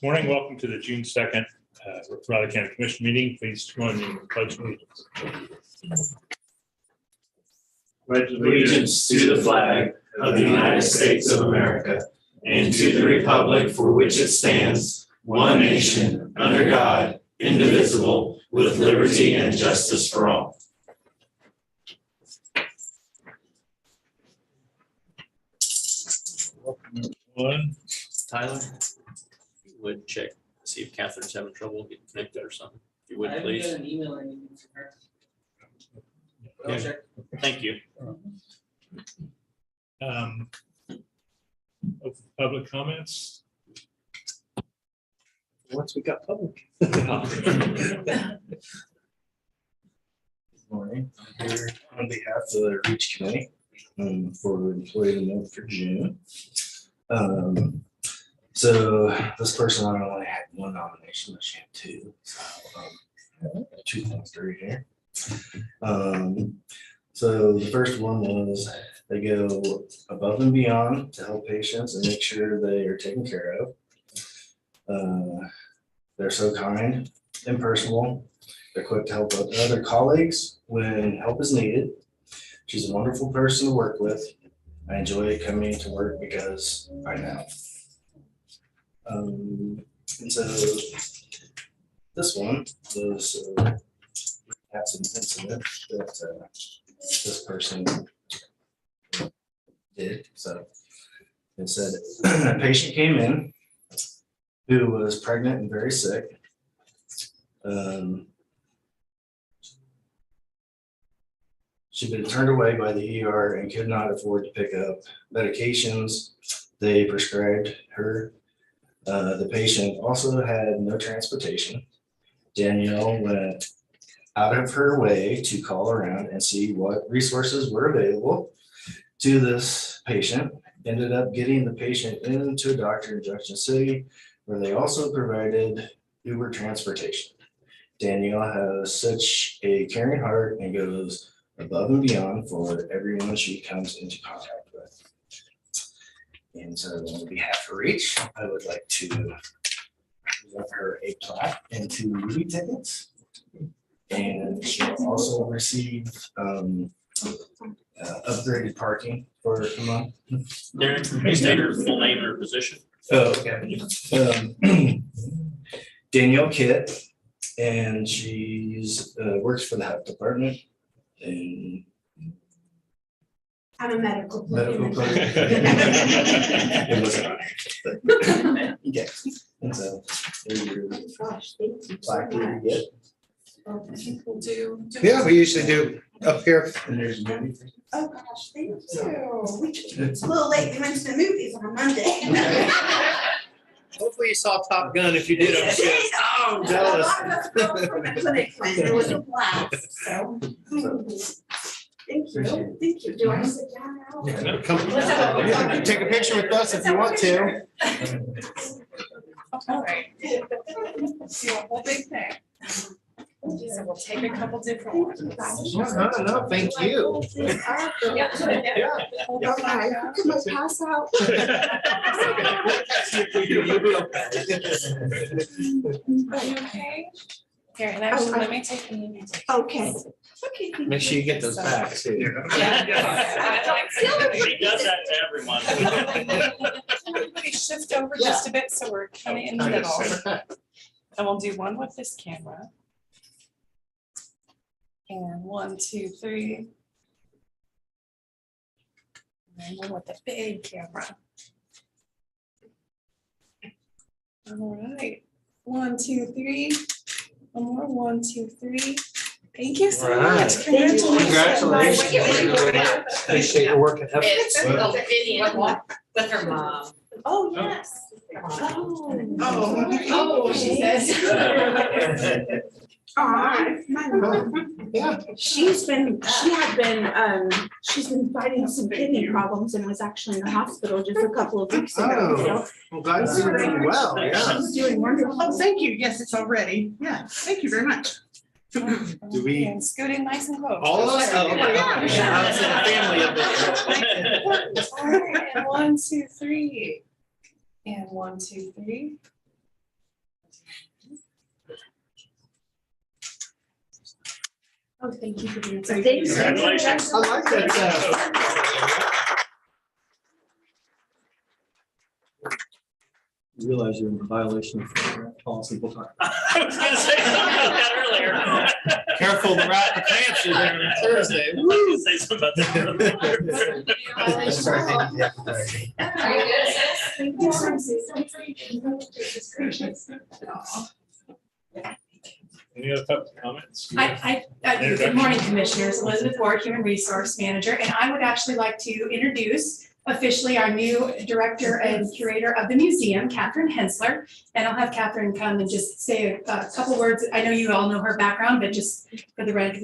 Morning, welcome to the June 2nd Raleigh County Commission meeting. Please join me in the pledge of allegiance. Pledge allegiance to the flag of the United States of America and to the republic for which it stands, one nation, under God, indivisible, with liberty and justice for all. Welcome, everyone. Tyler, you would check to see if Katherine's having trouble getting connected or something. If you would, please. I haven't got an email or anything from her. I'll Okay. check. Thank you. Open public comments. Once we got public. Good morning. I'm here on behalf of the REACH Committee for employee of the month for June. So this person not only had one nomination, but she had two. So 2 points to read here. So the first one was they go above and beyond to help patients and make sure they are taken care of. They're so kind and personal. They're quick to help other colleagues when help is needed. She's a wonderful person to work with. I enjoy coming to work because I know. And so this one was that's an incident that this person did. So it said a patient came in who was pregnant and very sick. She'd been turned away by the ER and could not afford to pick up medications they prescribed her. The patient also had no transportation. Danielle went out of her way to call around and see what resources were available to this patient. Ended up getting the patient into a doctor in Junction City, where they also provided Uber transportation. Danielle has such a caring heart and goes above and beyond for everyone she comes into contact with. And so on behalf of REACH, I would like to give her a plaque and 2 movie tickets. And she'll also receive upgraded parking for a month. Darren, can you state her full name and her position? Oh, okay. Danielle Kitt, and she's works for the health department and I'm a medical. clerk. It wasn't on here, but yeah. And so there's your Gosh, thank you so plaque that much. you get. I think we'll do. Yeah, we usually do up here. And there's your movie. Oh, gosh, thank you. It's a little late, we went to the movies on Monday. Hopefully you saw Top Gun. If you did, I'm sure. Oh, I'm jealous. a lot of us girls from the clinic went. It was a blast, so. Thank you. Do I sit down now? Come take a picture with us if you want to. All right. See a whole big thing. So we'll take a couple different ones. No, thank you. Yeah. Okay, can I pass out? Are you okay? Here, and actually, let me take the movie. Okay. Okay. Make sure you get those back too. She does that to everyone. Everybody shift over just a bit, so we're kind of in the middle. And we'll do one with this camera. And 1, 2, 3. And then one with the big camera. All right. 1, 2, 3. One more. 1, 2, 3. Thank you so much. Congratulations. Appreciate your work and effort. It's a video with her mom. Oh, yes. Oh, she says. My mom. Yeah. She's been fighting some kidney problems and was actually in the hospital just a couple of weeks ago. Oh, I'm glad you're doing well. Yeah. She's doing wonderful. Oh, thank you. Yes, it's all ready. Yeah, thank you very much. Do we? And scooting nice and close. All of us? Oh, okay. Yeah. Shout out to the family of it. All right, and 1, 2, 3. And 1, 2, 3. Oh, thank you for being so. Congratulations. I like that. You realize you're in violation of policy book. I was gonna say something about that earlier. Careful, the rat the pants are there on Thursday. I was gonna say something about that earlier. Any other public comments? Good morning, Commissioners. Elizabeth Ward, Human Resource Manager, and I would actually like to introduce officially our new Director and Curator of the museum, Katherine Hensler. And I'll have Katherine come and just say a couple words. I know you all know her background, but just for the rest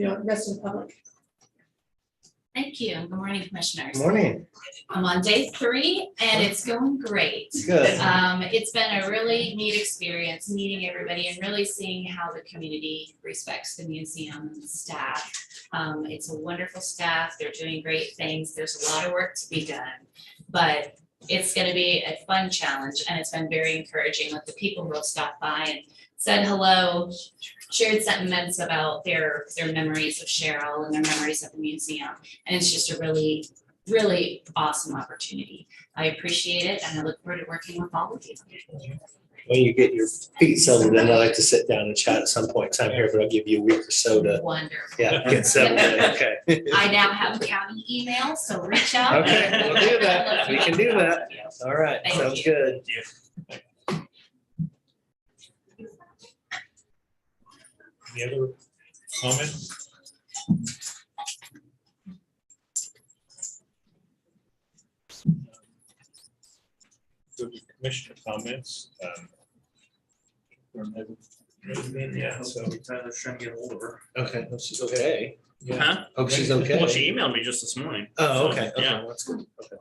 of the public. Thank you. Good morning, Commissioners. Morning. I'm on day 3 and it's going great. Good. It's been a really neat experience meeting everybody and really seeing how the community respects the museum and the staff. It's a wonderful staff. They're doing great things. There's a lot of work to be done, but it's going to be a fun challenge, and it's been very encouraging with the people who have stopped by and said hello, shared sentiments about their memories of Cheryl and their memories of the museum. And it's just a really, really awesome opportunity. I appreciate it, and I look forward to working with all of you. When you get your feet settled in, I like to sit down and chat at some point in time here, but I'll give you a week or so to, Wonderful. get settled in, okay? I now have county email, so reach out. Okay, we'll do that. We can do that. All right, Thank sounds you. good. Any other comments? Commissioner comments. Yeah, so Tyler's trying to get hold of her. Okay, well, she's okay. Huh? Hope she's okay. Well, she emailed me just this morning. Oh, So, okay, Yeah, okay, that's good. Okay.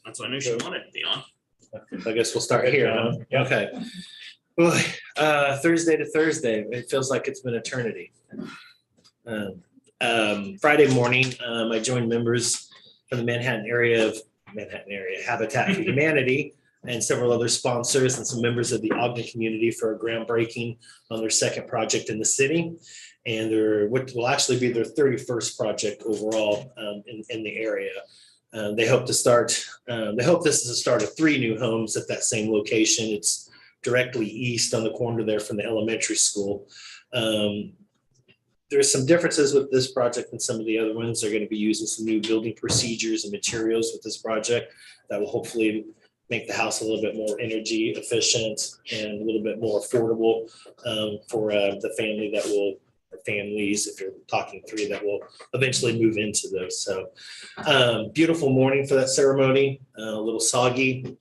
that's why I knew she wanted to be on. I guess we'll start here, huh? Yeah. Okay. Well, Thursday to Thursday, it feels like it's been eternity. Friday morning, I joined members from the Manhattan area Habitat for Humanity and several other sponsors and some members of the Ogden community for a groundbreaking on their second project in the city. And what will actually be their 31st project overall in the area. They hope this is the start of 3 new homes at that same location. It's directly east on the corner there from the elementary school. There's some differences with this project and some of the other ones. They're going to be using some new building procedures and materials with this project that will hopefully make the house a little bit more energy efficient and a little bit more affordable for the families, if you're talking 3, that will eventually move into those. So beautiful morning for that ceremony, a little soggy,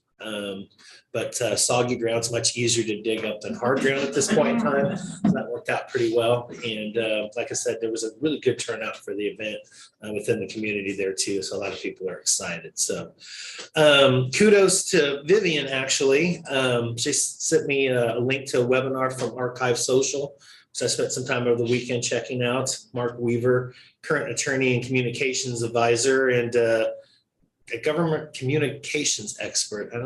but soggy ground's much easier to dig up than hard ground at this point in time. So that worked out pretty well. And like I said, there was a really good turnout for the event within the community there too. So a lot of people are excited. So kudos to Vivian, actually. She sent me a link to a webinar from Archive Social. So I spent some time over the weekend checking out Mark Weaver, current attorney and communications advisor and a government communications expert. I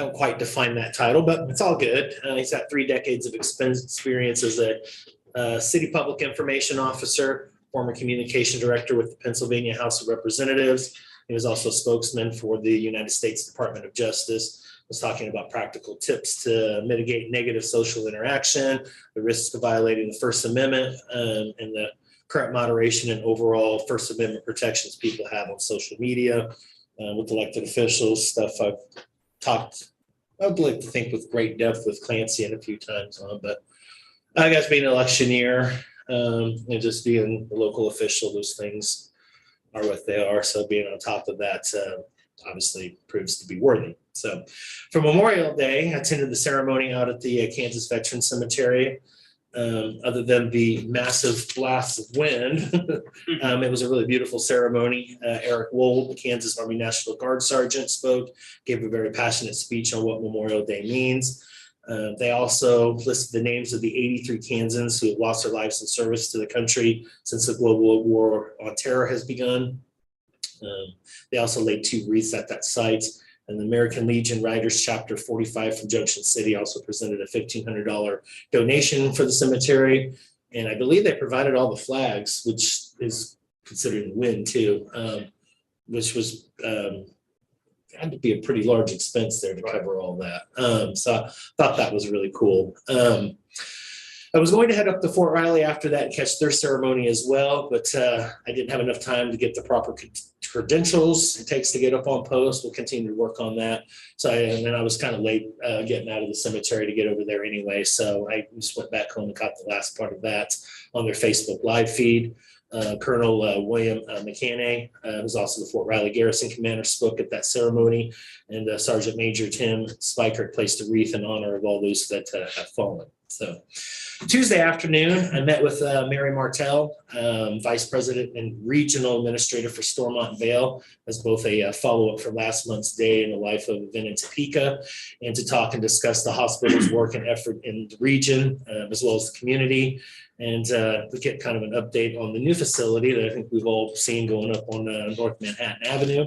haven't quite defined that title, but it's all good. He's got 3 decades of experience as a city public information officer, former communication director with the Pennsylvania House of Representatives. He was also a spokesman for the United States Department of Justice. Was talking about practical tips to mitigate negative social interaction, the risks of violating the First Amendment, and the current moderation and overall First Amendment protections people have on social media with elected officials, stuff I'd like to think with great depth with Clancy and a few times on, but I guess being an electioneer and just being a local official, those things are what they are. So being on top of that obviously proves to be worthy. So for Memorial Day, I attended the ceremony out at the Kansas Veteran Cemetery. Other than the massive blasts of wind, it was a really beautiful ceremony. Eric Wold, the Kansas Army National Guard Sergeant, spoke, gave a very passionate speech on what Memorial Day means. They also listed the names of the 83 Kansans who have lost their lives in service to the country since the global war on terror has begun. They also laid 2 wreaths at that site. And the American Legion Riders Chapter 45 from Junction City also presented a $1,500 donation for the cemetery. And I believe they provided all the flags, which is considered a win too, which was had to be a pretty large expense there to cover all that. So I thought that was really cool. I was going to head up to Fort Riley after that and catch their ceremony as well, but I didn't have enough time to get the proper credentials it takes to get up on post. We'll continue to work on that. So and then I was kind of late getting out of the cemetery to get over there anyway. So I just went back home and caught the last part of that on their Facebook live feed. Colonel William McCannay, who's also the Fort Riley Garrison Commander, spoke at that ceremony, and Sergeant Major Tim Spiker placed a wreath in honor of all those that have fallen. So Tuesday afternoon, I met with Mary Martell, Vice President and Regional Administrator for Stormont and Vale, as both a follow-up from last month's day in the life of event in Topeka, and to talk and discuss the hospital's work and effort in the region, as well as the community. And we get kind of an update on the new facility that I think we've all seen going up on North Manhattan Avenue.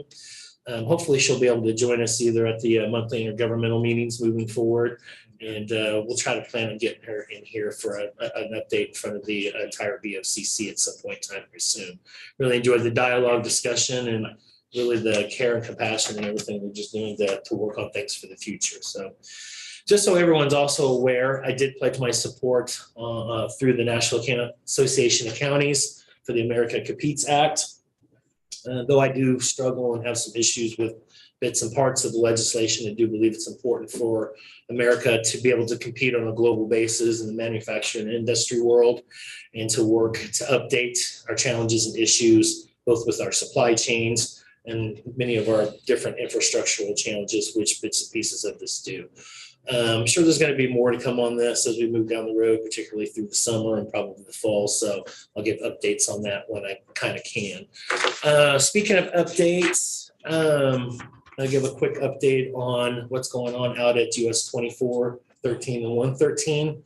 Hopefully she'll be able to join us either at the monthly intergovernmental meetings moving forward. And we'll try to plan on getting her in here for an update in front of the entire BOCC at some point in time very soon. Really enjoyed the dialogue, discussion, and really the care and compassion and everything we're just doing to work on things for the future. So just so everyone's also aware, I did pledge my support through the National Association of Counties for the America Competes Act. Though I do struggle and have some issues with bits and parts of the legislation, I do believe it's important for America to be able to compete on a global basis in the manufacturing and industry world, and to work to update our challenges and issues, both with our supply chains and many of our different infrastructural challenges, which bits and pieces of this do. I'm sure there's going to be more to come on this as we move down the road, particularly through the summer and probably the fall. So I'll give updates on that when I kind of can. Speaking of updates, I'll give a quick update on what's going on out at US 24, 13, and 113.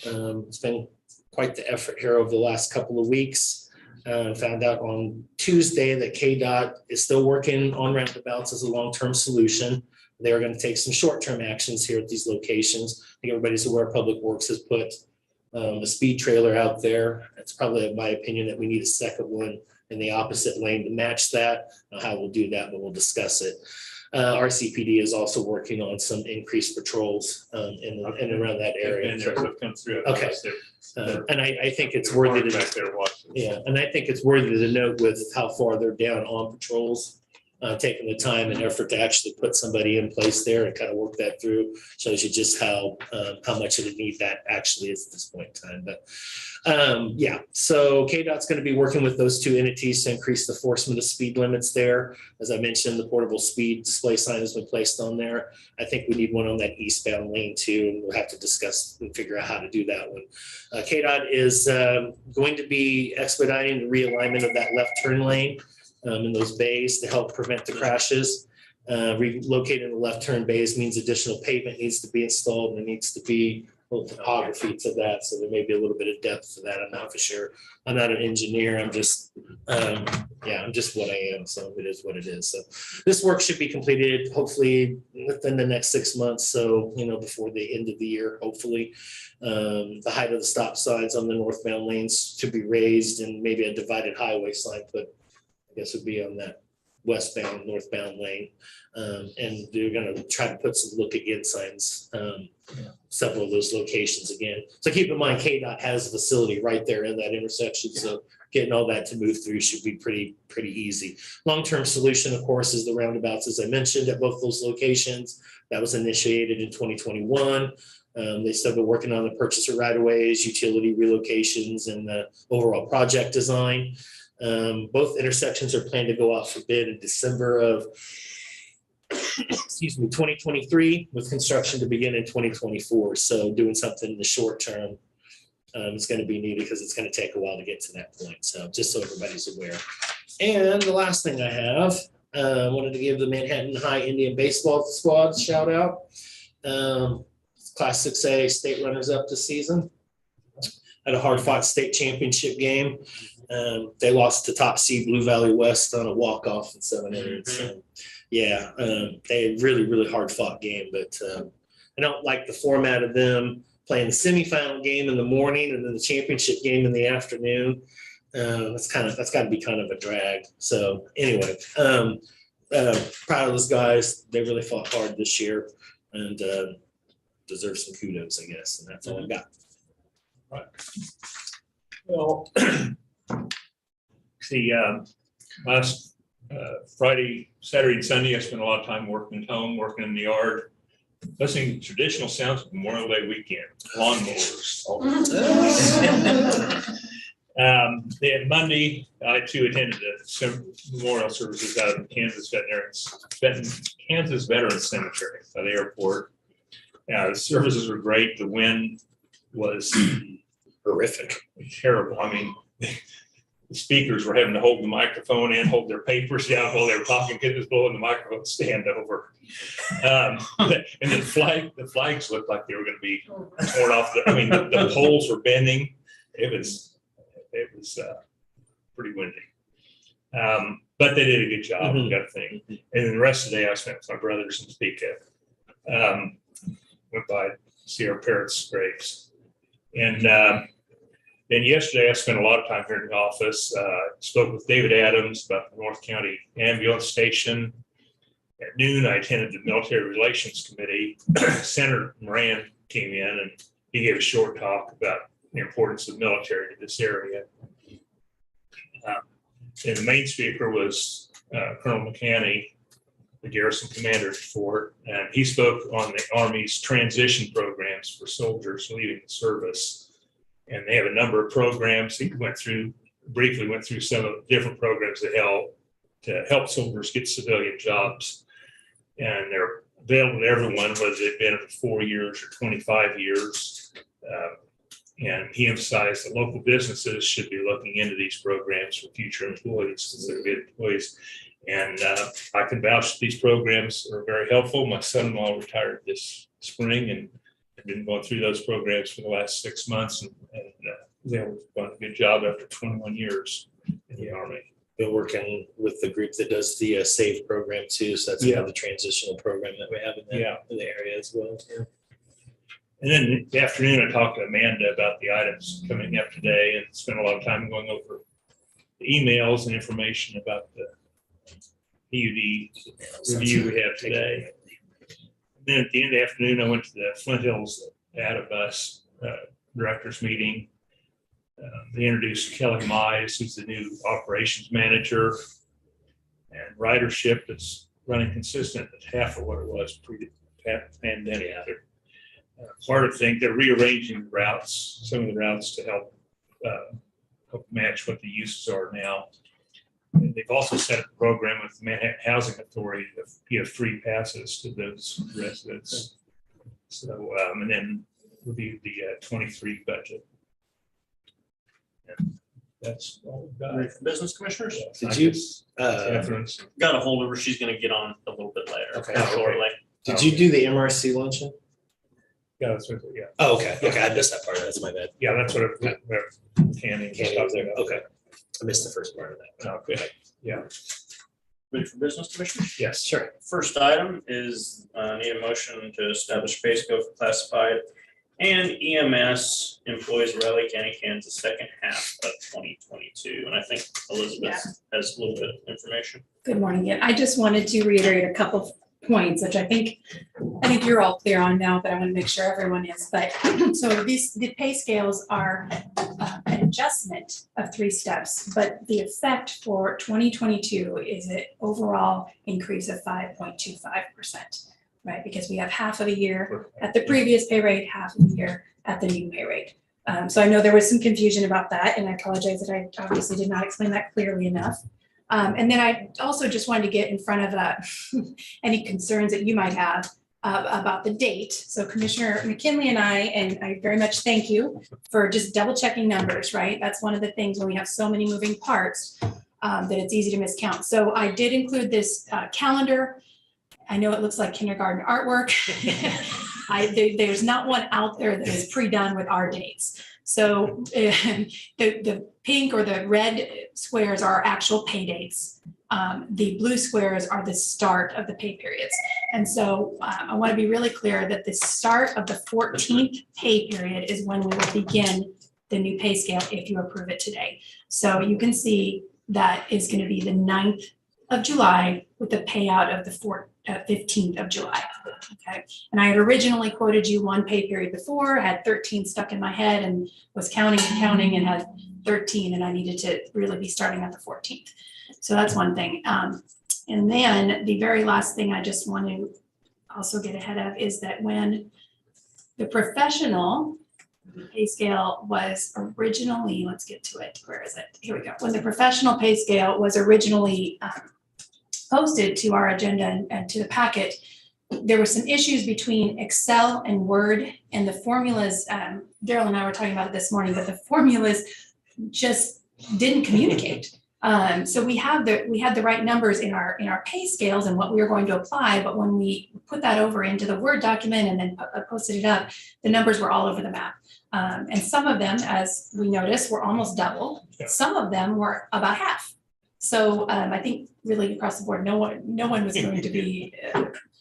It's been quite the effort here over the last couple of weeks. Found out on Tuesday that KDOT is still working on roundabouts as a long-term solution. They are going to take some short-term actions here at these locations. I think everybody's aware Public Works has put a speed trailer out there. It's probably, in my opinion, that we need a second one in the opposite lane to match that. How we'll do that, but we'll discuss it. RCPD is also working on some increased patrols in and around that area. And they've come through. Okay. And I think it's worthy to, back there watching. yeah, and I think it's worthy to note with how far they're down on patrols. Taking the time and effort to actually put somebody in place there and kind of work that through shows you just how much of a need that actually is at this point in time. But yeah, so KDOT's going to be working with those two entities to increase the enforcement of speed limits there. As I mentioned, the portable speed display sign has been placed on there. I think we need one on that eastbound lane too, and we'll have to discuss and figure out how to do that one. KDOT is going to be expediting the realignment of that left turn lane in those bays to help prevent the crashes. Relocating the left turn bays means additional pavement needs to be installed, and there needs to be a little topography to that. So there may be a little bit of depth to that. I'm not for sure. I'm not an engineer. I'm just, I'm just what I am. So it is what it is. So this work should be completed hopefully within the next 6 months. So, before the end of the year, hopefully. The height of the stop signs on the northbound lanes should be raised, and maybe a divided highway sign put, I guess, would be on that westbound, northbound lane. And they're going to try to put some look again signs, several of those locations again. So keep in mind, KDOT has a facility right there in that intersection. So getting all that to move through should be pretty easy. Long-term solution, of course, is the roundabouts, as I mentioned, at both those locations. That was initiated in 2021. They still been working on the purchase of right-of-ways, utility relocations, and the overall project design. Both intersections are planned to go out for bid in December of 2023, with construction to begin in 2024. So doing something in the short term is going to be needed because it's going to take a while to get to that point. So just so everybody's aware. And the last thing I have, I wanted to give the Manhattan High Indian Baseball Squad a shout out. Class 6A state runners up this season. Had a hard fought state championship game. They lost to top seed Blue Valley West on a walk-off in 7 innings. So, Yeah, they really hard fought game, but I don't like the format of them playing the semifinal game in the morning and then the championship game in the afternoon. That's got to be kind of a drag. So anyway, proud of those guys. They really fought hard this year and deserve some kudos, I guess. And that's all I got. Right. Well, see, last Friday, Saturday, and Sunday, I spent a lot of time working at home, working in the yard, listening to traditional sounds of Memorial Day weekend, lawnmowers. Then Monday, I too attended some memorial services out of Kansas Veterans Cemetery by the airport. The services were great. The wind was Horrific. terrible. I mean, the speakers were having to hold the microphone and hold their papers down while they were talking because it was blowing the microphone stand over. And the flags looked like they were going to be torn off. The poles were bending. It was pretty windy. But they did a good job, got a thing. And then the rest of the day I spent with my brothers in Topeka. Went by to see our parents' graves. And then yesterday I spent a lot of time here in the office, spoke with David Adams about the North County Ambulance Station. At noon, I attended the Military Relations Committee. Senator Moran came in and he gave a short talk about the importance of military to this area. And the main speaker was Colonel McCanney, the garrison commander at the fort, and he spoke on the Army's transition programs for soldiers leaving the service. And they have a number of programs. He briefly went through some of the different programs to help soldiers get civilian jobs. And they're available to everyone, whether they've been for 4 years or 25 years. And he emphasized that local businesses should be looking into these programs for future employees, because they're good employees. And I can vouch that these programs are very helpful. My son-in-law retired this spring and I've been going through those programs for the last 6 months, and they've done a good job after 21 years in the Army. Been working with the group that does the SAVE program too. So that's another transitional program that we have in the area as well. Yeah. And then in the afternoon, I talked to Amanda about the items coming up today and spent a lot of time going over the emails and information about the PUD review we have today. And then at the end of the afternoon, I went to the Flint Hills Adabus directors meeting. They introduced Kelly Mize, who's the new operations manager, and ridership is running consistent at half of what it was pre-pandemic. Part of the thing, they're rearranging routes, some of the routes to help match what the uses are now. And they've also set up a program with the Manhattan Housing Authority to give free passes to those residents. So, and then will be the 23 budget. And that's all we've got. Ready for business commissioners? Did you Catherine's. Got a hold of her. She's gonna get on a little bit later. Okay. Shortly. Did you do the MRC luncheon? Yeah, that's what, yeah. Oh, okay. Okay, I missed that part. That's my bad. Yeah, that's what Canning. Candy was there. Okay. I missed the first part of that. Okay, yeah. Ready for business commissioners? Yes. Sure. First item is need a motion to establish pay scale for classified and EMS employees of Riley County, Kansas, second half of 2022. And I think Elizabeth has a little bit of information. Good morning. Yeah, I just wanted to reiterate a couple of points, which I think you're all clear on now, but I want to make sure everyone is. But so the pay scales are an adjustment of 3 steps, but the effect for 2022 is an overall increase of 5.25%, right? Because we have half of the year at the previous pay rate, half of the year at the new pay rate. So I know there was some confusion about that, and I apologize that I obviously did not explain that clearly enough. And then I also just wanted to get in front of any concerns that you might have about the date. So Commissioner McKinley and I very much thank you for just double checking numbers, right? That's one of the things when we have so many moving parts that it's easy to miscount. So I did include this calendar. I know it looks like kindergarten artwork. There's not one out there that is pre-done with our dates. So the pink or the red squares are actual pay dates. The blue squares are the start of the pay periods. And so I want to be really clear that the start of the 14th pay period is when we will begin the new pay scale if you approve it today. So you can see that is going to be the 9th of July with the payout of the 15th of July. Okay. And I had originally quoted you one pay period before, had 13 stuck in my head and was counting and had 13, and I needed to really be starting at the 14th. So that's one thing. And then the very last thing I just want to also get ahead of is that when the professional pay scale was originally, let's get to it, where is it? Here we go. When the professional pay scale was originally posted to our agenda and to the packet, there were some issues between Excel and Word, and the formulas, Daryl and I were talking about it this morning, but the formulas just didn't communicate. So we had the right numbers in our pay scales and what we were going to apply, but when we put that over into the Word document and then posted it up, the numbers were all over the map. And some of them, as we noticed, were almost double. Some of them were about half. So I think really across the board, no one was going to be.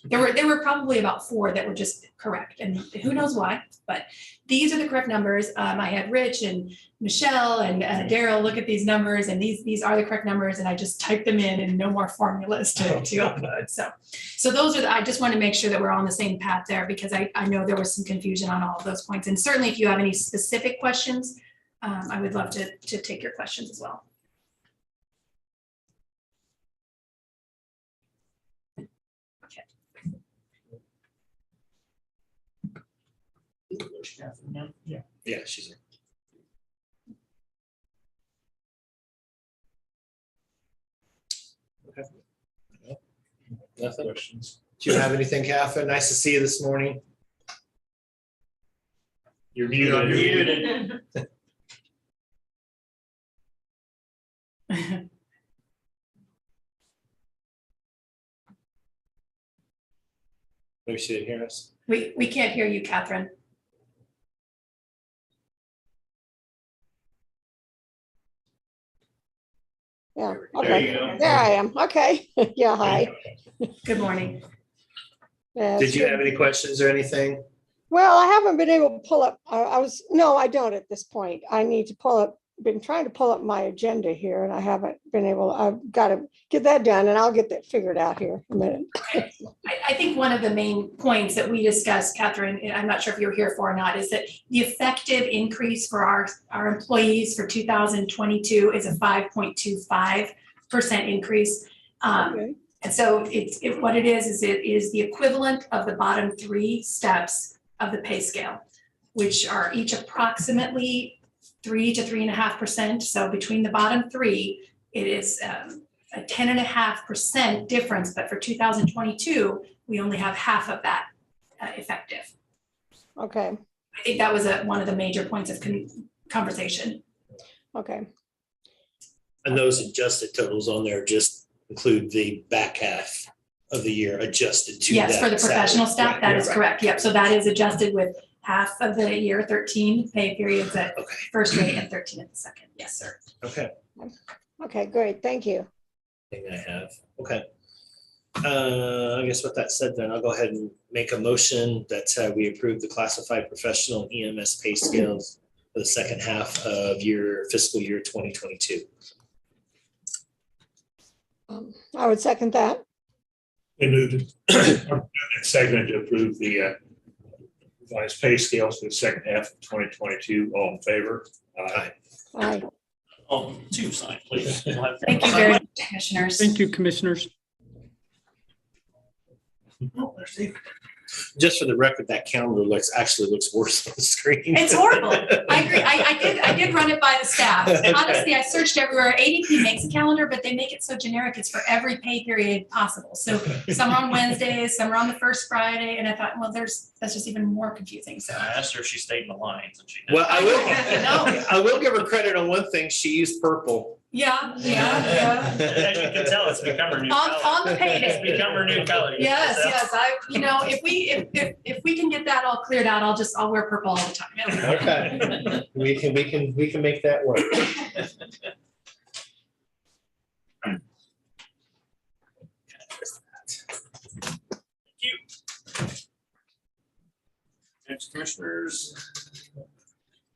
There were probably about 4 that were just correct, and who knows why, but these are the correct numbers. I had Rich and Michelle and Daryl look at these numbers, and these are the correct numbers, and I just typed them in and no more formulas to upload. So those are, I just want to make sure that we're on the same path there, because I know there was some confusion on all of those points. And certainly if you have any specific questions, I would love to take your questions as well. Yeah, she's here. Okay. Nothing. Questions? Do you have anything, Katherine? Nice to see you this morning. You're muted. Maybe she didn't hear us. We can't hear you, Katherine. Yeah, There okay, you go. there I am, okay, yeah, hi. Good morning. Yeah, Did you have any questions or anything? Well, I haven't been able to pull up, no, I don't at this point. I need to been trying to pull up my agenda here and I haven't been able, I've got to get that done and I'll get that figured out here in a minute. I think one of the main points that we discussed, Katherine, and I'm not sure if you were here for or not, is that the effective increase for our employees for 2022 is a 5.25% increase. Okay. And so what it is the equivalent of the bottom 3 steps of the pay scale, which are each approximately 3 to 3.5%. So between the bottom 3, it is a 10.5% difference, but for 2022, we only have half of that effective. Okay. I think that was one of the major points of conversation. Okay. And those adjusted totals on there just include the back half of the year adjusted to that. Yes, for the professional salary. staff, that is correct. Yep. So that is adjusted with half of the year, 13 pay periods at first rate and 13 at the second. Yes, sir. Okay. Okay, great, thank you. Thing I have. Okay. I guess with that said, then I'll go ahead and make a motion that we approve the classified professional EMS pay scales for the second half of your fiscal year 2022. I would second that. They moved and seconded to approve the revised pay scales for the second half of 2022. All in favor? Aye. Aye. 2 sign, please. Thank you very much, commissioners. Thank you, commissioners. Oh, there's Steve. Just for the record, that calendar actually looks worse on the screen. It's horrible. I agree. I did run it by the staff. Honestly, I searched everywhere. ADP makes a calendar, but they make it so generic. It's for every pay period possible. So some are on Wednesdays, some are on the first Friday. And I thought, well, that's just even more confusing. So I asked her if she stayed in the lines and she did. Well, No. I will give her credit on one thing. She used purple. Yeah. As you can tell, it's become her new color. On the payday. It's become her new color. Yes. If we can get that all cleared out, I'll wear purple all the time. Okay. we can make that work. Next, commissioners.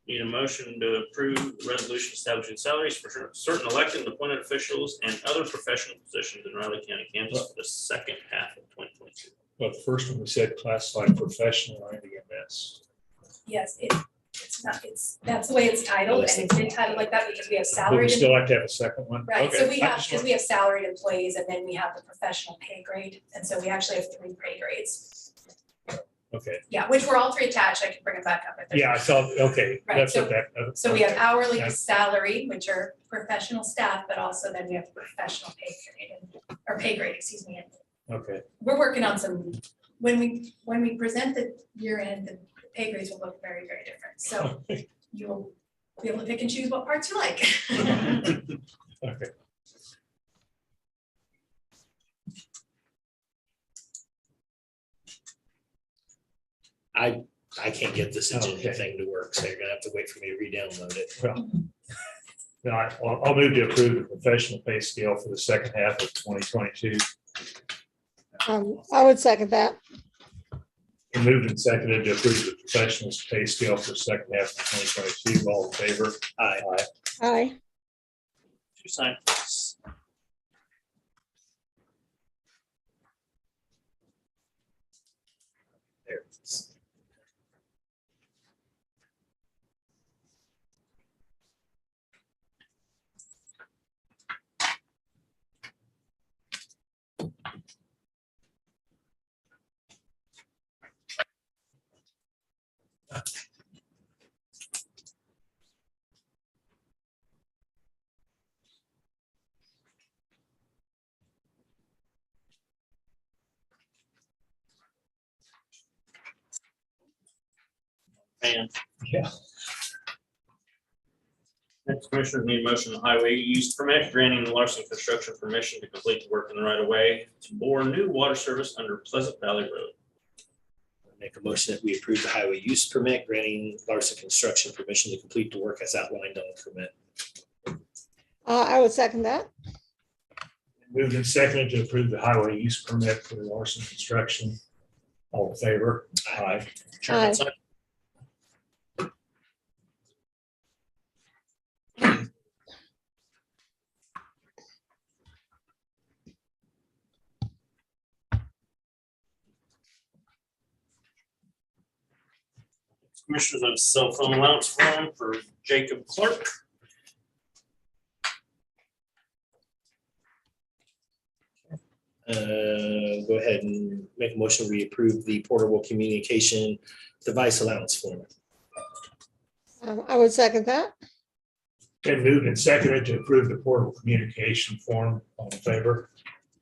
Need a motion to approve the resolution establishing salaries for certain elected and appointed officials and other professional positions in Riley County, Kansas for the second half of 2022. But the first one we said classified professional and EMS. Yes, it's not, that's the way it's titled, and it's been titled like that because we have But we salaried. still have to have a second one. Right, so Okay. we have, because we have salaried employees and then we have the professional pay grade, and so we actually have 3 pay grades. Okay, Yeah, which were all 3 attached, I can bring them back up. if there's- yeah, I thought, okay, Right, that's so- what that. So we have hourly, Yeah. salary, which are professional staff, but also then we have professional pay grade, or pay grade, excuse me. And Okay, we're working on some, when we present the year end, the pay grades will look very, very different, so you'll be able to pick and choose what parts you like. okay. I can't get this agenda Okay. thing to work, so you're gonna have to wait for me to re-download it. Well, then I'll move to approve the professional pay scale for the second half of 2022. I would second that. And moved and seconded to approve the professional pay scale for the second half of 2022. All in favor? Aye. Aye. 2 sign, please. There it is. And Yeah. next, commissioners need a motion on highway use permit granting the Larson Construction permission to complete the work in the right of way to bore new water service under Pleasant Valley Road. Make a motion that we approve the highway use permit, granting Larson Construction permission to complete the work as outlined on the permit. I would second that. Moved and seconded to approve the highway use permit for Larson Construction. All in favor? Aye. Chairman, Aye. sign. Commissioners of cell phone allowance form for Jacob Clark. Go ahead and make a motion, we approve the portable communication device allowance form. I would second that. Been moved and seconded to approve the portable communication form. All in favor?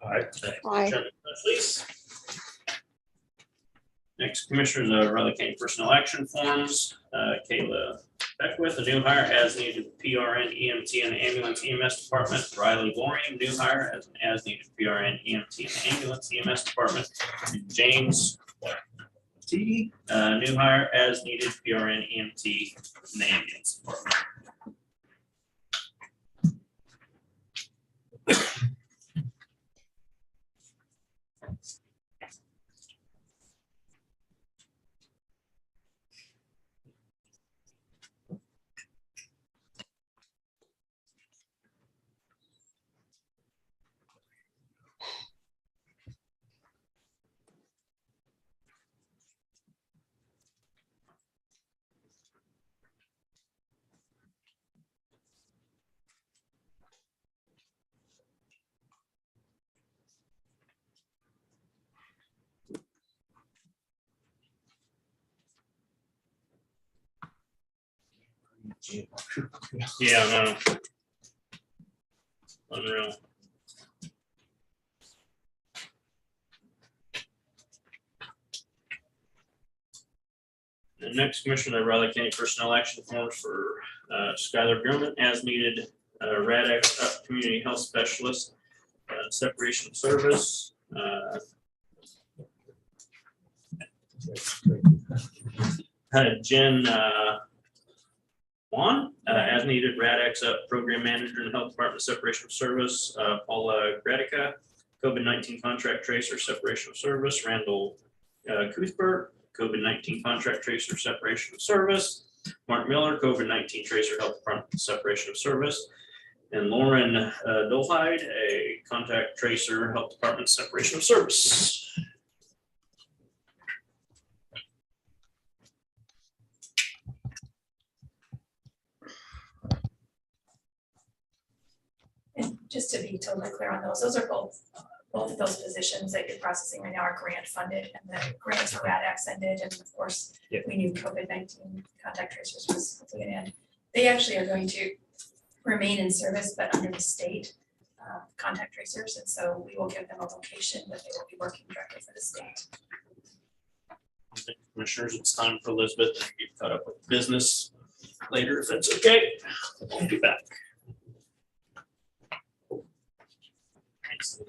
Aye. Aye. Chairman, please. Next, commissioners of Riley County personnel action forms, Kayla Beckwith, a new hire as needed PRN EMT in the ambulance EMS department. Riley Loring, new hire as an as needed PRN EMT in the ambulance EMS department. And James T, new hire as needed PRN EMT in the ambulance department. Yeah, no. Unreal. The next commissioner of Riley County personnel action forms for Skylar Gilman as needed, RADX up community health specialist, separation of service. Jen Juan, as needed, RADX up program manager in the health department, separation of service. Paula Gredica, COVID-19 contract tracer, separation of service. Randall Cuthbert, COVID-19 contract tracer separation of service. Mark Miller, COVID-19 tracer health department separation of service. And Lauren Dolhide, a contact tracer health department separation of service. And just to be totally clear on those are both of those positions that you're processing right now are grant funded, and the grants for RADX ended, and of course, we knew COVID-19 contact tracers was hopefully gonna end. They actually are going to remain in service, but under the state contact tracers, and so we will give them a location, but they will be working directly for the state. Commissioners, it's time for Elizabeth to get caught up with business later, if that's okay. We'll be back. Thanks.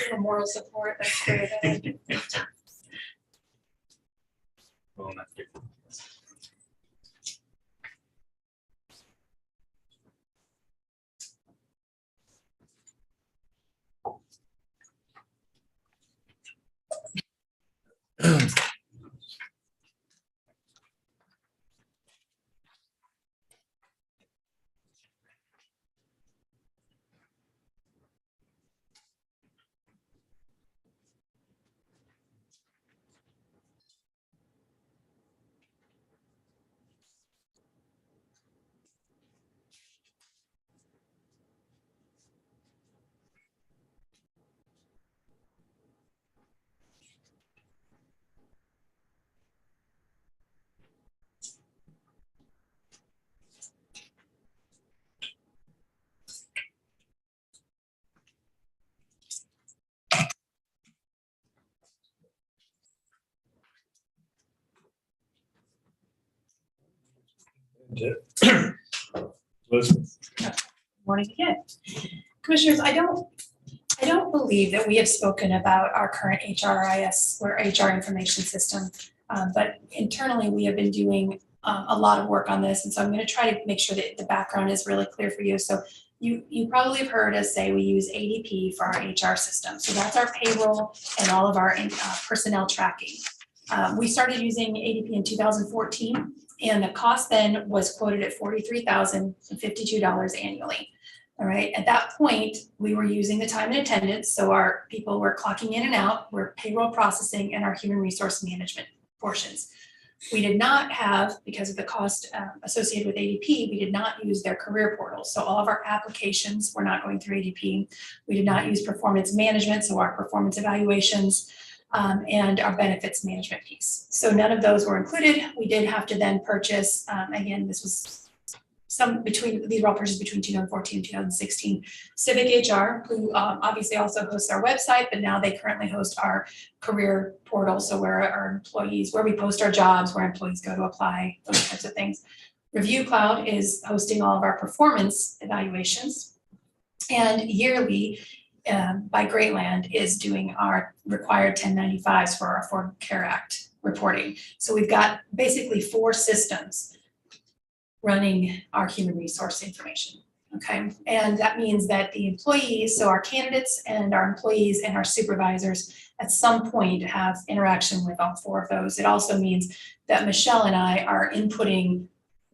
For moral support, that's great. Well, not good. Morning again. Commissioners, I don't believe that we have spoken about our current HRIS or HR information system, but internally we have been doing a lot of work on this, and so I'm going to try to make sure that the background is really clear for you. So you probably have heard us say we use ADP for our HR system. So that's our payroll and all of our personnel tracking. We started using ADP in 2014, and the cost then was quoted at $43,052 annually. All right, at that point, we were using the time and attendance, so our people were clocking in and out, we're payroll processing, and our human resource management portions. We did not have, because of the cost associated with ADP, we did not use their career portal. So all of our applications were not going through ADP. We did not use performance management, so our performance evaluations and our benefits management piece. So none of those were included. We did have to then purchase, again, this was these were all purchased between 2014 and 2016. Civic HR, who obviously also hosts our website, but now they currently host our career portal. So where our employees, where we post our jobs, where employees go to apply, those types of things. Review Cloud is hosting all of our performance evaluations. And yearly, by Greatland is doing our required 1095s for our Affordable Care Act reporting. So we've got basically 4 systems running our human resource information, okay? And that means that the employees, so our candidates and our employees and our supervisors at some point have interaction with all 4 of those. It also means that Michelle and I are inputting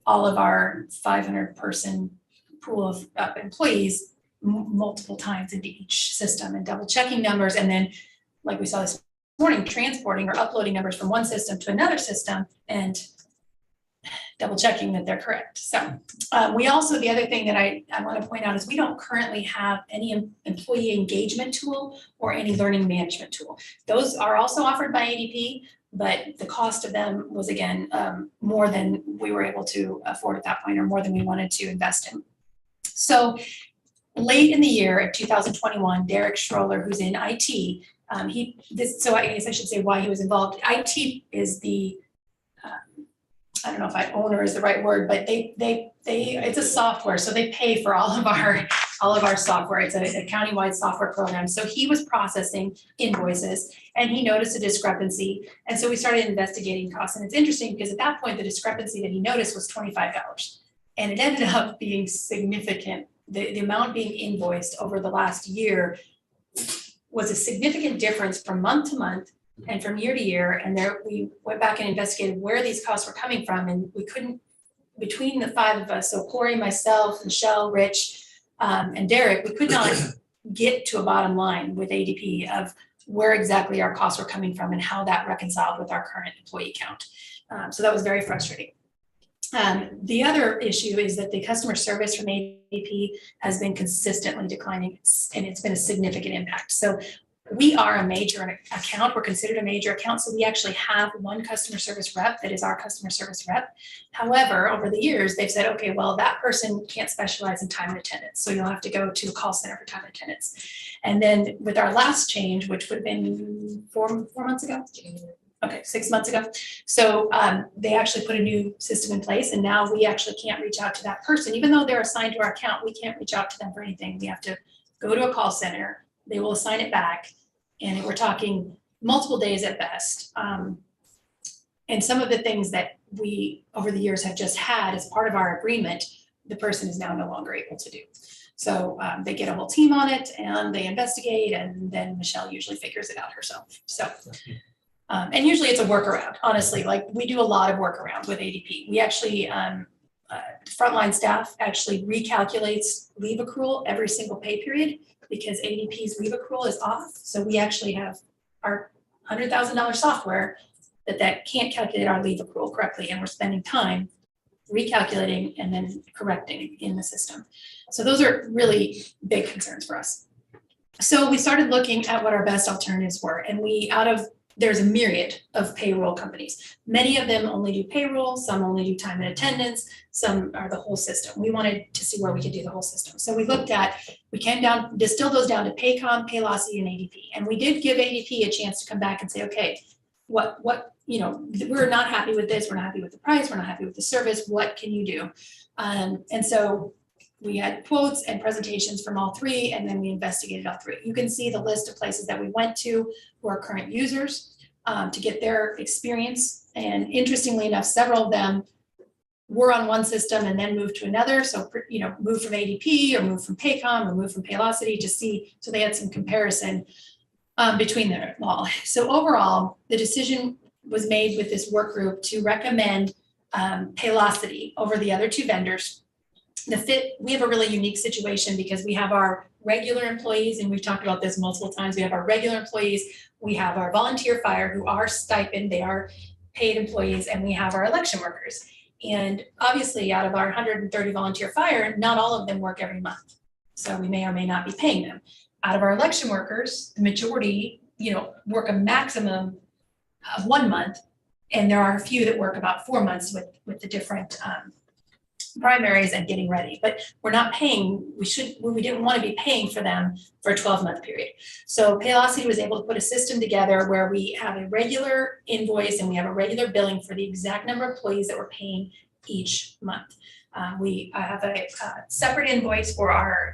all of our 500-person pool of employees multiple times into each system and double checking numbers, and then, like we saw this morning, transporting or uploading numbers from one system to another system and double checking that they're correct. So we also, the other thing that I want to point out is we don't currently have any employee engagement tool or any learning management tool. Those are also offered by ADP, but the cost of them was, again, more than we were able to afford at that point, or more than we wanted to invest in. So late in the year of 2021, Derek Schroller, who's in IT, so I guess I should say why he was involved. IT is the I don't know if owner is the right word, but they it's a software, so they pay for all of all of our software. It's a countywide software program. So he was processing invoices and he noticed a discrepancy. And so we started investigating costs. And it's interesting because at that point, the discrepancy that he noticed was $25. And it ended up being significant. The amount being invoiced over the last year was a significant difference from month to month and from year to year. And there we went back and investigated where these costs were coming from. And we couldn't, between the five of us, so Corey, myself, Michelle, Rich, and Derek, we could not get to a bottom line with ADP of where exactly our costs were coming from and how that reconciled with our current employee count. So that was very frustrating. The other issue is that the customer service from ADP has been consistently declining, and it's been a significant impact. So we are a major account. We're considered a major account. So we actually have one customer service rep that is our customer service rep. However, over the years, they've said, okay, well, that person can't specialize in time and attendance. So you'll have to go to a call center for time and attendance. And then with our last change, which would have been four months ago. Okay, 6 months ago. So they actually put a new system in place, and now we actually can't reach out to that person. Even though they're assigned to our account, we can't reach out to them for anything. We have to go to a call center. They will assign it back, and we're talking multiple days at best. And some of the things that we, over the years, have just had as part of our agreement, the person is now no longer able to do. So they get a whole team on it, and they investigate, and then Michelle usually figures it out herself. So. And usually it's a workaround, honestly, like we do a lot of workaround with ADP. We actually, frontline staff actually recalculates leave accrual every single pay period because ADP's leave accrual is off. So we actually have our $100,000 software that can't calculate our leave accrual correctly. And we're spending time recalculating and then correcting in the system. So those are really big concerns for us. So we started looking at what our best alternatives were. And there's a myriad of payroll companies. Many of them only do payroll, some only do time and attendance, some are the whole system. We wanted to see where we could do the whole system. So we distilled those down to Paycom, Paylocity, and ADP. And we did give ADP a chance to come back and say, okay, what, we're not happy with this, we're not happy with the price, we're not happy with the service, what can you do? And so we had quotes and presentations from all three, and then we investigated all three. You can see the list of places that we went to who are current users to get their experience. And interestingly enough, several of them were on one system and then moved to another. So, moved from ADP or moved from Paycom or moved from Paylocity to see, so they had some comparison between them all. So overall, the decision was made with this work group to recommend Paylocity over the other two vendors. We have a really unique situation because we have our regular employees, and we've talked about this multiple times. We have our regular employees, we have our volunteer fire who are stipend, they are paid employees, and we have our election workers. And obviously out of our 130 volunteer fire, not all of them work every month. So we may or may not be paying them. Out of our election workers, the majority, work a maximum of 1 month. And there are a few that work about 4 months with the different primaries and getting ready, but we're not paying, we didn't want to be paying for them for a 12-month period. So Paylocity was able to put a system together where we have a regular invoice and we have a regular billing for the exact number of employees that we're paying each month. We have a separate invoice for our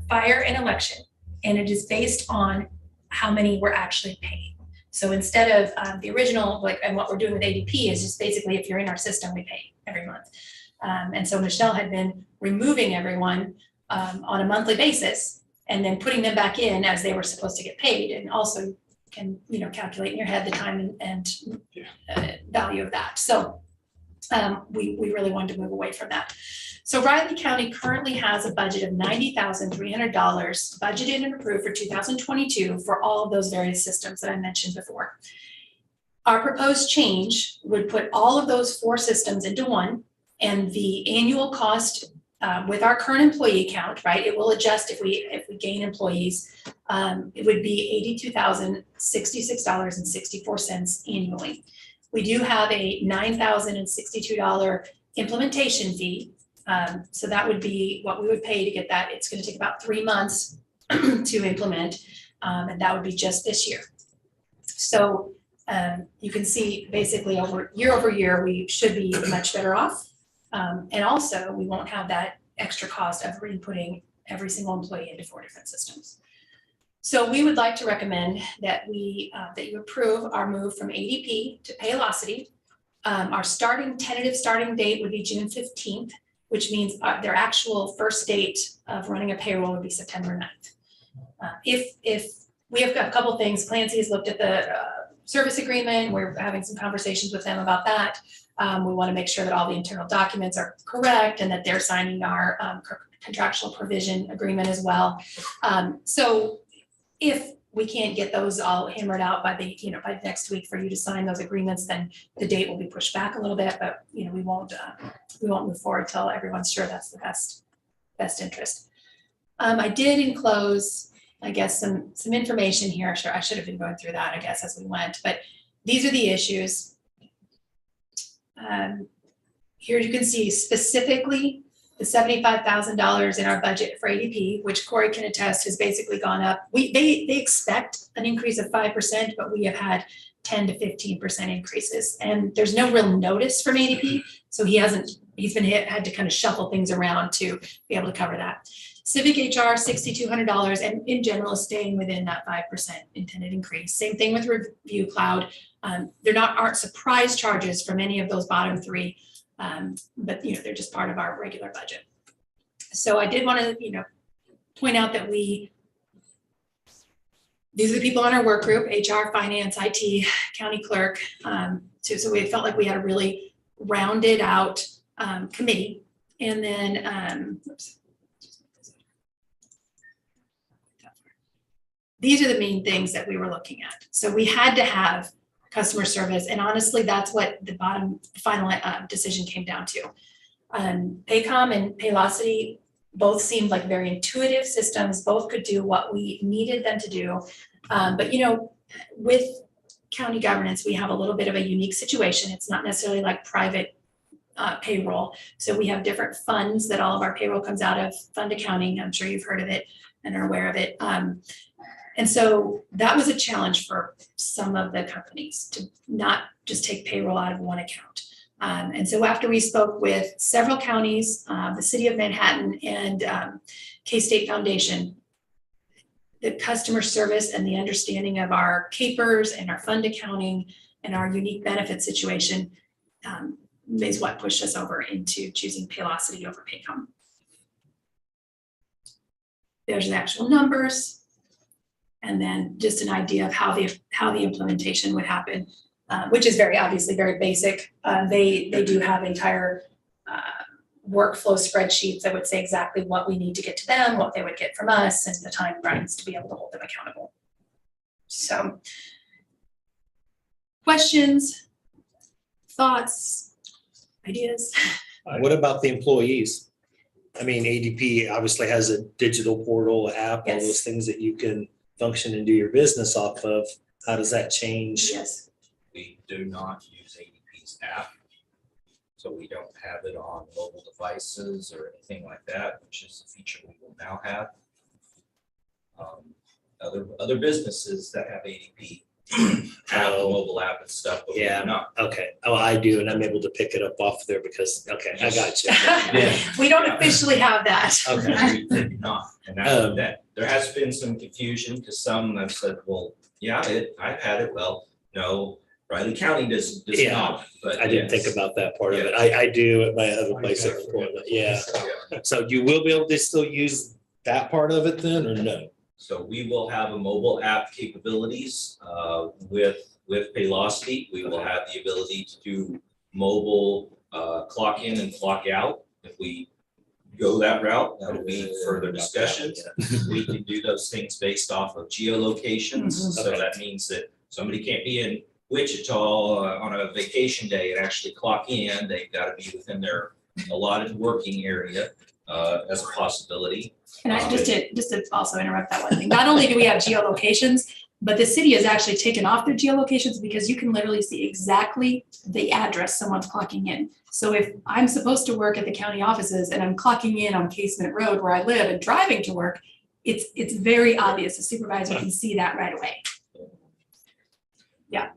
fire and election, and it is based on how many we're actually paying. So instead of the original, and what we're doing with ADP is just basically if you're in our system, we pay every month. And so Michelle had been removing everyone on a monthly basis and then putting them back in as they were supposed to get paid, and also can calculate in your head the time and value of that. So we really wanted to move away from that. So Riley County currently has a budget of $90,300 budgeted and approved for 2022 for all of those various systems that I mentioned before. Our proposed change would put all of those 4 systems into one, and the annual cost with our current employee count, right? It will adjust if we gain employees. It would be $82,066.64 annually. We do have a $9,062 implementation fee. So that would be what we would pay to get that. It's going to take about 3 months to implement, and that would be just this year. So you can see basically over year, we should be much better off. And also we won't have that extra cost of inputting every single employee into 4 different systems. So we would like to recommend that that you approve our move from ADP to Paylocity. Our tentative starting date would be June 15th, which means their actual first date of running a payroll would be September 9th. If we have got a couple things, Clancy has looked at the service agreement, we're having some conversations with them about that. We want to make sure that all the internal documents are correct and that they're signing our contractual provision agreement as well. So if we can't get those all hammered out by by next week for you to sign those agreements, then the date will be pushed back a little bit, but we won't move forward till everyone's sure that's the best interest. I did enclose, I guess, some information here. Sure, I should have been going through that, I guess, as we went, but these are the issues. Here you can see specifically the $75,000 in our budget for ADP, which Corey can attest has basically gone up. They expect an increase of 5%, but we have had 10 to 15% increases. And there's no real notice from ADP. So he's had to kind of shuffle things around to be able to cover that. Civic HR, $6,200, and in general, staying within that 5% intended increase. Same thing with Review Cloud. There aren't surprise charges from any of those bottom three. But they're just part of our regular budget. So I did want to point out that these are the people on our work group: HR, finance, IT, county clerk. So we felt like we had a really rounded out committee. And then these are the main things that we were looking at. So we had to have customer service. And honestly, that's what the final decision came down to. Paycom and Paylocity both seemed like very intuitive systems. Both could do what we needed them to do. But with county governance, we have a little bit of a unique situation. It's not necessarily like private payroll. So we have different funds that all of our payroll comes out of, fund accounting. I'm sure you've heard of it and are aware of it. And so that was a challenge for some of the companies to not just take payroll out of one account. And so after we spoke with several counties, the city of Manhattan and K-State Foundation, the customer service and the understanding of our capers and our fund accounting and our unique benefit situation is what pushed us over into choosing Paylocity over Paycom. There's the actual numbers. And then just an idea of how the implementation would happen, which is obviously very basic. They do have entire workflow spreadsheets that would say exactly what we need to get to them, what they would get from us, and the timelines to be able to hold them accountable. So, questions, thoughts, ideas? What about the employees? I mean, ADP obviously has a digital portal app, all those things that you can function and do your business off of. How does that change? Yes. We do not use ADP's app, so we don't have it on mobile devices or anything like that, which is a feature we will now have. Other businesses that have ADP have a mobile app and stuff, but we do not. Okay. Oh, I do, and I'm able to pick it up off there because I got you. Yeah. We don't officially have that. Okay, we do not. And that there has been some confusion because some have said, well, yeah, I've had it. Well, no, Riley County does not. But I didn't think about that part of it. I do at my other place. Yeah. So you will be able to still use that part of it then, or no? So we will have a mobile app capabilities with Paylocity. We will have the ability to do mobile clock in and clock out. If we go that route, that will be further discussions. We can do those things based off of geolocations. So that means that somebody can't be in Wichita on a vacation day and actually clock in. They've got to be within their allotted working area as a possibility. And I just to also interrupt that one thing. Not only do we have geolocations, but the city has actually taken off their geolocations because you can literally see exactly the address someone's clocking in. So if I'm supposed to work at the county offices and I'm clocking in on Casement Road where I live and driving to work, it's very obvious. The supervisor can see that right away.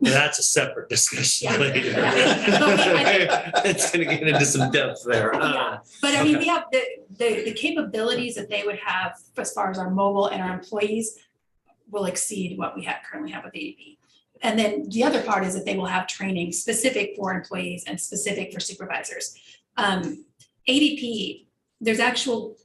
That's a separate discussion Yeah. later. Yeah. It's gonna get into some depth there. Yeah, but I mean, we have the capabilities that they would have as far as our mobile and our employees will exceed what we currently have with ADP. And then the other part is that they will have training specific for employees and specific for supervisors. ADP, there's actual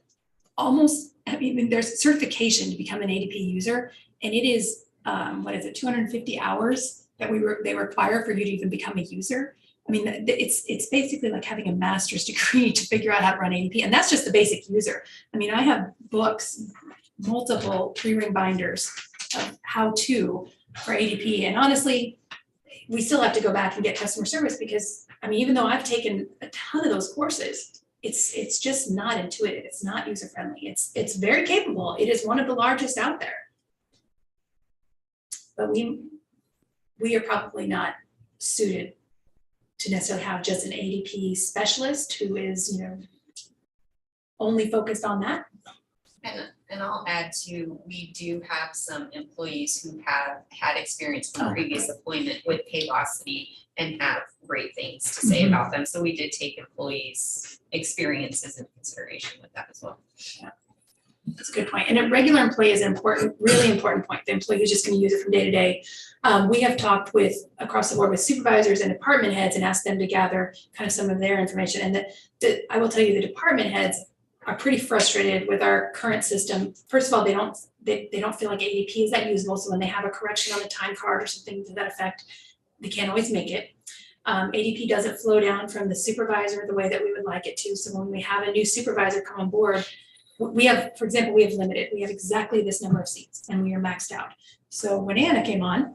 almost, I mean, there's certification to become an ADP user, and it is, 250 hours that they require for you to even become a user. I mean, it's basically like having a master's degree to figure out how to run ADP, and that's just the basic user. I mean, I have books, multiple 3-ring binders of how to for ADP, and honestly, we still have to go back and get customer service because, I mean, even though I've taken a ton of those courses, it's just not intuitive. It's not user friendly. It's very capable. It is one of the largest out there, but we are probably not suited to necessarily have just an ADP specialist who is, only focused on that. And I'll add to, we do have some employees who have had experience from previous employment with Paylocity and have great things to say about them. So we did take employees' experiences into consideration with that as well. Yeah. That's a good point. And a regular employee is an important, really important point. The employee who's just going to use it from day to day. We have talked with across the board with supervisors and department heads and asked them to gather kind of some of their information. And I will tell you, the department heads are pretty frustrated with our current system. First of all, they don't feel like ADP is that usable. So when they have a correction on the time card or something to that effect, they can't always make it. ADP doesn't flow down from the supervisor the way that we would like it to. So when we have a new supervisor come on board, we have, for example, we have limited, we have exactly this number of seats and we are maxed out. So when Anna came on,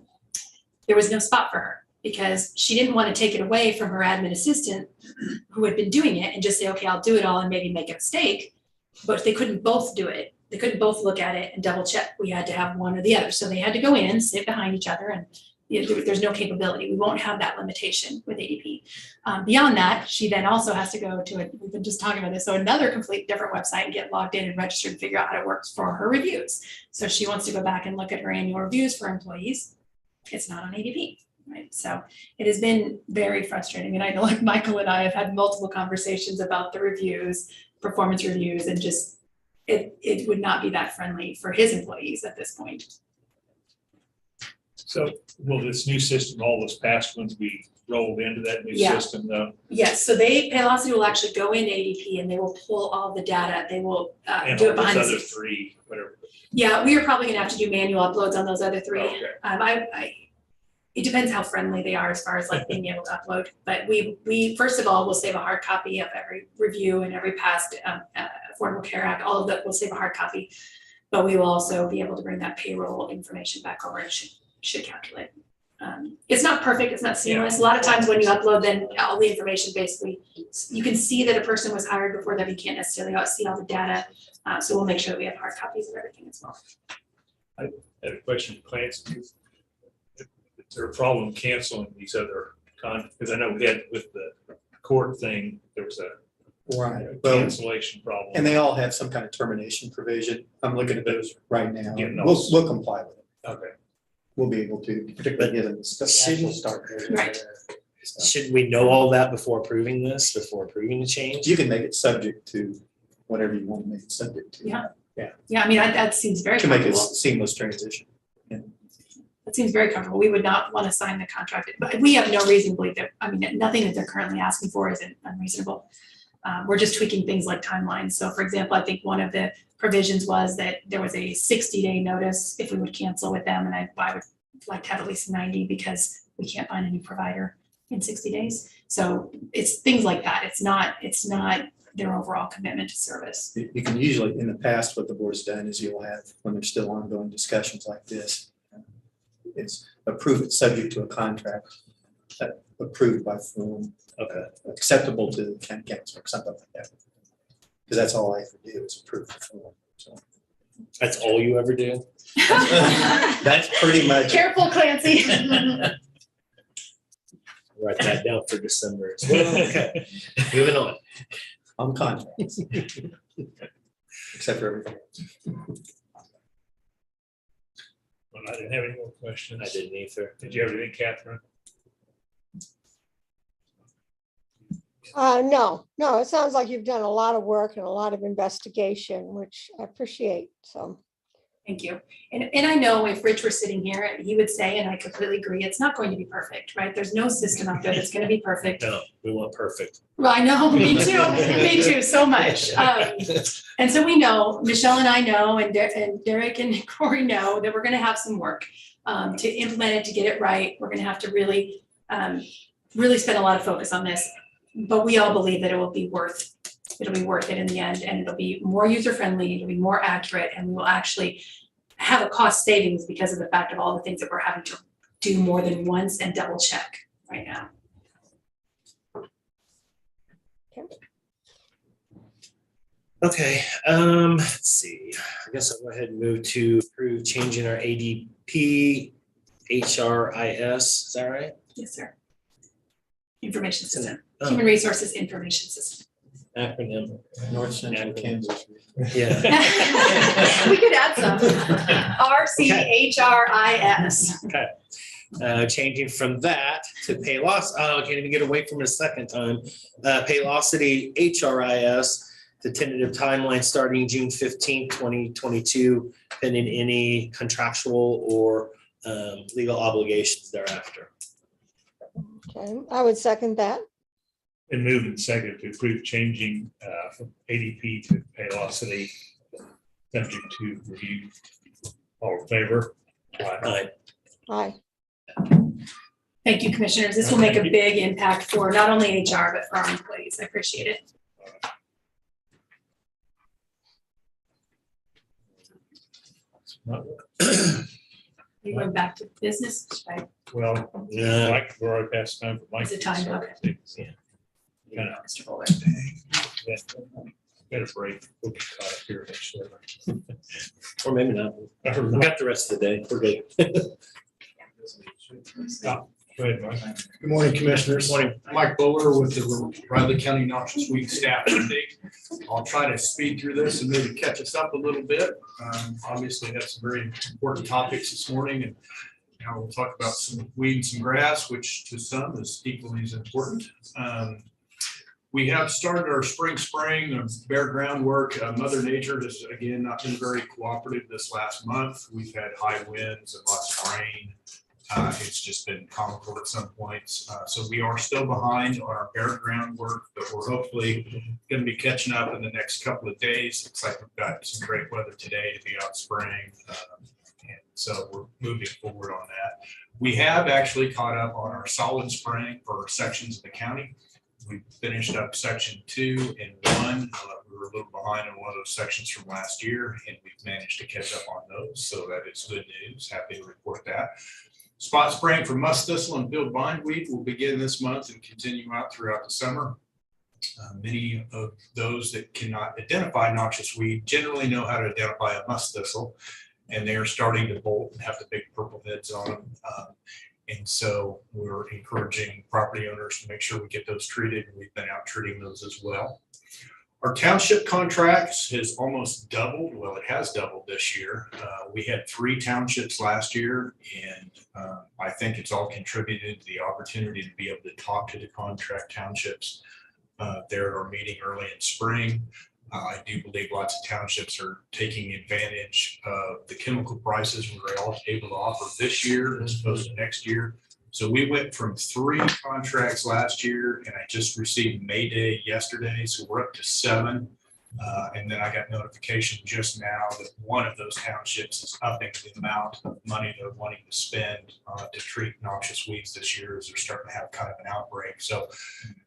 there was no spot for her because she didn't want to take it away from her admin assistant who had been doing it and just say, okay, I'll do it all and maybe make a mistake. But they couldn't both do it. They couldn't both look at it and double check. We had to have one or the other. So they had to go in, sit behind each other, and there's no capability. We won't have that limitation with ADP. Beyond that, she then also has to go to we've been just talking about this, so another complete different website and get logged in and registered and figure out how it works for her reviews. So she wants to go back and look at her annual reviews for employees. It's not on ADP, right? So it has been very frustrating. And I know like Michael and I have had multiple conversations about the reviews, performance reviews, and just it would not be that friendly for his employees at this point. So will this new system, all those past ones be rolled into that new system though? Yes, so Paylocity will actually go in ADP and they will pull all the data. They will And do all it behind the those other scenes. 3, whatever. Yeah, we are probably gonna have to do manual uploads on those other 3. Okay. It depends how friendly they are as far as like being able to upload. But we first of all, will save a hard copy of every review and every past Affordable Care Act, all of that, we'll save a hard copy. But we will also be able to bring that payroll information back over and should calculate. It's not perfect, it's not seamless. A lot of times when you upload, then all the information basically, you can see that a person was hired before that, you can't necessarily see all the data. So we'll make sure that we have hard copies of everything as well. I had a question for Clancy. Is there a problem canceling these other because I know we had with the court thing, there was a Right. Well, cancellation problem. and they all have some kind of termination provision. I'm looking at those right now. Getting We'll, those. we'll comply with it. Okay. We'll be able to, particularly given the Shouldn't- start. Right. Should we know all that before approving this, before approving the change? You can make it subject to whatever you want to make it subject to. Yeah. Yeah, I mean, that seems very To make it comfortable. seamless transition. That seems very comfortable. We would not want to sign the contract, but we have no reason to believe that, I mean, nothing that they're currently asking for is unreasonable. We're just tweaking things like timelines. So for example, I think one of the provisions was that there was a 60-day notice if we would cancel with them. And I would like to have at least 90 because we can't find a new provider in 60 days. So it's things like that. It's not their overall commitment to service. You can usually, in the past, what the board's done is you'll have, when there's still ongoing discussions like this, it's approve it subject to a contract, approved by form, acceptable to the county council or something like that. Because that's all I have to do is approve the form. So That's all you ever do? that's pretty much. Careful, Clancy. Write that down for December as well. Okay, moving on. On contracts. Except for everything else. Well, I didn't have any more questions. I didn't either. Did you have anything, Catherine? No, it sounds like you've done a lot of work and a lot of investigation, which I appreciate, so. Thank you. And I know if Rich were sitting here, he would say, and I completely agree, it's not going to be perfect, right? There's no system out there that's going to be perfect. No, we want perfect. Well, I know, me too, so much. And so we know, Michelle and I know, and Derek and Corey know that we're gonna have some work to implement it, to get it right. We're gonna have to really spend a lot of focus on this. But we all believe that it'll be worth it in the end, and it'll be more user-friendly, it'll be more accurate, and we will actually have a cost savings because of the fact of all the things that we're having to do more than once and double check right now. Okay, let's see. I guess I'll go ahead and move to approve changing our ADP HRIS. Is that right? Yes, sir. Information system, Oh. Human Resources Information System. Acronym. North Central Kansas. Yeah. We could add some. RCHRIS. Okay. Changing from that to Paylocity. Oh, I can't even get away from it a second time. Paylocity HRIS. The tentative timeline starting June 15th, 2022, pending any contractual or legal obligations thereafter. Okay, I would second that. And moved and seconded to approve changing from ADP to Paylocity, subject to review. All in favor? Aye. Aye. Thank you, commissioners. This will make a big impact for not only HR, but for our employees. I appreciate it. We went back to business, right? Well, Yeah. Mike, we're already past time for Mike. Is it time? Okay. Kind of. Mr. Fuller. Got a break. We'll get caught up here eventually. Or maybe not. We got the rest of the day. We're good. Go ahead, Mike. Good morning, Commissioners. Morning. Mike Bowler with the Riley County Noxious Weed Staff Update. I'll try to speed through this and maybe catch us up a little bit. Obviously, had some very important topics this morning, and now we'll talk about some weed and some grass, which to some is equally as important. We have started our spring spraying of bare groundwork. Mother Nature has, again, not been very cooperative this last month. We've had high winds and lots of rain. It's just been comical at some points. So we are still behind on our bare groundwork, but we're hopefully going to be catching up in the next couple of days. Looks like we've got some great weather today to be out spraying. And so we're moving forward on that. We have actually caught up on our solid spraying for sections of the county. We finished up section 2 and 1. We were a little behind on one of those sections from last year, and we've managed to catch up on those. So that is good news. Happy to report that. Spot spraying for musk thistle and field bindweed will begin this month and continue out throughout the summer. Many of those that cannot identify noxious weed generally know how to identify a musk thistle, and they are starting to bolt and have the big purple heads on them. And so we're encouraging property owners to make sure we get those treated, and we've been out treating those as well. Our township contracts has almost doubled. Well, it has doubled this year. We had 3 townships last year, and I think it's all contributed to the opportunity to be able to talk to the contract townships there at our meeting early in spring. I do believe lots of townships are taking advantage of the chemical prices we were able to offer this year as opposed to next year. So we went from 3 contracts last year, and I just received May Day yesterday, so we're up to 7. And then I got notification just now that one of those townships is upping the amount of money they're wanting to spend to treat noxious weeds this year, as they're starting to have kind of an outbreak. So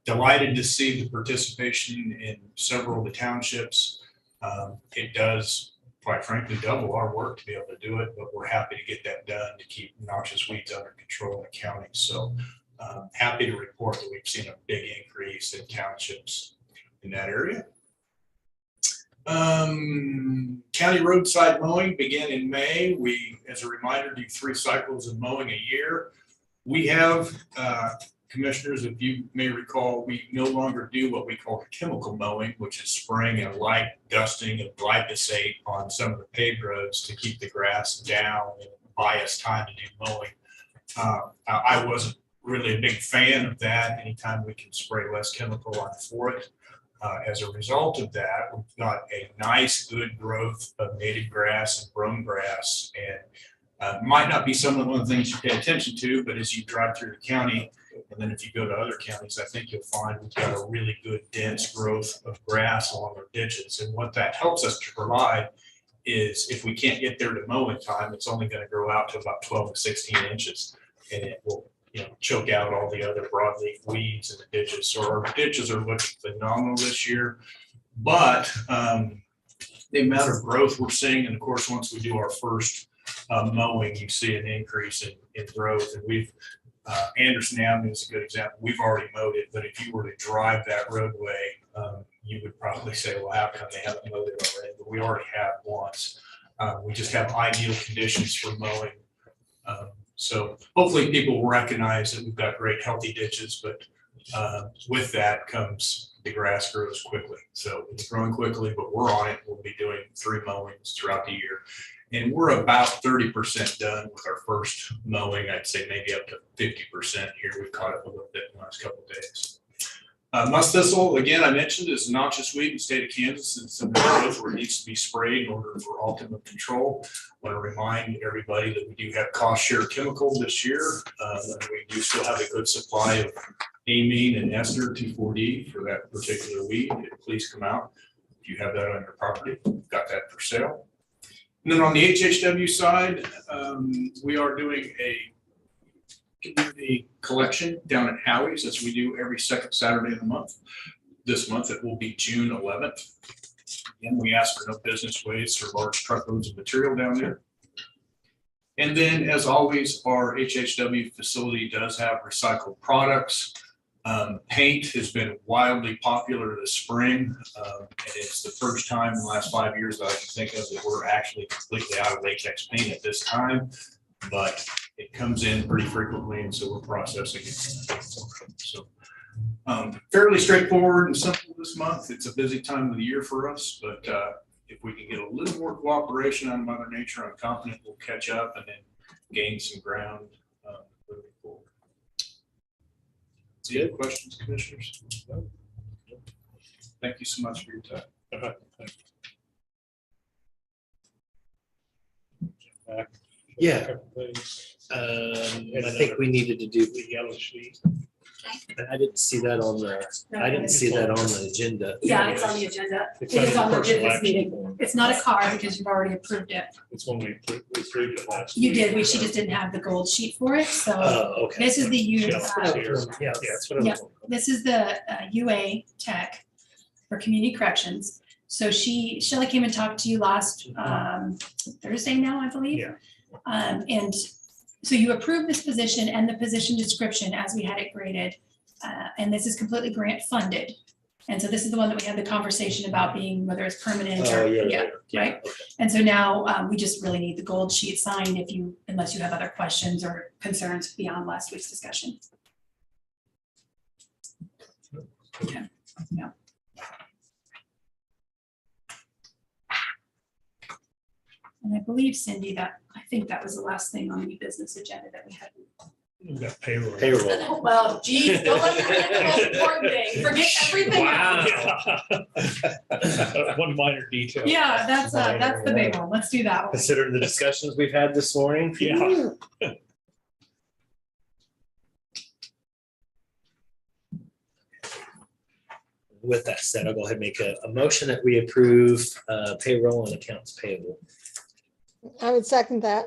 delighted to see the participation in several of the townships. It does, quite frankly, double our work to be able to do it, but we're happy to get that done to keep noxious weeds under control in the county. So happy to report that we've seen a big increase in townships in that area. County roadside mowing began in May. We, as a reminder, do 3 cycles of mowing a year. We have, commissioners, if you may recall, we no longer do what we call chemical mowing, which is spraying a light dusting of glyphosate on some of the paved roads to keep the grass down and buy us time to do mowing. I wasn't really a big fan of that. Anytime we can spray less chemical on for it. As a result of that, we've got a nice, good growth of native grass and brome grass. And might not be some of the things you pay attention to, but as you drive through the county, and then if you go to other counties, I think you'll find we've got a really good dense growth of grass along our ditches. And what that helps us to provide is if we can't get there to mow in time, it's only going to grow out to about 12 to 16 inches. And it will, choke out all the other broadleaf weeds in the ditches. So our ditches are looking phenomenal this year. But the amount of growth we're seeing, and of course, once we do our first mowing, you see an increase in growth. And we've Anderson Avenue is a good example. We've already mowed it, but if you were to drive that roadway, you would probably say, well, how come they haven't mowed it already? But we already have once. We just have ideal conditions for mowing. So hopefully people will recognize that we've got great healthy ditches, but with that comes the grass grows quickly. So it's growing quickly, but we're on it. We'll be doing 3 mowings throughout the year. And we're about 30% done with our first mowing. I'd say maybe up to 50% here. We've caught up a little bit in the last couple of days. Musk thistle, again, I mentioned, is a noxious weed in the state of Kansas. It's an area where it needs to be sprayed in order for ultimate control. I want to remind everybody that we do have cost share chemical this year. We do still have a good supply of amine and ester 2,4-D for that particular weed. Please come out if you have that on your property. We've got that for sale. And then on the HHW side, we are doing a community collection down at Howie's, as we do every second Saturday of the month. This month it will be June 11th. Again, we ask for no business waste or large truckloads of material down there. And then, as always, our HHW facility does have recycled products. Paint has been wildly popular this spring. And it's the first time in the last 5 years that I can think of that we're actually completely out of latex paint at this time. But it comes in pretty frequently, and so we're processing it. So fairly straightforward and simple this month. It's a busy time of the year for us, but if we can get a little more cooperation on Mother Nature, I'm confident we'll catch up and then gain some ground moving forward. Any other questions, commissioners? No? Thank you so much for your time. Yeah. And I think we needed to do. The yellow sheet. I didn't see that on the agenda. Yeah, it's on the agenda. It's It is on the personal business action meeting. form. It's not a card because you've already approved it. It's when we approved it last. You week. did, she just didn't have the gold sheet for it, so Okay. this is the Yeah, Yeah, that's what I Yeah. was. this is the UA tech for community corrections. So Shelley came and talked to you last Thursday now, I believe. Yeah. And so you approved this position and the position description as we had it graded. And this is completely grant funded. And so this is the one that we had the conversation about being whether it's permanent Oh, or, yeah. right? Okay. And so now we just really need the gold sheet signed unless you have other questions or concerns beyond last week's discussion. Okay, yeah. And I believe, Cindy, I think that was the last thing on the business agenda that we had. We got payroll. Payroll. Well, geez, don't let me forget the most important thing. Forget everything else. One minor detail. Yeah, that's the big one. Let's do that one. Considering the discussions we've had this morning. Yeah. With that said, I'll go ahead and make a motion that we approve payroll and accounts payable. I would second that.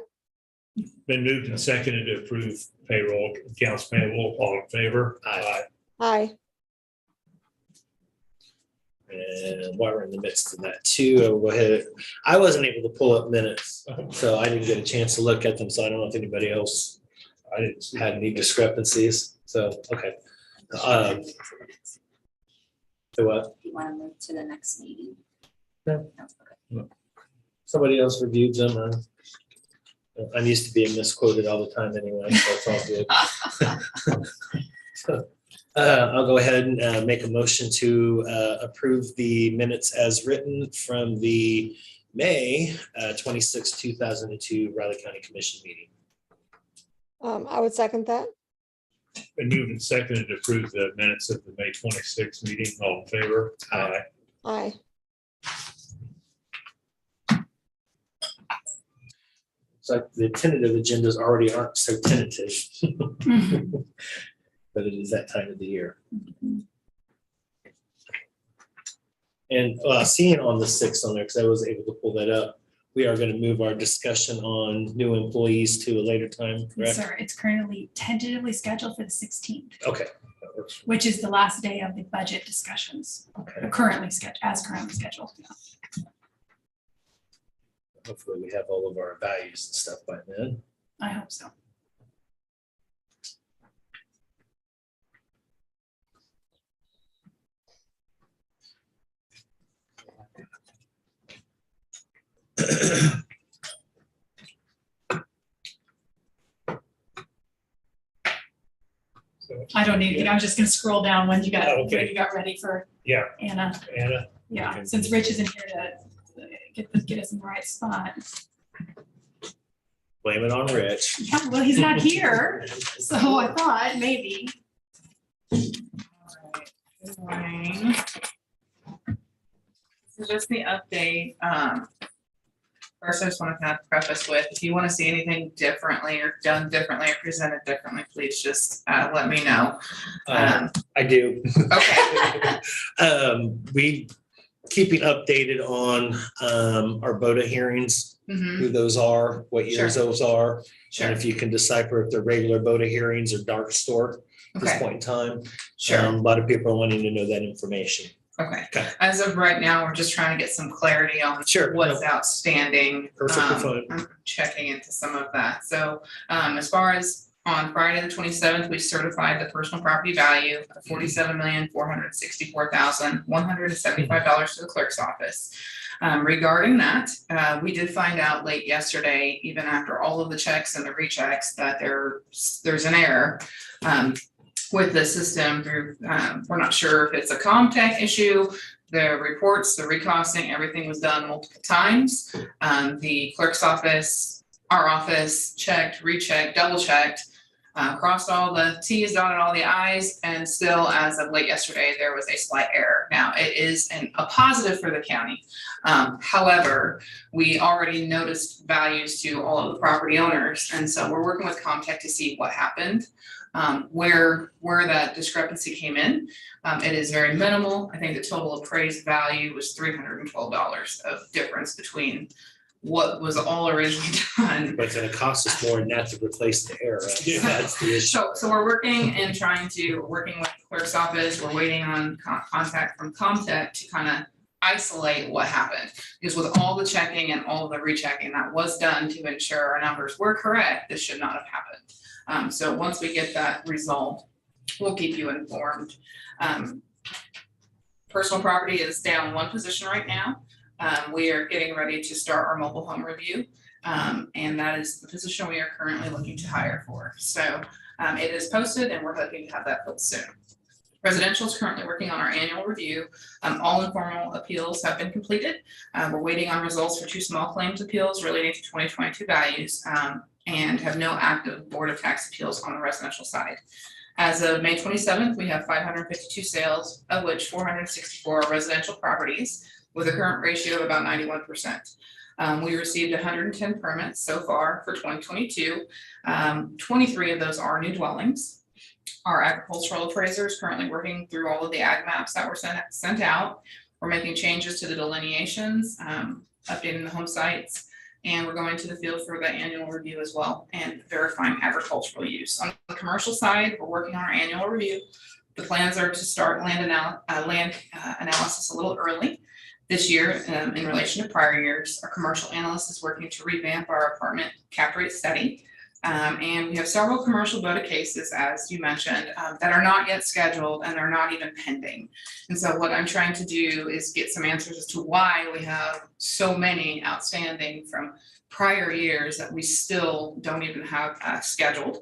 Been moved and seconded to approve payroll, accounts payable, all in favor? Aye. Aye. And while we're in the midst of that too, I'll go ahead. I wasn't able to pull up minutes, so I didn't get a chance to look at them. So I don't know if anybody else had any discrepancies. So, okay. So what? You want to move to the next meeting? No. Okay. Somebody else reviewed them. I'm used to being misquoted all the time anyway, so it's all good. So, I'll go ahead and make a motion to approve the minutes as written from the May 26, 2002 Riley County Commission meeting. I would second that. Been moved and seconded to approve the minutes of the May 26th meeting. All in favor? Aye. Aye. So the tentative agendas already aren't so tentative. But it is that time of the year. And seeing on the 6th on there, because I was able to pull that up, we are going to move our discussion on new employees to a later time, correct? Sir, it's currently tentatively scheduled for the 16th, Okay. That works. which is the last day of the budget discussions. Okay. Currently scheduled. Yeah. Hopefully we have all of our values and stuff by then. I hope so. I don't need, I was just gonna scroll down when you got, when you got ready for Yeah. Anna. Anna. Yeah, since Rich isn't here to get us in the right spot. Blame it on Rich. Yeah, well, he's not here, so I thought maybe. Good morning. So just the update, first I just want to kind of preface with, if you want to see anything differently or done differently or presented differently, please just let me know. I do. Okay. We keeping updated on our BOTA hearings, Mhm. who those are, what years Sure. those are. Sure. And if you can decipher if they're regular BOTA hearings or dark store at this Okay. point in time. Sure. A lot of people are wanting to know that information. Okay, Okay. as of right now, we're just trying to get some clarity on Sure. what's outstanding. Perfectly fine. I'm checking into some of that. So as far as on Friday, the 27th, we certified the personal property value of $47,464,175 to the clerk's office. Regarding that, we did find out late yesterday, even after all of the checks and the rechecks, that there's an error with the system through, we're not sure if it's a ComTech issue. The reports, the recosting, everything was done multiple times. The clerk's office, our office checked, rechecked, double checked, crossed all the T's, dotted all the I's, and still as of late yesterday, there was a slight error. Now, it is a positive for the county. However, we already noticed values to all of the property owners, and so we're working with ComTech to see what happened. Where that discrepancy came in. It is very minimal. I think the total appraised value was $312 of difference between what was all originally done. But it's gonna cost us more than that to replace the error. That's the issue. So we're working with the clerk's office. We're waiting on contact from ComTech to kind of isolate what happened. Because with all the checking and all the rechecking that was done to ensure our numbers were correct, this should not have happened. So once we get that resolved, we'll keep you informed. Personal property is down one position right now. We are getting ready to start our mobile home review. And that is the position we are currently looking to hire for. So it is posted and we're hoping to have that filled soon. Residential is currently working on our annual review. All informal appeals have been completed. We're waiting on results for 2 small claims appeals relating to 2022 values. And have no active Board of Tax Appeals on the residential side. As of May 27th, we have 552 sales, of which 464 are residential properties, with a current ratio of about 91%. We received 110 permits so far for 2022. 23 of those are new dwellings. Our agricultural appraiser is currently working through all of the ag maps that were sent out. We're making changes to the delineations, updating the home sites. And we're going to the field for the annual review as well and verifying agricultural use. On the commercial side, we're working on our annual review. The plans are to start land analysis a little early this year in relation to prior years. Our commercial analyst is working to revamp our apartment cap rate study. And we have several commercial BOTA cases, as you mentioned, that are not yet scheduled and they're not even pending. And so what I'm trying to do is get some answers as to why we have so many outstanding from prior years that we still don't even have scheduled.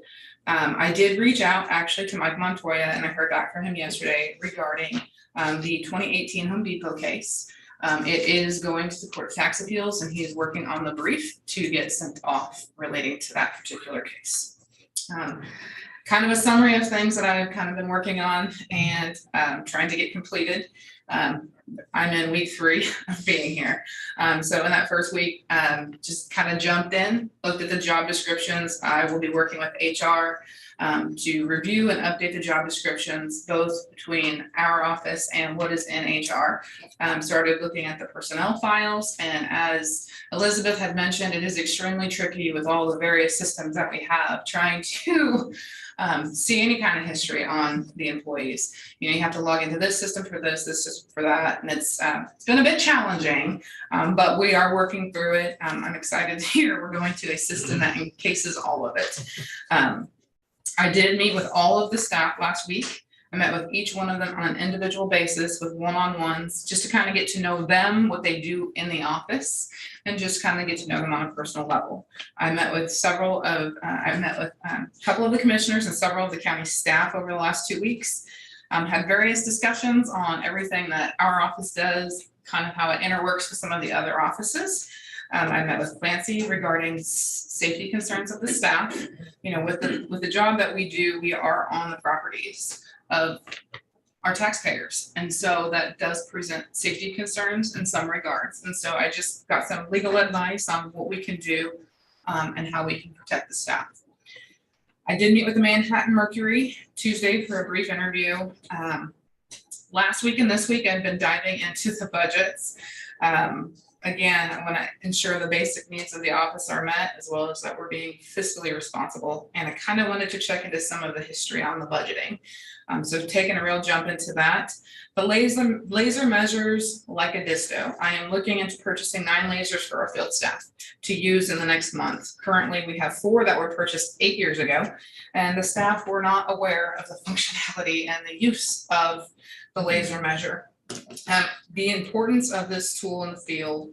I did reach out actually to Mike Montoya and I heard back from him yesterday regarding the 2018 Home Depot case. It is going to the Court of Tax Appeals, and he is working on the brief to get sent off relating to that particular case. Kind of a summary of things that I've kind of been working on and trying to get completed. I'm in week 3 of being here. So in that first week, just kind of jumped in, looked at the job descriptions. I will be working with HR to review and update the job descriptions, both between our office and what is in HR. Started looking at the personnel files, and as Elizabeth had mentioned, it is extremely tricky with all the various systems that we have, trying to see any kind of history on the employees. You know, you have to log into this system for this system for that, and it's been a bit challenging, but we are working through it. I'm excited to hear we're going to a system that encases all of it. I did meet with all of the staff last week. I met with each one of them on an individual basis with one-on-ones, just to kind of get to know them, what they do in the office, and just kind of get to know them on a personal level. I met with a couple of the commissioners and several of the county staff over the last 2 weeks. Had various discussions on everything that our office does, kind of how it interworks with some of the other offices. I met with Clancy regarding safety concerns of the staff. You know, with the job that we do, we are on the properties of our taxpayers. And so that does present safety concerns in some regards. And so I just got some legal advice on what we can do and how we can protect the staff. I did meet with the Manhattan Mercury Tuesday for a brief interview. Last week and this week, I've been diving into the budgets. Again, I want to ensure the basic needs of the office are met, as well as that we're being fiscally responsible. And I kind of wanted to check into some of the history on the budgeting. So taking a real jump into that. The laser measures like a disto. I am looking into purchasing 9 lasers for our field staff to use in the next month. Currently, we have 4 that were purchased 8 years ago, and the staff were not aware of the functionality and the use of the laser measure. The importance of this tool in the field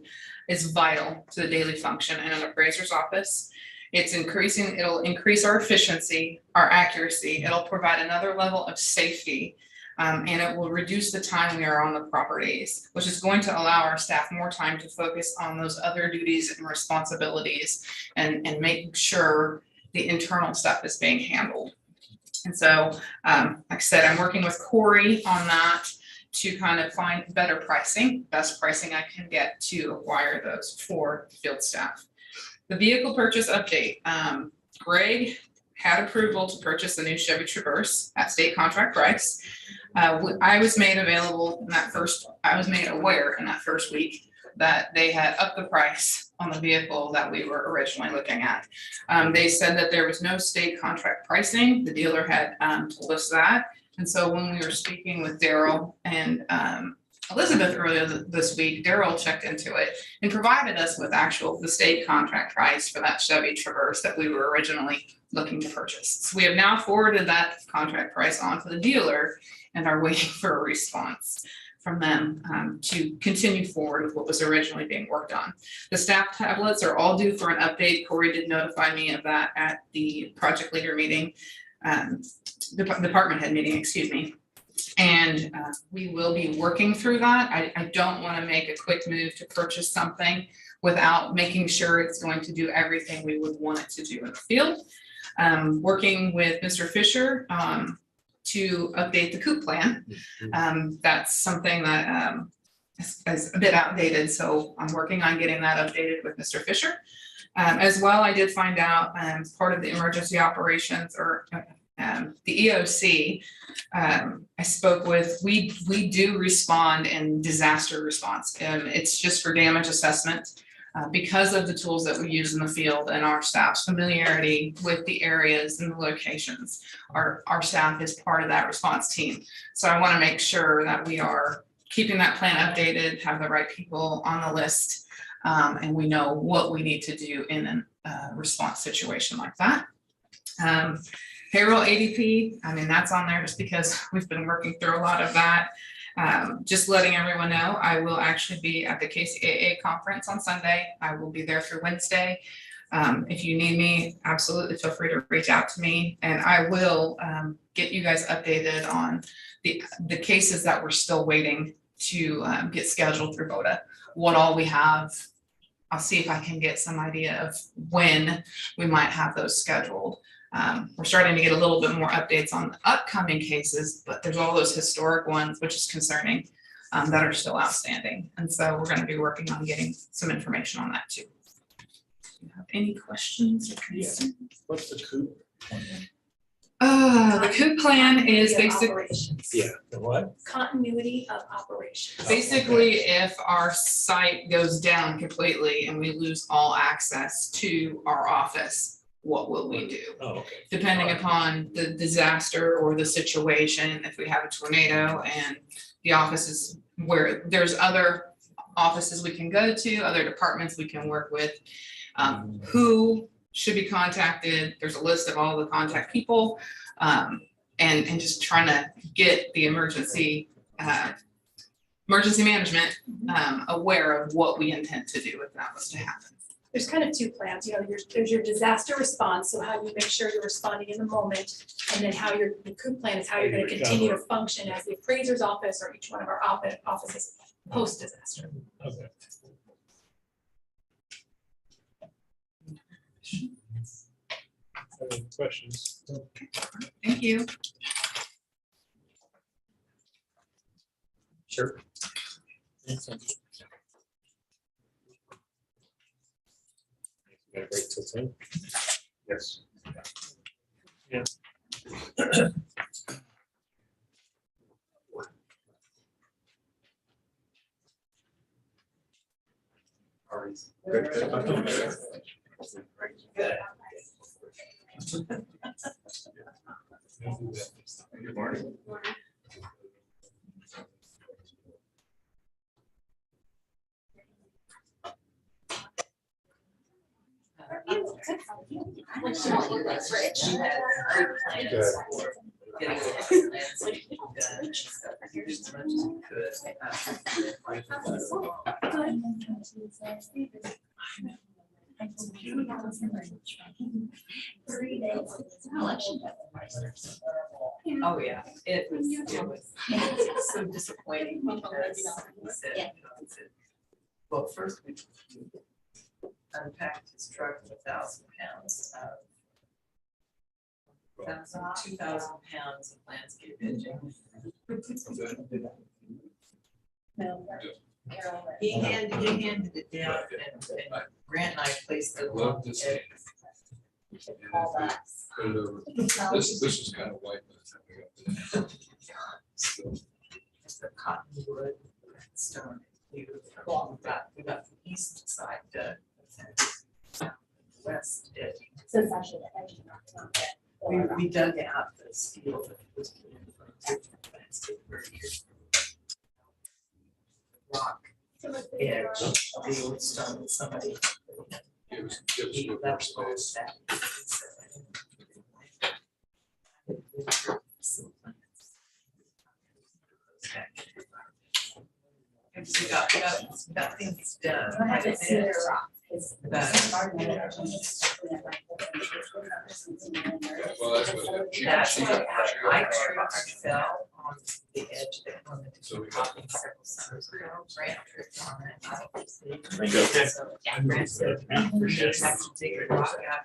is vital to the daily function in an appraiser's office. It'll increase our efficiency, our accuracy. It'll provide another level of safety, and it will reduce the time we are on the properties, which is going to allow our staff more time to focus on those other duties and responsibilities and making sure the internal stuff is being handled. And so, like I said, I'm working with Corey on that to kind of find better pricing, best pricing I can get to acquire those for field staff. The vehicle purchase update. Greg had approval to purchase the new Chevy Traverse at state contract price. I was made available in that I was made aware in that first week that they had upped the price on the vehicle that we were originally looking at. They said that there was no state contract pricing. The dealer had told us that. And so when we were speaking with Daryl and Elizabeth earlier this week, Daryl checked into it and provided us with the state contract price for that Chevy Traverse that we were originally looking to purchase. So we have now forwarded that contract price on to the dealer and are waiting for a response from them to continue forward with what was originally being worked on. The staff tablets are all due for an update. Corey did notify me of that at the project leader meeting. Department head meeting, excuse me. And we will be working through that. I don't want to make a quick move to purchase something without making sure it's going to do everything we would want it to do in the field. Working with Mr. Fisher to update the COOP plan. That's something that is a bit outdated, so I'm working on getting that updated with Mr. Fisher. As well, I did find out part of the emergency operations or the EOC, I spoke with, we do respond in disaster response. It's just for damage assessment because of the tools that we use in the field and our staff's familiarity with the areas and the locations. Our staff is part of that response team. So I want to make sure that we are keeping that plan updated, have the right people on the list, and we know what we need to do in a response situation like that. Payroll ADP, I mean, that's on there just because we've been working through a lot of that. Just letting everyone know, I will actually be at the KCAA conference on Sunday. I will be there through Wednesday. If you need me, absolutely feel free to reach out to me, and I will get you guys updated on the cases that we're still waiting get scheduled through BOTA. What all we have, I'll see if I can get some idea of when we might have those scheduled. We're starting to get a little bit more updates on the upcoming cases, but there's all those historic ones, which is concerning, that are still outstanding. And so we're going to be working on getting some information on that too. Do you have any questions or concerns? What's the coup? The COOP plan is basically, Yeah, the what? Continuity of operations. basically if our site goes down completely and we lose all access to our office, what will we do? Oh, okay. Depending upon the disaster or the situation, if we have a tornado and the offices where there's other offices we can go to, other departments we can work with, who should be contacted. There's a list of all the contact people, and just trying to get the emergency management aware of what we intend to do if that was to happen. There's kind of two plans, there's your disaster response, so how you make sure you're responding in the moment, and then how the COOP plan is how you're gonna continue to function as the appraiser's office or each one of our offices post-disaster. Okay. Any questions? Thank you. Sure. Gotta break till 10. Yes. Yeah. Good morning. Oh, yeah, it was so disappointing because he said, well, first we unpacked his truck with 1,000 pounds of 2,000 pounds of landscape edging. He handed it down and Grant and I placed the long edge. This is kind of white by the time we got there. It's the cottonwood stone. We got the east side done. West edge. So it's actually the edge, not it. We dug out the steel that was put in from landscape barriers. Rock edge, the old stone, somebody. He left all that. We got things done. I haven't seen their rock. Well, that's what I fell on the edge that wanted to keep popping several summers ago. Grant tripped on it. Okay. So, Grant said, "We just have to dig a rock out."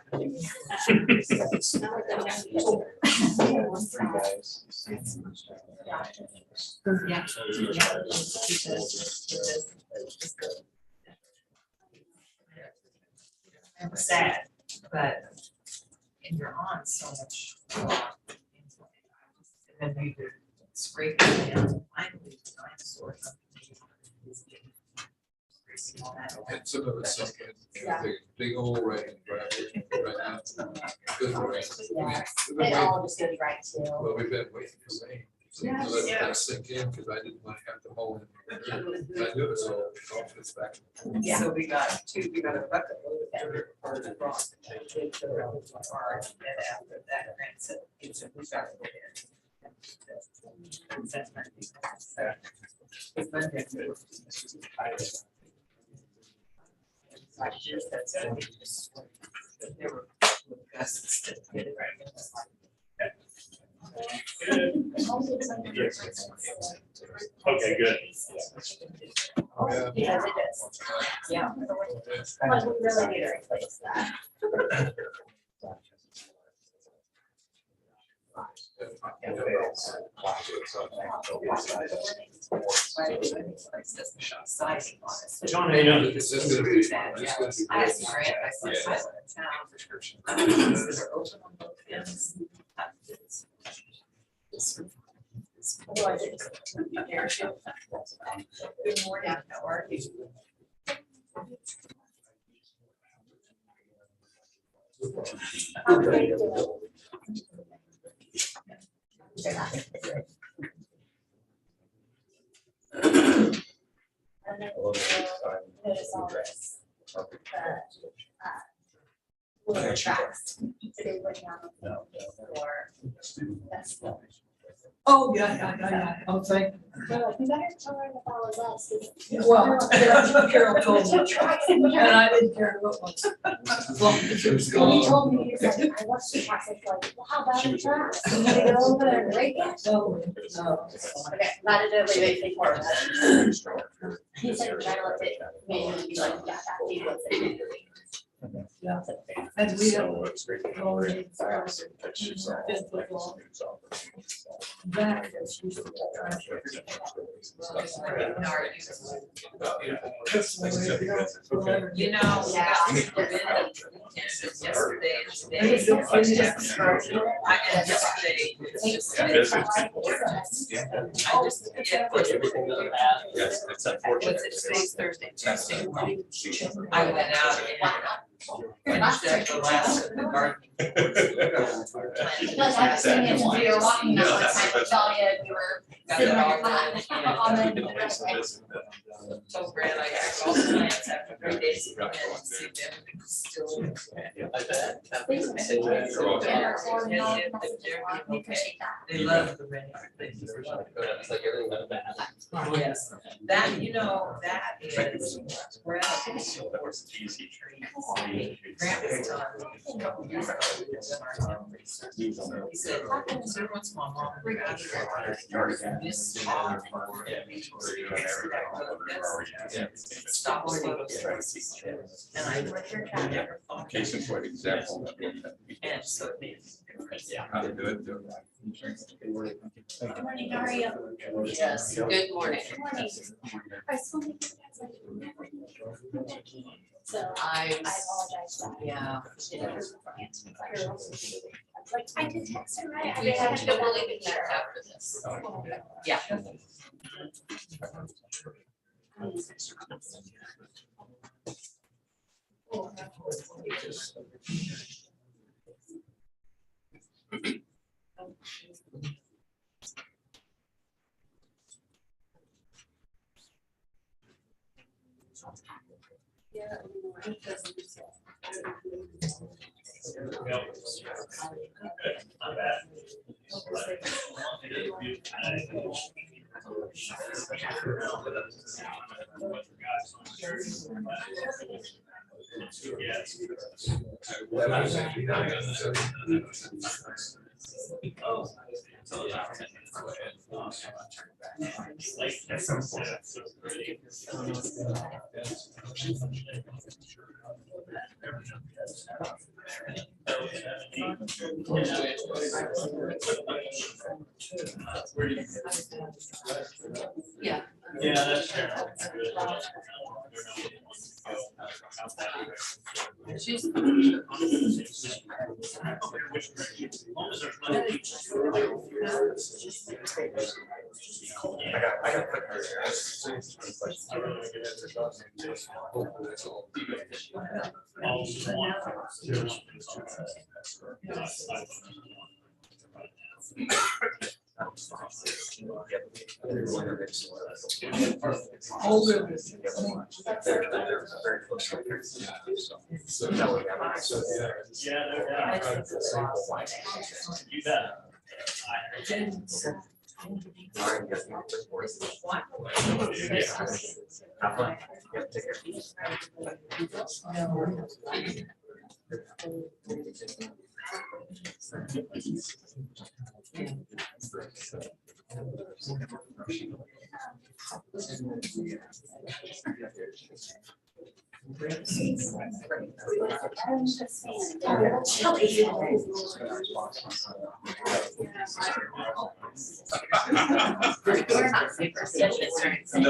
Yeah. I'm sad, but and you're on so much. And then we were scraping down, finally, the dinosaurs. And some of it's big old rain, right now. Good rain. It all just goes right to. Well, we've been waiting for rain. So let that sink in, because I didn't want to have to haul in. I knew it was all off its back. So we got a bucket load of dirt or the rock. And then after that, Grant said, we got to go in. It's Monday. There were gusts that hit it right in the Okay, good. Because it is. Yeah. But we really need to replace that. John, I know that this is gonna be. I have some grant, I said, I went to town. Prescription. They're open on both ends. Good morning, how are you? Wheeler tracks to be putting on the field for festival. Oh, yeah, okay. They're like, you better tell her to follow us. Well, Carol told me. Tracks And and I didn't care what was. As long as it was he gone. told me, he's like, I watched the tracks, it's like, well, how about the tracks? You need to go over there and rake it. No, no. Okay, not to do anything for that. He said, try to let it, maybe be like, yeah, that deal with it. Yeah. And we don't. That is usually. You know, Yeah. yesterday, today. I had yesterday. Yes, it's unfortunate. What's it, today's Thursday, Tuesday morning? I went out and checked the last in the garden. Because I was thinking, when we were walking that one time, I tell you, we were sitting on the So Brad, I took all the plants after 3 days of it and see them still. They love the red. Yes, that, you know, that is. Brad. Grant was telling me a couple years ago, he was in our town research. He said, every once in a while, mom, bring out your this spot for it. Stop photos. And I never thought. Case in point example. And so it means. How to do it. Good morning, how are you? Yes, good morning. Good morning. I still think that's like. So I apologize for that. Yeah. Like, I did text him, right? We have to go leave it back after this. Yeah. Yeah. Yeah, that's fair. She's. Yeah, no doubt. You bet. We're not superstitious or anything.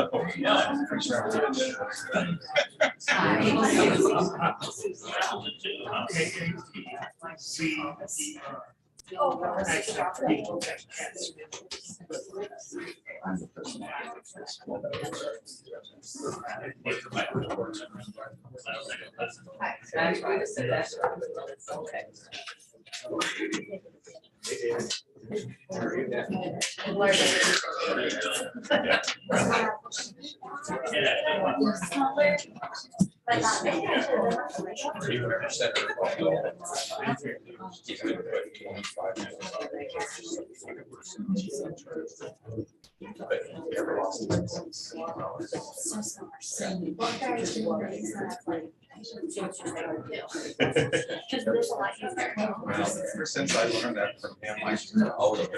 Since I learned that from him, I should know all of it.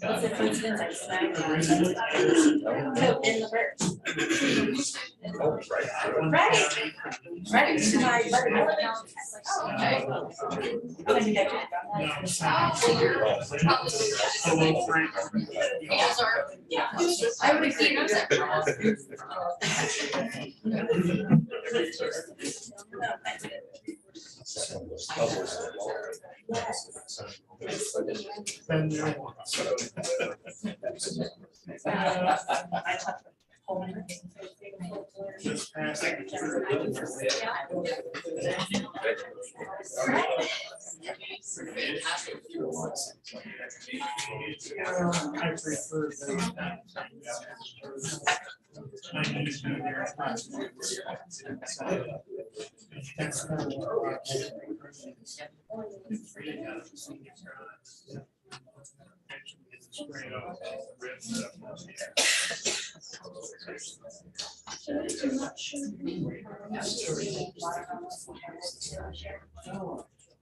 What's the coincidence? I snagged coat in the bird. Right. Right. I would agree.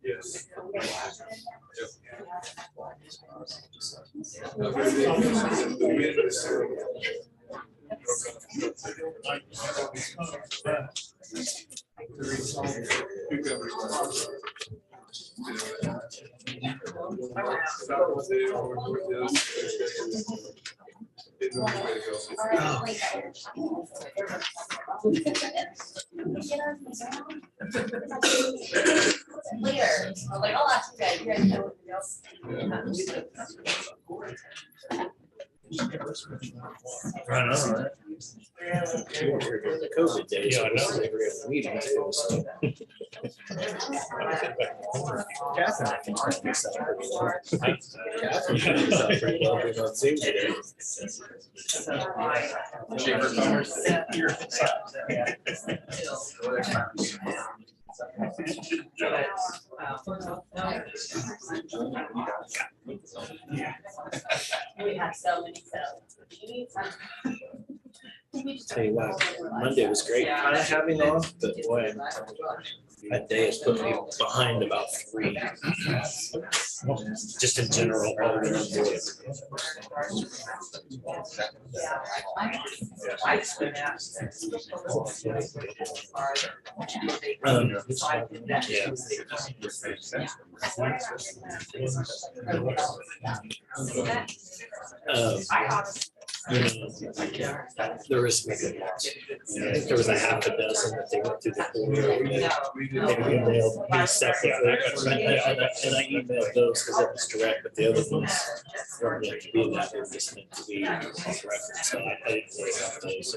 Yes. Later, I was like, I'll ask you guys, you guys know what else. I know, right? The COVID days. Yeah, I know. Every other meeting too, so. Katherine, I can turn this out pretty well. Katherine turned this out pretty well, being on Zoom today. We have so many, Tell you what, Monday was great, kind of having off, but boy, that day has put me behind about 3. Just in general. There was maybe, I think there was a half a dozen that they went through the portal. They emailed me separately, and I emailed those because it was direct, but the other ones weren't meant to be that, they were just meant to be on record, so I didn't worry about those.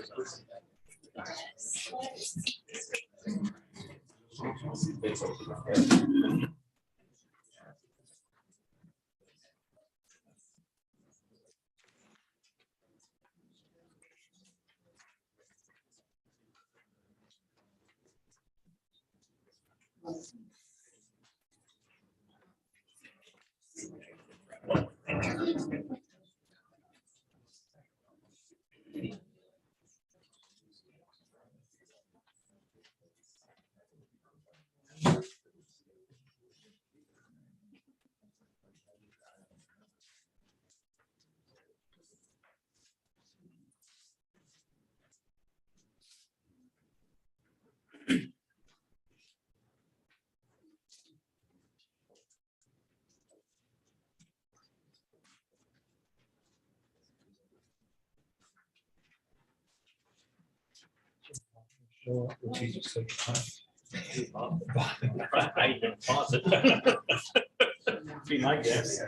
I didn't pause it. Be my guess.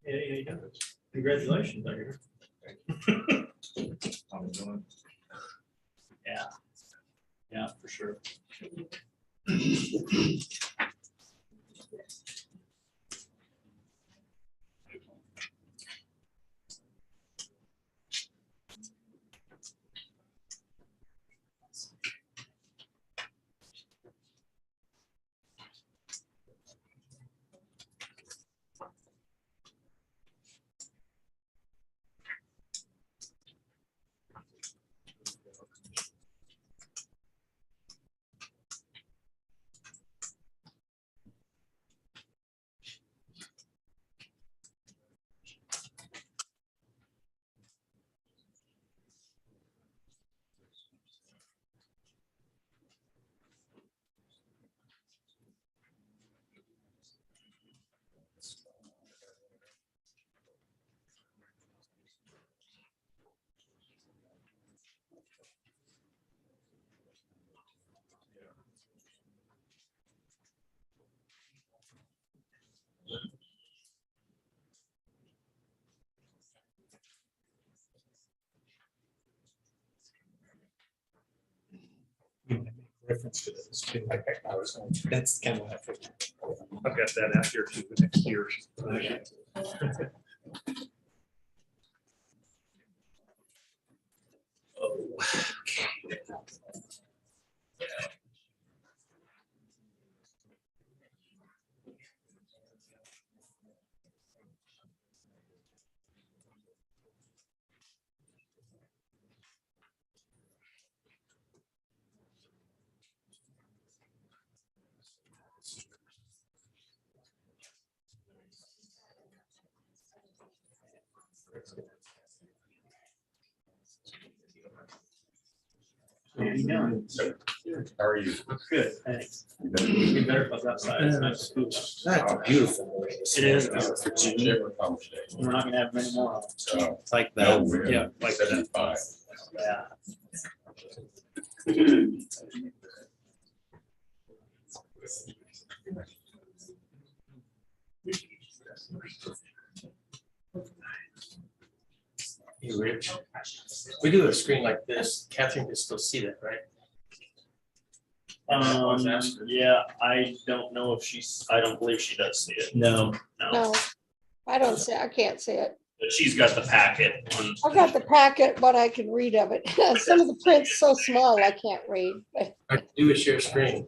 Yeah, you got it. Congratulations, I hear. Yeah. Yeah, for sure. Reference to this too. That's kind of what I figured. I've got that out here too for next year. Oh, okay. How you doing? How are you? Good, thanks. Be better if I was outside. It's nice. That's a beautiful morning. It is. Virginia. We're not gonna have many more of them, so. Like that. Yeah, like that. 75. Yeah. Hey, Rich, we do a screen like this, Catherine can still see that, right? Yeah, I don't know if I don't believe she does see it. No. No, I don't see, I can't see it. But she's got the packet on. I've got the packet, but I can read of it. Some of the print's so small, I can't read. I do a share screen.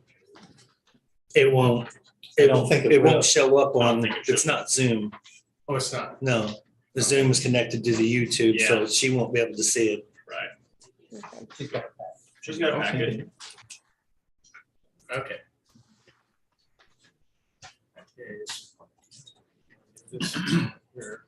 It won't. I don't think it will. won't show up on, it's not Zoom. Oh, it's not. No, the Zoom is connected to the YouTube, so Yeah. she won't be able to see it. Right. Okay. She's got a packet. Okay. This here.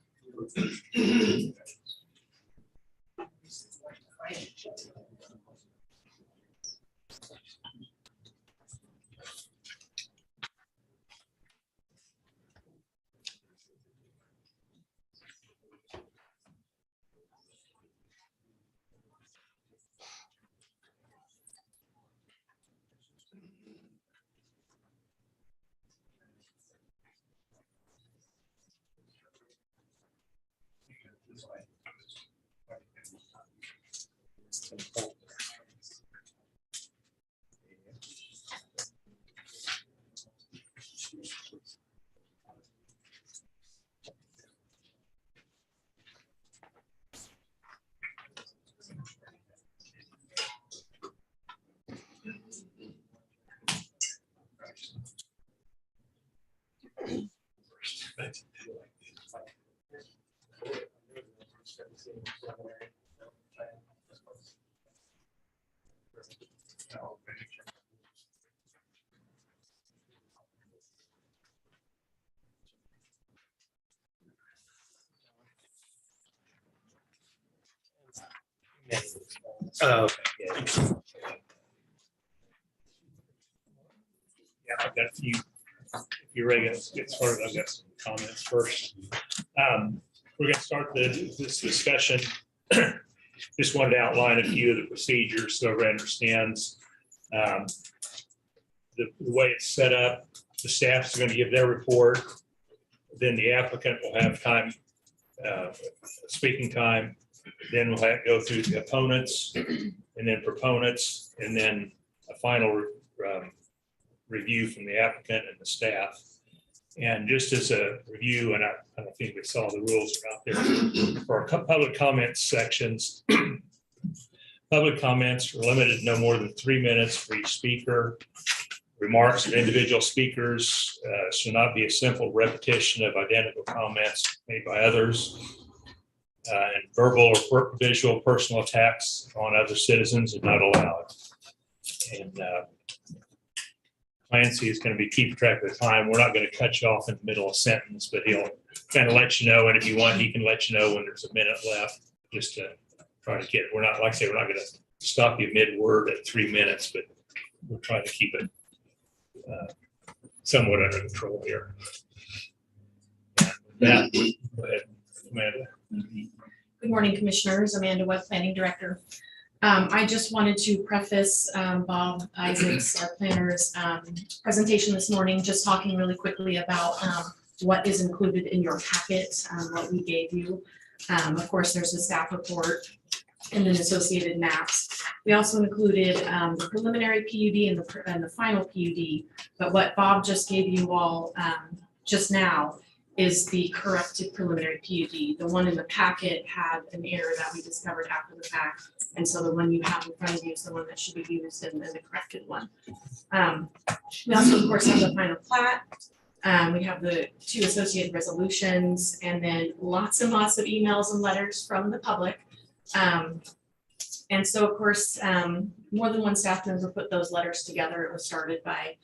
Oh, okay, yeah. Yeah, I've got a few, if you're ready, let's get started. I've got some comments first. We're gonna start this discussion. Just wanted to outline a few of the procedures so everyone understands. The way it's set up, the staff's going to give their report. Then the applicant will have time, speaking time. Then we'll go through the opponents and then proponents, and then a final review from the applicant and the staff. And just as a review, and I don't think we saw the rules are out there for our public comments sections. Public comments are limited to no more than 3 minutes for each speaker. Remarks of individual speakers should not be a simple repetition of identical comments made by others. And verbal or visual personal attacks on other citizens are not allowed. And Clancy is going to be keeping track of the time. We're not going to cut you off in the middle of a sentence, but he'll kind of let you know. And if you want, he can let you know when there's a minute left, just to try to get it. We're not, like I say, we're not going to stop you mid-word at 3 minutes, but we're trying to keep it somewhat under control here. That, go ahead, Amanda. Good morning, Commissioners. Amanda Webb, Planning Director. I just wanted to preface Bob Isaac's, our planner's presentation this morning, just talking really quickly about what is included in your packet, what we gave you. Of course, there's a staff report and then associated maps. We also included the preliminary PUD and the final PUD, but what Bob just gave you all just now is the corrected preliminary PUD. The one in the packet had an error that we discovered after the fact, and so the one you have in front of you is the one that should be used and the corrected one. We also, of course, have the final plat. We have the 2 associated resolutions, and then lots and lots of emails and letters from the public. And so, of course, more than one staff member put those letters together. It was started by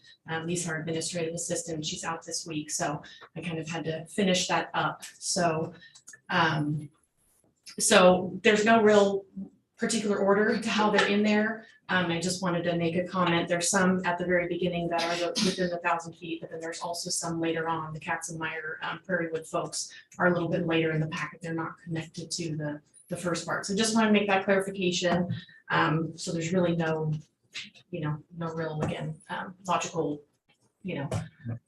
Lisa, our administrative assistant. She's out this week, so I kind of had to finish that up. So, so there's no real particular order to how they're in there. I just wanted to make a comment. There's some at the very beginning that are within the 1,000 feet, but then there's also some later on. The Katzenmeyer Prairie Wood folks are a little bit later in the packet. They're not connected to the first part. So just want to make that clarification. So there's really no, no real, again, logical,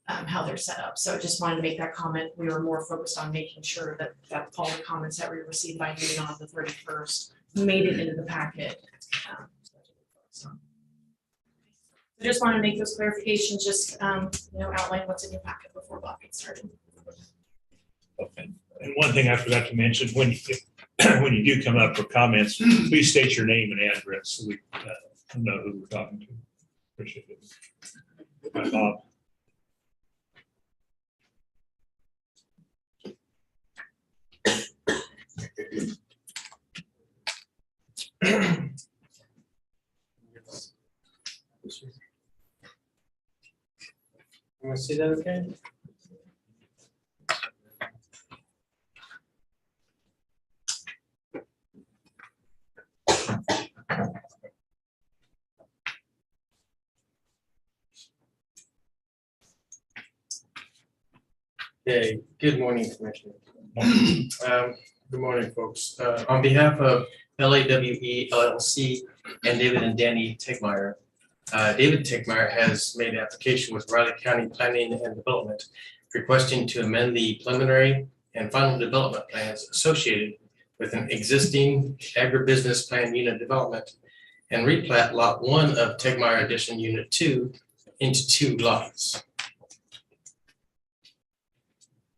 how they're set up. So I just wanted to make that comment. We were more focused on making sure that all the comments that we received by noon on the 31st made it into the packet. So I just want to make those clarifications, just, outline what's in your packet before Bob gets started. Okay. And one thing I forgot to mention, when you do come up for comments, please state your name and address so we know who we're talking to. Appreciate it. Hi, Bob. You want to see that okay? Okay, good morning, Commissioner. Good morning, folks. On behalf of LAWE LLC and David and Danny Tegmeyer, David Tegmeyer has made an application with Riley County Planning and Development requesting to amend the preliminary and final development plans associated with an existing agribusiness plan unit development and replat lot 1 of Tegmeyer Addition Unit 2 into 2 lots.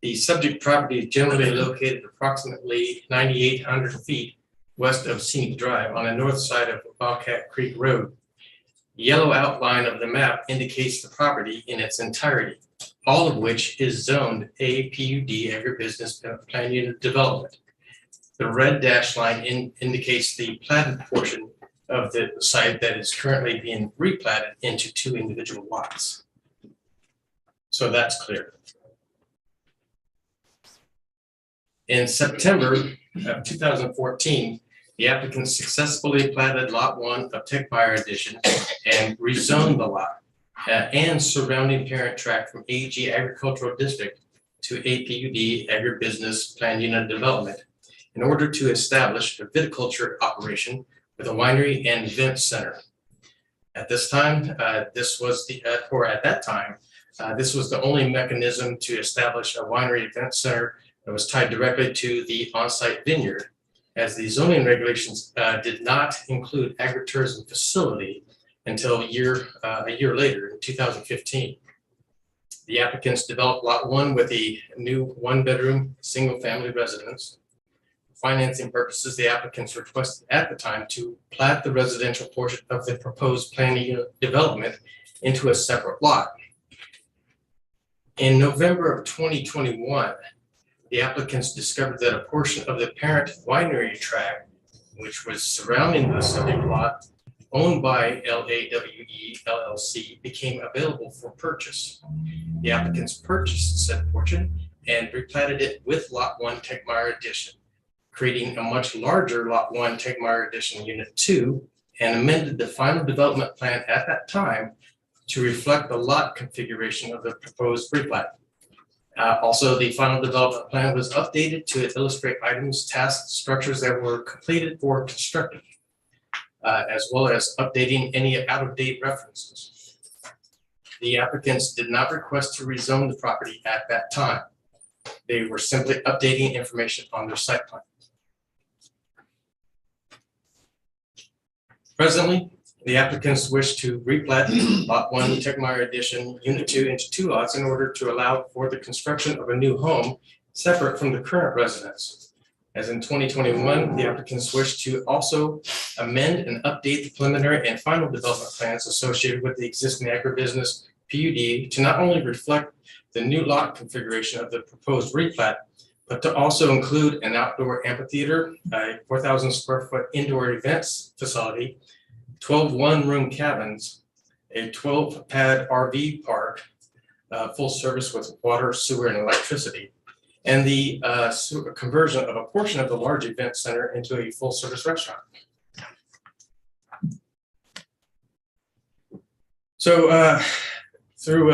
The subject property is generally located approximately 9,800 feet west of Scenic Drive on the north side of Wildcat Creek Road. The yellow outline of the map indicates the property in its entirety, all of which is zoned APUD Agribusiness Plan Unit Development. The red dashed line indicates the platted portion of the site that is currently being replatted into 2 individual lots. So that's clear. In September of 2014, the applicant successfully platted lot 1 of Tegmeyer Addition and rezoned the lot and surrounding parent tract from AG Agricultural District to APUD Agribusiness Plan Unit Development in order to establish a viticulture operation with a winery and event center. At this time, this was the only mechanism to establish a winery event center that was tied directly to the on-site vineyard, as the zoning regulations did not include agritourism facility until a year later in 2015. The applicants developed lot 1 with a new 1-bedroom, single-family residence. For financing purposes, the applicants requested at the time to plat the residential portion of the proposed planning unit development into a separate lot. In November of 2021, the applicants discovered that a portion of the parent winery tract, which was surrounding the subject lot, owned by LAWE LLC, became available for purchase. The applicants purchased said portion and replatted it with lot 1 Tegmeyer Addition, creating a much larger lot 1 Tegmeyer Addition Unit 2, and amended the final development plan at that time to reflect the lot configuration of the proposed replat. Also, the final development plan was updated to illustrate items, tasks, structures that were completed or constructed, as well as updating any out-of-date references. The applicants did not request to rezone the property at that time. They were simply updating information on their site plan. Presently, the applicants wish to replat lot 1 Tegmeyer Addition Unit 2 into 2 lots in order to allow for the construction of a new home separate from the current residence. As in 2021, the applicants wish to also amend and update the preliminary and final development plans associated with the existing agribusiness PUD to not only reflect the new lot configuration of the proposed replat, but to also include an outdoor amphitheater, a 4,000 square foot indoor events facility, 12 one-room cabins, a 12-pad RV park, full service with water, sewer, and electricity, and the conversion of a portion of the large event center into a full-service restaurant. So through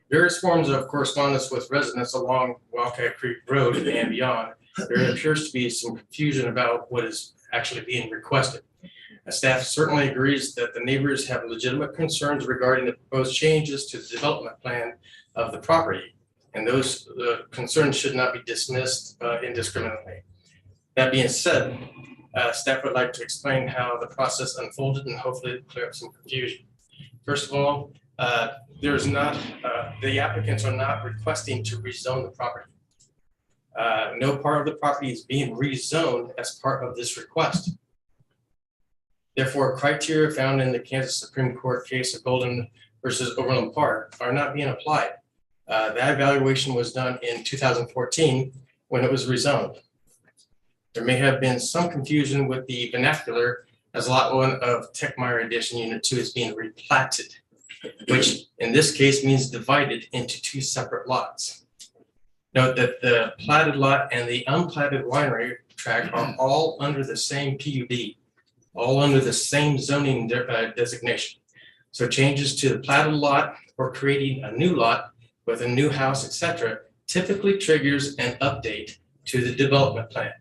various forms of correspondence with residents along Wildcat Creek Road and beyond, there appears to be some confusion about what is actually being requested. Staff certainly agrees that the neighbors have legitimate concerns regarding the proposed changes to the development plan of the property, and those concerns should not be dismissed indiscriminately. That being said, staff would like to explain how the process unfolded and hopefully clear up some confusion. First of all, the applicants are not requesting to rezone the property. No part of the property is being rezoned as part of this request. Therefore, criteria found in the Kansas Supreme Court case of Golden versus Overland Park are not being applied. That evaluation was done in 2014 when it was rezoned. There may have been some confusion with the vernacular as lot 1 of Tegmeyer Addition Unit 2 is being replatted, which in this case means divided into 2 separate lots. Note that the platted lot and the unplatted winery tract are all under the same PUD, all under the same zoning designation. So changes to the platted lot or creating a new lot with a new house, etc., typically triggers an update to the development plan.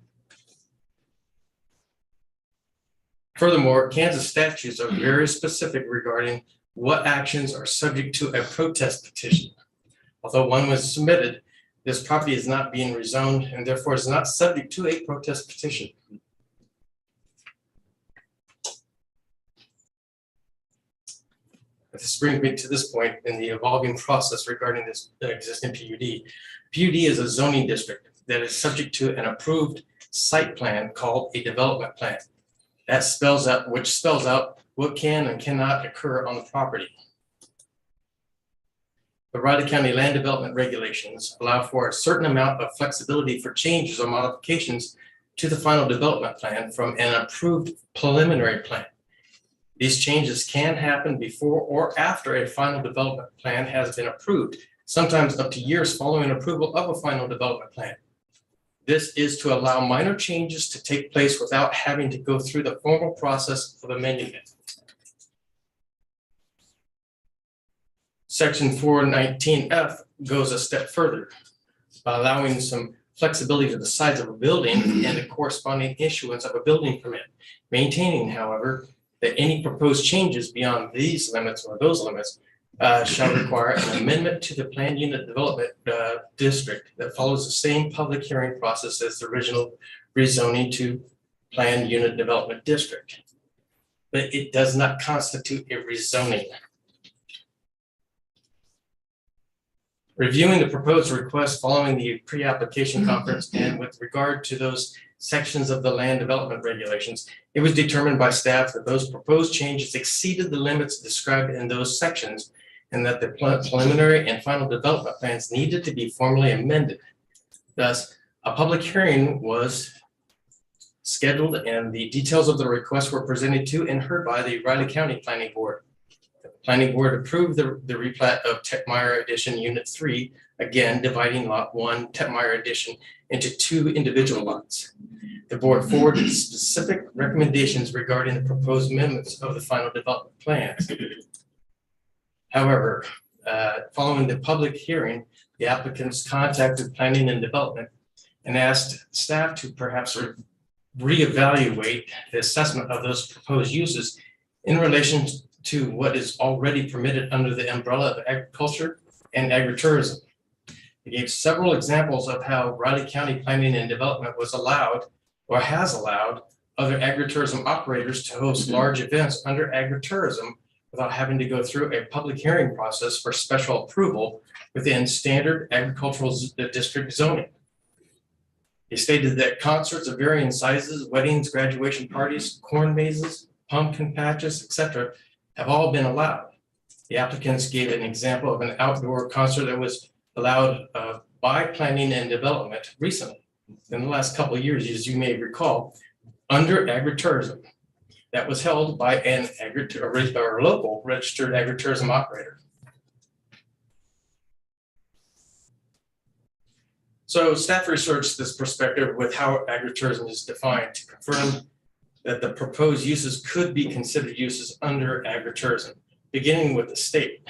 Furthermore, Kansas statutes are very specific regarding what actions are subject to a protest petition. Although one was submitted, This property is not being rezoned and therefore is not subject to a protest petition. This brings me to this point in the evolving process regarding this existing PUD. PUD is a zoning district that is subject to an approved site plan called a development plan. That spells out what can and cannot occur on the property. The Riley County Land Development Regulations allow for a certain amount of flexibility for changes or modifications to the final development plan from an approved preliminary plan. These changes can happen before or after a final development plan has been approved, sometimes up to years following approval of a final development plan. This is to allow minor changes to take place without having to go through the formal process of amending it. Section 419F goes a step further, by allowing some flexibility to the size of a building and the corresponding issuance of a building permit, maintaining, however, that any proposed changes beyond these limits or those limits shall require an amendment to the planned unit development district that follows the same public hearing process as the original rezoning to planned unit development district. But it does not constitute a rezoning. Reviewing the proposed request following the pre-application conference and with regard to those sections of the land development regulations, it was determined by staff that those proposed changes exceeded the limits described in those sections and that the preliminary and final development plans needed to be formally amended. Thus, a public hearing was scheduled and the details of the request were presented to and heard by the Riley County Planning Board. The Planning Board approved the replat of Tetmeyer Addition Unit 3, again dividing Lot 1 Tetmeyer Addition into 2 individual lots. The board forwarded specific recommendations regarding the proposed amendments of the final development plans. However, following the public hearing, the applicants contacted Planning and Development and asked staff to perhaps reevaluate the assessment of those proposed uses in relation to what is already permitted under the umbrella of agriculture and agritourism. They gave several examples of how Riley County Planning and Development was allowed or has allowed other agritourism operators to host large events under agritourism without having to go through a public hearing process for special approval within standard agricultural district zoning. He stated that concerts of varying sizes, weddings, graduation parties, corn mazes, pumpkin patches, etc., have all been allowed. The applicants gave an example of an outdoor concert that was allowed by Planning and Development recently, in the last couple of years, as you may recall, under agritourism. That was held by an local registered agritourism operator. So staff researched this perspective with how agritourism is defined to confirm that the proposed uses could be considered uses under agritourism, beginning with the state.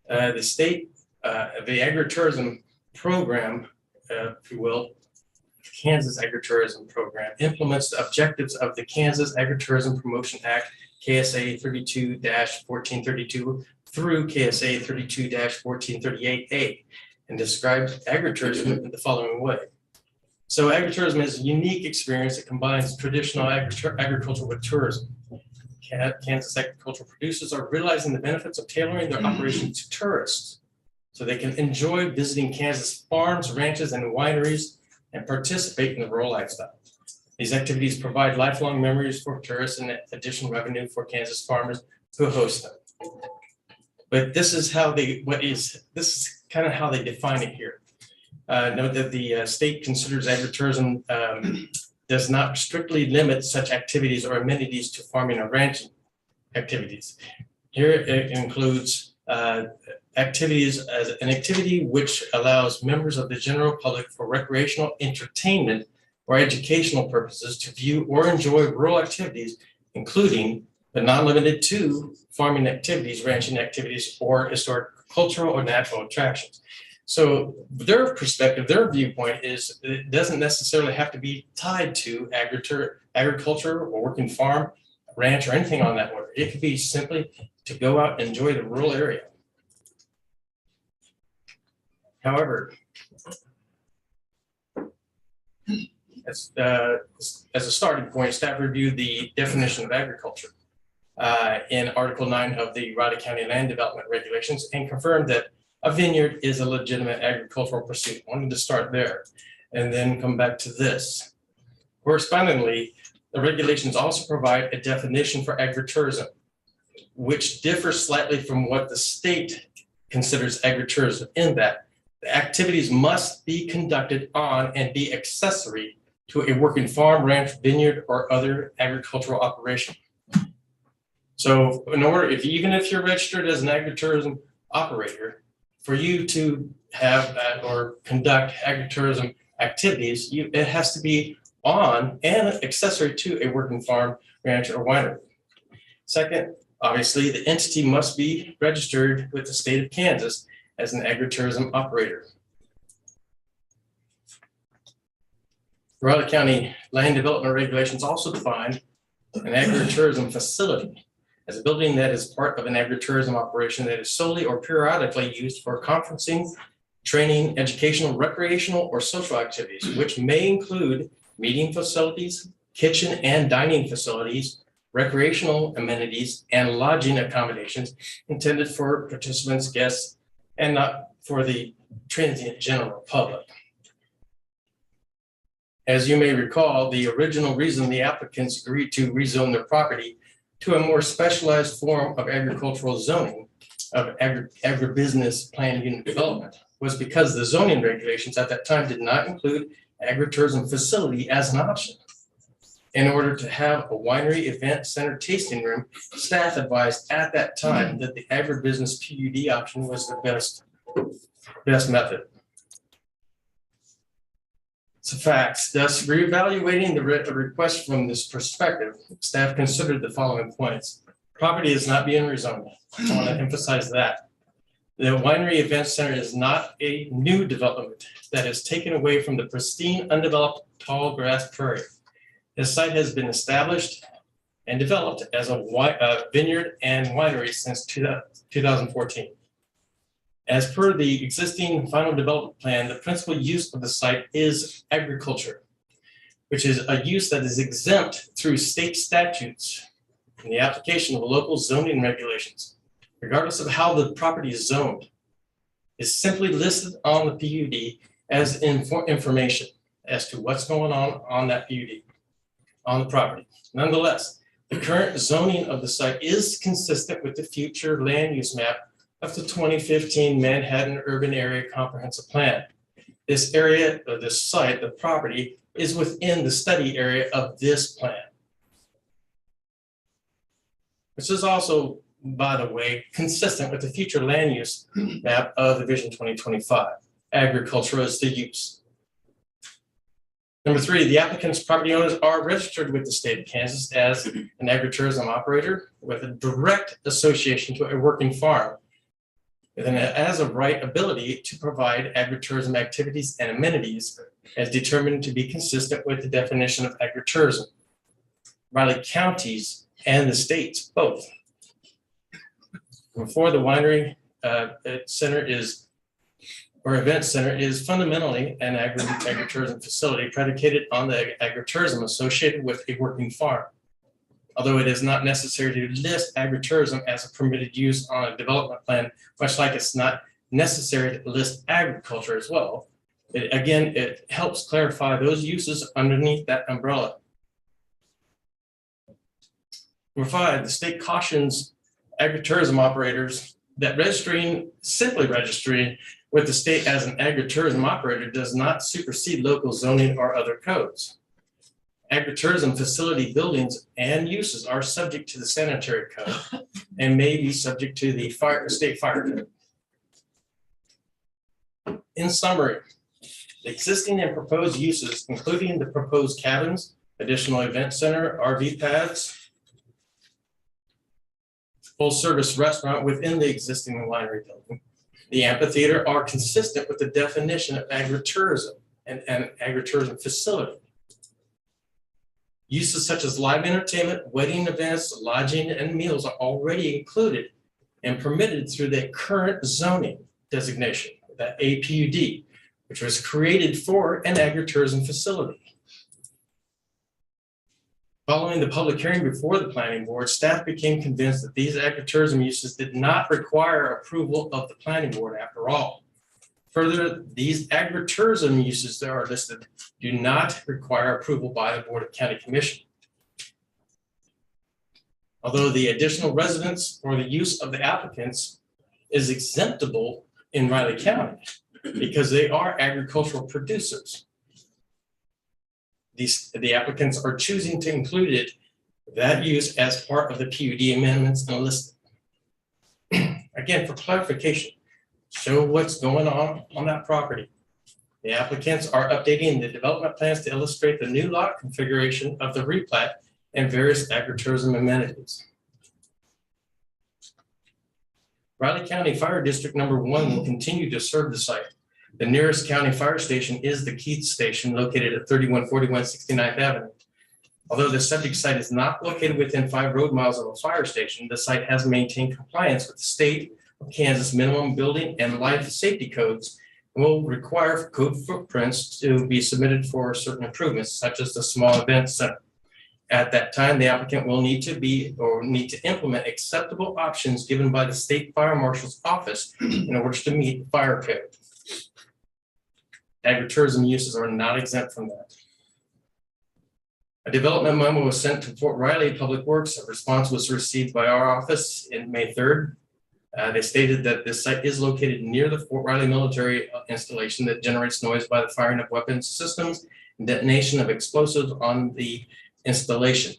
The agritourism program, if you will, Kansas Agritourism Program implements the objectives of the Kansas Agritourism Promotion Act, KSA 32-1432 through KSA 32-1438A, and describes agritourism in the following way. So agritourism is a unique experience that combines traditional agriculture with tourism. Kansas agricultural producers are realizing the benefits of tailoring their operations to tourists so they can enjoy visiting Kansas farms, ranches, and wineries and participate in the rural lifestyle. These activities provide lifelong memories for tourists and additional revenue for Kansas farmers who host them. But this is how kind of how they define it here. Note that the state considers agritourism does not strictly limit such activities or amenities to farming or ranching activities. Here it includes activities as an activity which allows members of the general public for recreational, entertainment, or educational purposes to view or enjoy rural activities, including but not limited to farming activities, ranching activities, or historic cultural or natural attractions. So their perspective, their viewpoint is it doesn't necessarily have to be tied to agriculture or working farm, ranch, or anything on that order. It could be simply to go out and enjoy the rural area. However, As a starting point, staff reviewed the definition of agriculture in Article 9 of the Riley County Land Development Regulations and confirmed that a vineyard is a legitimate agricultural pursuit. Wanted to start there and then come back to this. Correspondingly, the regulations also provide a definition for agritourism, which differs slightly from what the state considers agritourism in that the activities must be conducted on and be accessory to a working farm, ranch, vineyard, or other agricultural operation. So in order, even if you're registered as an agritourism operator, for you to have or conduct agritourism activities, it has to be on and accessory to a working farm, ranch, or winery. Second, obviously, the entity must be registered with the state of Kansas as an agritourism operator. Riley County Land Development Regulations also define an agritourism facility as a building that is part of an agritourism operation that is solely or periodically used for conferencing, training, educational, recreational, or social activities, which may include meeting facilities, kitchen and dining facilities, recreational amenities, and lodging accommodations intended for participants, guests, and not for the transient general public. As you may recall, the original reason the applicants agreed to rezone their property to a more specialized form of agricultural zoning of agribusiness plan unit development was because the zoning regulations at that time did not include agritourism facility as an option. In order to have a winery event center tasting room, staff advised at that time that the agribusiness PUD option was the best method. So facts, thus reevaluating the request from this perspective, staff considered the following points. Property is not being rezoned. I want to emphasize that. The winery event center is not a new development that is taken away from the pristine, undeveloped, tall grass prairie. This site has been established and developed as a vineyard and winery since 2014. As per the existing final development plan, the principal use of the site is agriculture, which is a use that is exempt through state statutes in the application of local zoning regulations, regardless of how the property is zoned. Is simply listed on the PUD as information as to what's going on that PUD, on the property. Nonetheless, the current zoning of the site is consistent with the future land use map of the 2015 Manhattan Urban Area Comprehensive Plan. This area, or this site, the property, is within the study area of this plan. This is also, by the way, consistent with the future land use map of the Vision 2025. Agriculture is the use. Number three, the applicant's property owners are registered with the state of Kansas as an agritourism operator with a direct association to a working farm, with an as of right ability to provide agritourism activities and amenities as determined to be consistent with the definition of agritourism. Riley counties and the states both. Before the winery center is, or event center is fundamentally an agritourism facility predicated on the agritourism associated with a working farm. Although it is not necessary to list agritourism as a permitted use on a development plan, much like it's not necessary to list agriculture as well. It helps clarify those uses underneath that umbrella. Number five, the state cautions agritourism operators that simply registering with the state as an agritourism operator does not supersede local zoning or other codes. Agritourism facility buildings and uses are subject to the sanitary code and may be subject to the state fire code. In summary, the existing and proposed uses, including the proposed cabins, additional event center, RV pads, full service restaurant within the existing winery building, the amphitheater, are consistent with the definition of agritourism and an agritourism facility. Uses such as live entertainment, wedding events, lodging, and meals are already included and permitted through the current zoning designation, that APUD, which was created for an agritourism facility. Following the public hearing before the planning board, staff became convinced that these agritourism uses did not require approval of the planning board after all. Further, these agritourism uses that are listed do not require approval by the Board of County Commission. Although the additional residence or the use of the applicants is exemptable in Riley County because they are agricultural producers. The applicants are choosing to include it, that use as part of the PUD amendments and listed. Again, for clarification, show what's going on that property. The applicants are updating the development plans to illustrate the new lot configuration of the replat and various agritourism amenities. Riley County Fire District Number 1 will continue to serve the site. The nearest county fire station is the Keith Station located at 3141 69th Avenue. Although the subject site is not located within 5 road miles of a fire station, the site has maintained compliance with the state of Kansas minimum building and life safety codes and will require code footprints to be submitted for certain improvements, such as the small event center. At that time, the applicant will need to implement acceptable options given by the state fire marshal's office in order to meet fire code. Agritourism uses are not exempt from that. A development memo was sent to Fort Riley Public Works. A response was received by our office in May 3rd. They stated that this site is located near the Fort Riley military installation that generates noise by the firing of weapons systems and detonation of explosives on the installation.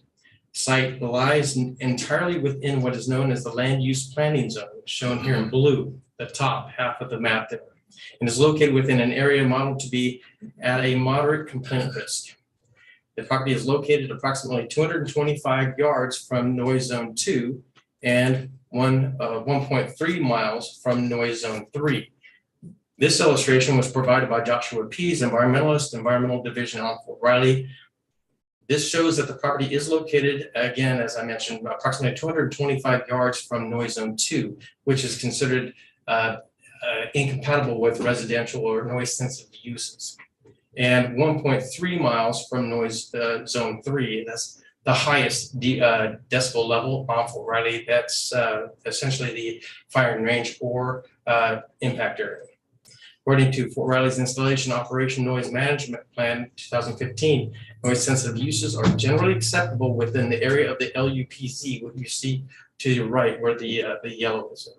Site lies entirely within what is known as the land use planning zone, shown here in blue, the top half of the map there, and is located within an area modeled to be at a moderate complaint risk. The property is located approximately 225 yards from noise zone 2 and 1.3 miles from noise zone 3. This illustration was provided by Joshua Pease, environmentalist, Environmental Division on Fort Riley. This shows that the property is located, again, as I mentioned, approximately 225 yards from noise zone 2, which is considered incompatible with residential or noise sensitive uses, and 1.3 miles from noise zone 3. That's the highest decibel level on Fort Riley. That's essentially the firing range or impact area. According to Fort Riley's Installation Operation Noise Management Plan 2015, noise sensitive uses are generally acceptable within the area of the LUPZ, what you see to your right where the yellow is.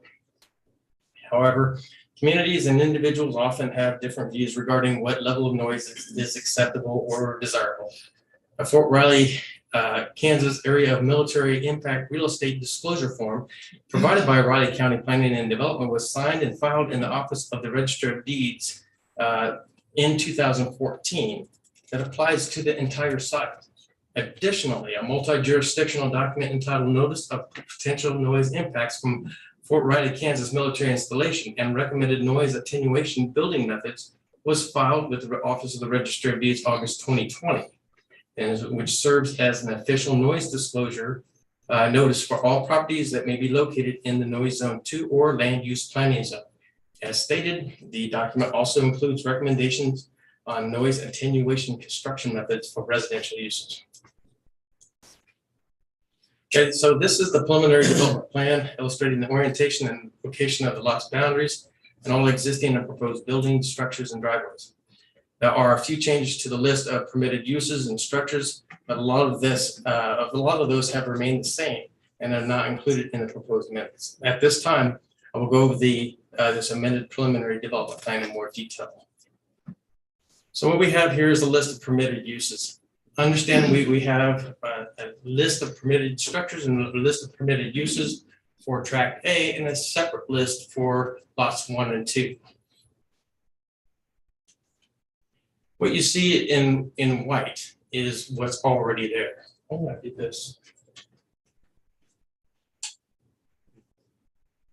However, communities and individuals often have different views regarding what level of noise is acceptable or desirable. A Fort Riley, Kansas area of military impact real estate disclosure form provided by Riley County Planning and Development was signed and filed in the Office of the Register of Deeds in 2014 that applies to the entire site. Additionally, a multi-jurisdictional document entitled Notice of Potential Noise Impacts from Fort Riley, Kansas military installation and recommended noise attenuation building methods was filed with the Office of the Register of Deeds August 2020, and which serves as an official noise disclosure notice for all properties that may be located in the noise zone 2 or land use planning zone. As stated, the document also includes recommendations on noise attenuation construction methods for residential uses. Okay, so this is the preliminary development plan illustrating the orientation and location of the lot's boundaries and all existing and proposed buildings, structures, and driveways. There are a few changes to the list of permitted uses and structures, but a lot of those have remained the same and are not included in the proposed amendments. At this time, I will go over this amended preliminary development plan in more detail. So what we have here is a list of permitted uses. Understand we have a list of permitted structures and a list of permitted uses for tract A and a separate list for lots 1 and 2. What you see in white is what's already there. Oh, I did this.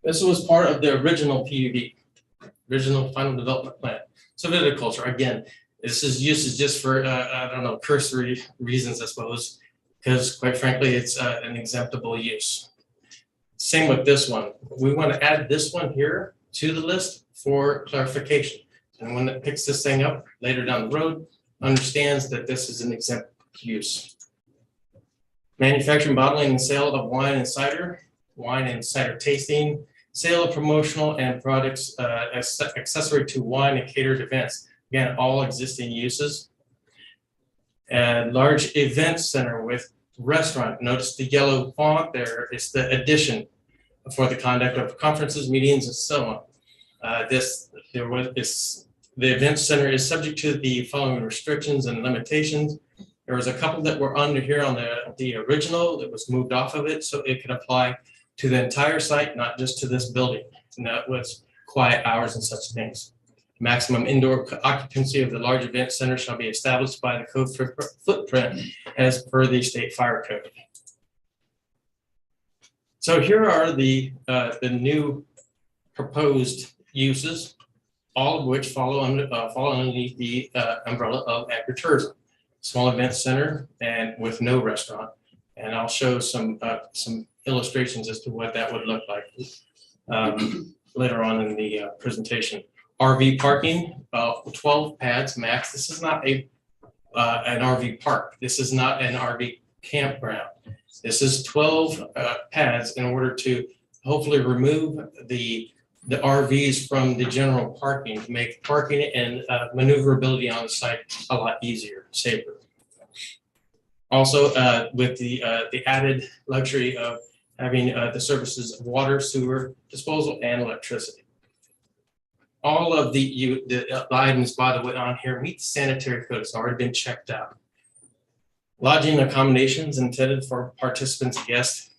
This was part of the original PUD, original final development plan. So viticulture, again, this is used just for, I don't know, cursory reasons, I suppose, because quite frankly, it's an exemptable use. Same with this one. We want to add this one here to the list for clarification. And when it picks this thing up later down the road, understands that this is an exempt use. Manufacturing, bottling, and sale of wine and cider tasting, sale of promotional and products accessory to wine and catered events. Again, all existing uses. And large event center with restaurant. Notice the yellow font there is the addition for the conduct of conferences, meetings, and so on. The event center is subject to the following restrictions and limitations. There was a couple that were under here on the original that was moved off of it, so it could apply to the entire site, not just to this building. And that was quiet hours and such things. Maximum indoor occupancy of the large event center shall be established by the code footprint as per the state fire code. So here are the new proposed uses, all of which fall underneath the umbrella of agritourism. Small event center and with no restaurant. And I'll show some illustrations as to what that would look like later on in the presentation. RV parking, 12 pads max. This is not an RV park. This is not an RV campground. This is 12 pads in order to hopefully remove the RVs from the general parking to make parking and maneuverability on the site a lot easier, safer. Also, with the added luxury of having the services of water, sewer, disposal, and electricity. All of the items, by the way, on here meet the sanitary code. It's already been checked out. Lodging accommodations intended for participants and guests.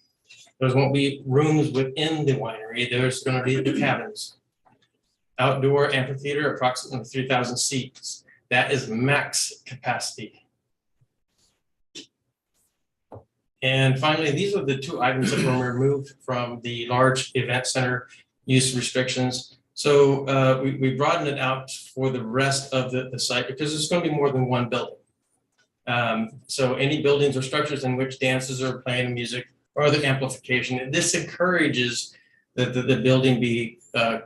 There won't be rooms within the winery. There's going to be the cabins. Outdoor amphitheater, approximately 3,000 seats. That is max capacity. And finally, these are the two items that were removed from the large event center use restrictions. So we broadened it out for the rest of the site because there's going to be more than one building. So any buildings or structures in which dances or playing music or other amplification, and this encourages that the building be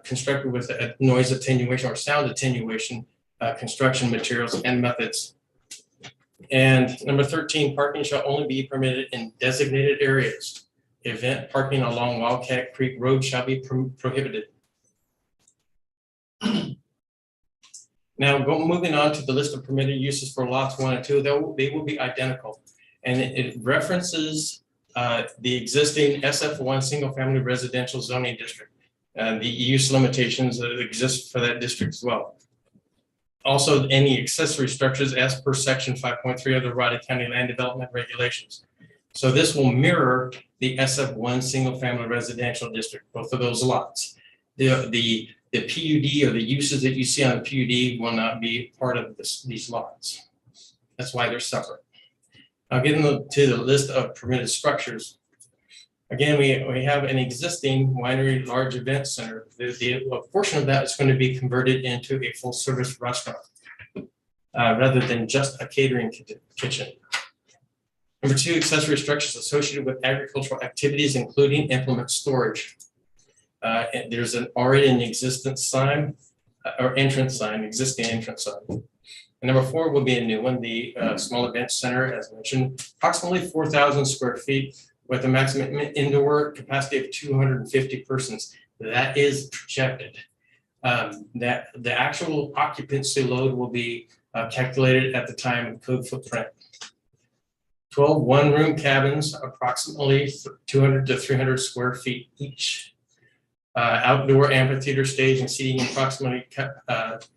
constructed with a noise attenuation or sound attenuation construction materials and methods. And number 13, parking shall only be permitted in designated areas. Event parking along Wildcat Creek Road shall be prohibited. Now, moving on to the list of permitted uses for lots 1 and 2, they will be identical. And it references the existing SF1 single-family residential zoning district and the use limitations that exist for that district as well. Also, any accessory structures as per section 5.3 of the Raleigh County Land Development Regulations. So this will mirror the SF1 single-family residential district, both of those lots. The PUD or the uses that you see on the PUD will not be part of these lots. That's why they're separate. I'll get into the list of permitted structures. Again, we have an existing winery large event center. A portion of that is going to be converted into a full service restaurant rather than just a catering kitchen. Number 2, accessory structures associated with agricultural activities, including implement storage. There's already an existing sign or entrance sign, existing entrance sign. And number 4 will be a new one, the small event center, as mentioned, approximately 4,000 square feet with a maximum indoor capacity of 250 persons. That is projected. That the actual occupancy load will be calculated at the time of code footprint. 12 one-room cabins, approximately 200 to 300 square feet each. Outdoor amphitheater stage and seating approximately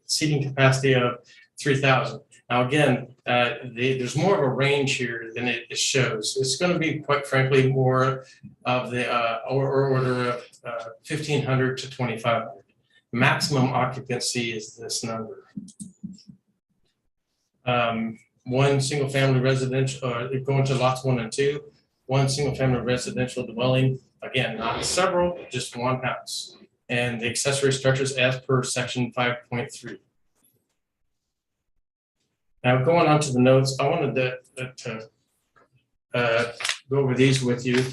seating capacity of 3,000. Now again, there's more of a range here than it shows. It's going to be, quite frankly, more of the order of 1,500 to 2,500. Maximum occupancy is this number. One single family residential, going to lots 1 and 2, one single family residential dwelling, again, not several, just one house. And the accessory structures as per section 5.3. Now going on to the notes, I wanted to go over these with you.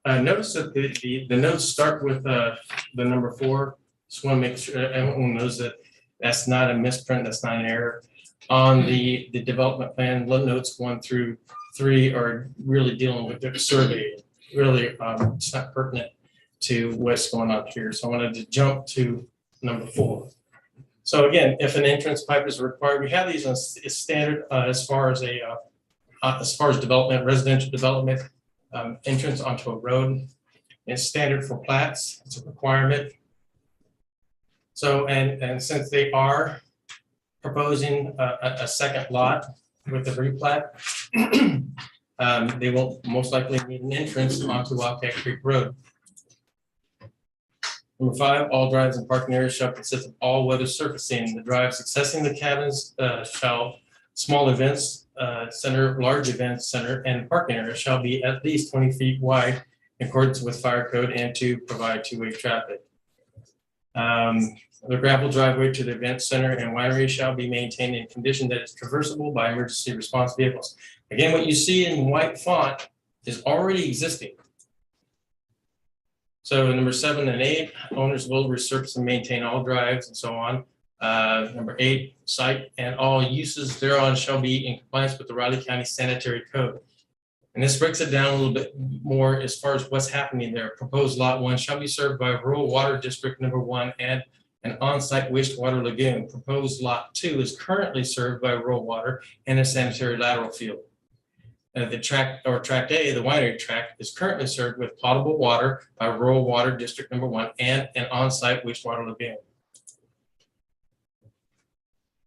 Notice that the notes start with the number 4. Just want to make sure everyone knows that That's not a misprint, that's not an error. On the development plan, notes 1 through 3 are really dealing with the survey. Really, it's not pertinent to what's going on here. So I wanted to jump to number 4. So again, if an entrance pipe is required, we have these as standard as far as development, residential development, entrance onto a road. It's standard for plats. It's a requirement. So and since they are proposing a second lot with the replat, they will most likely need an entrance onto Wildcat Creek Road. Number 5, all drives and parking areas shall consist of all weather surfacing. The drives accessing the cabins small events center, large events center, and parking areas shall be at least 20 feet wide in accordance with fire code and to provide two-way traffic. The gravel driveway to the event center and winery shall be maintained in condition that is traversable by emergency response vehicles. Again, what you see in white font is already existing. So number 7 and 8, owners will resurface and maintain all drives and so on. Number 8, site and all uses thereon shall be in compliance with the Riley County Sanitary Code. And this breaks it down a little bit more as far as what's happening there. Proposed lot 1 shall be served by rural water district number 1 and an on-site wastewater lagoon. Proposed lot 2 is currently served by rural water and a sanitary lateral field. The tract A, the winery tract, is currently served with potable water by rural water district number 1 and an on-site wastewater lagoon.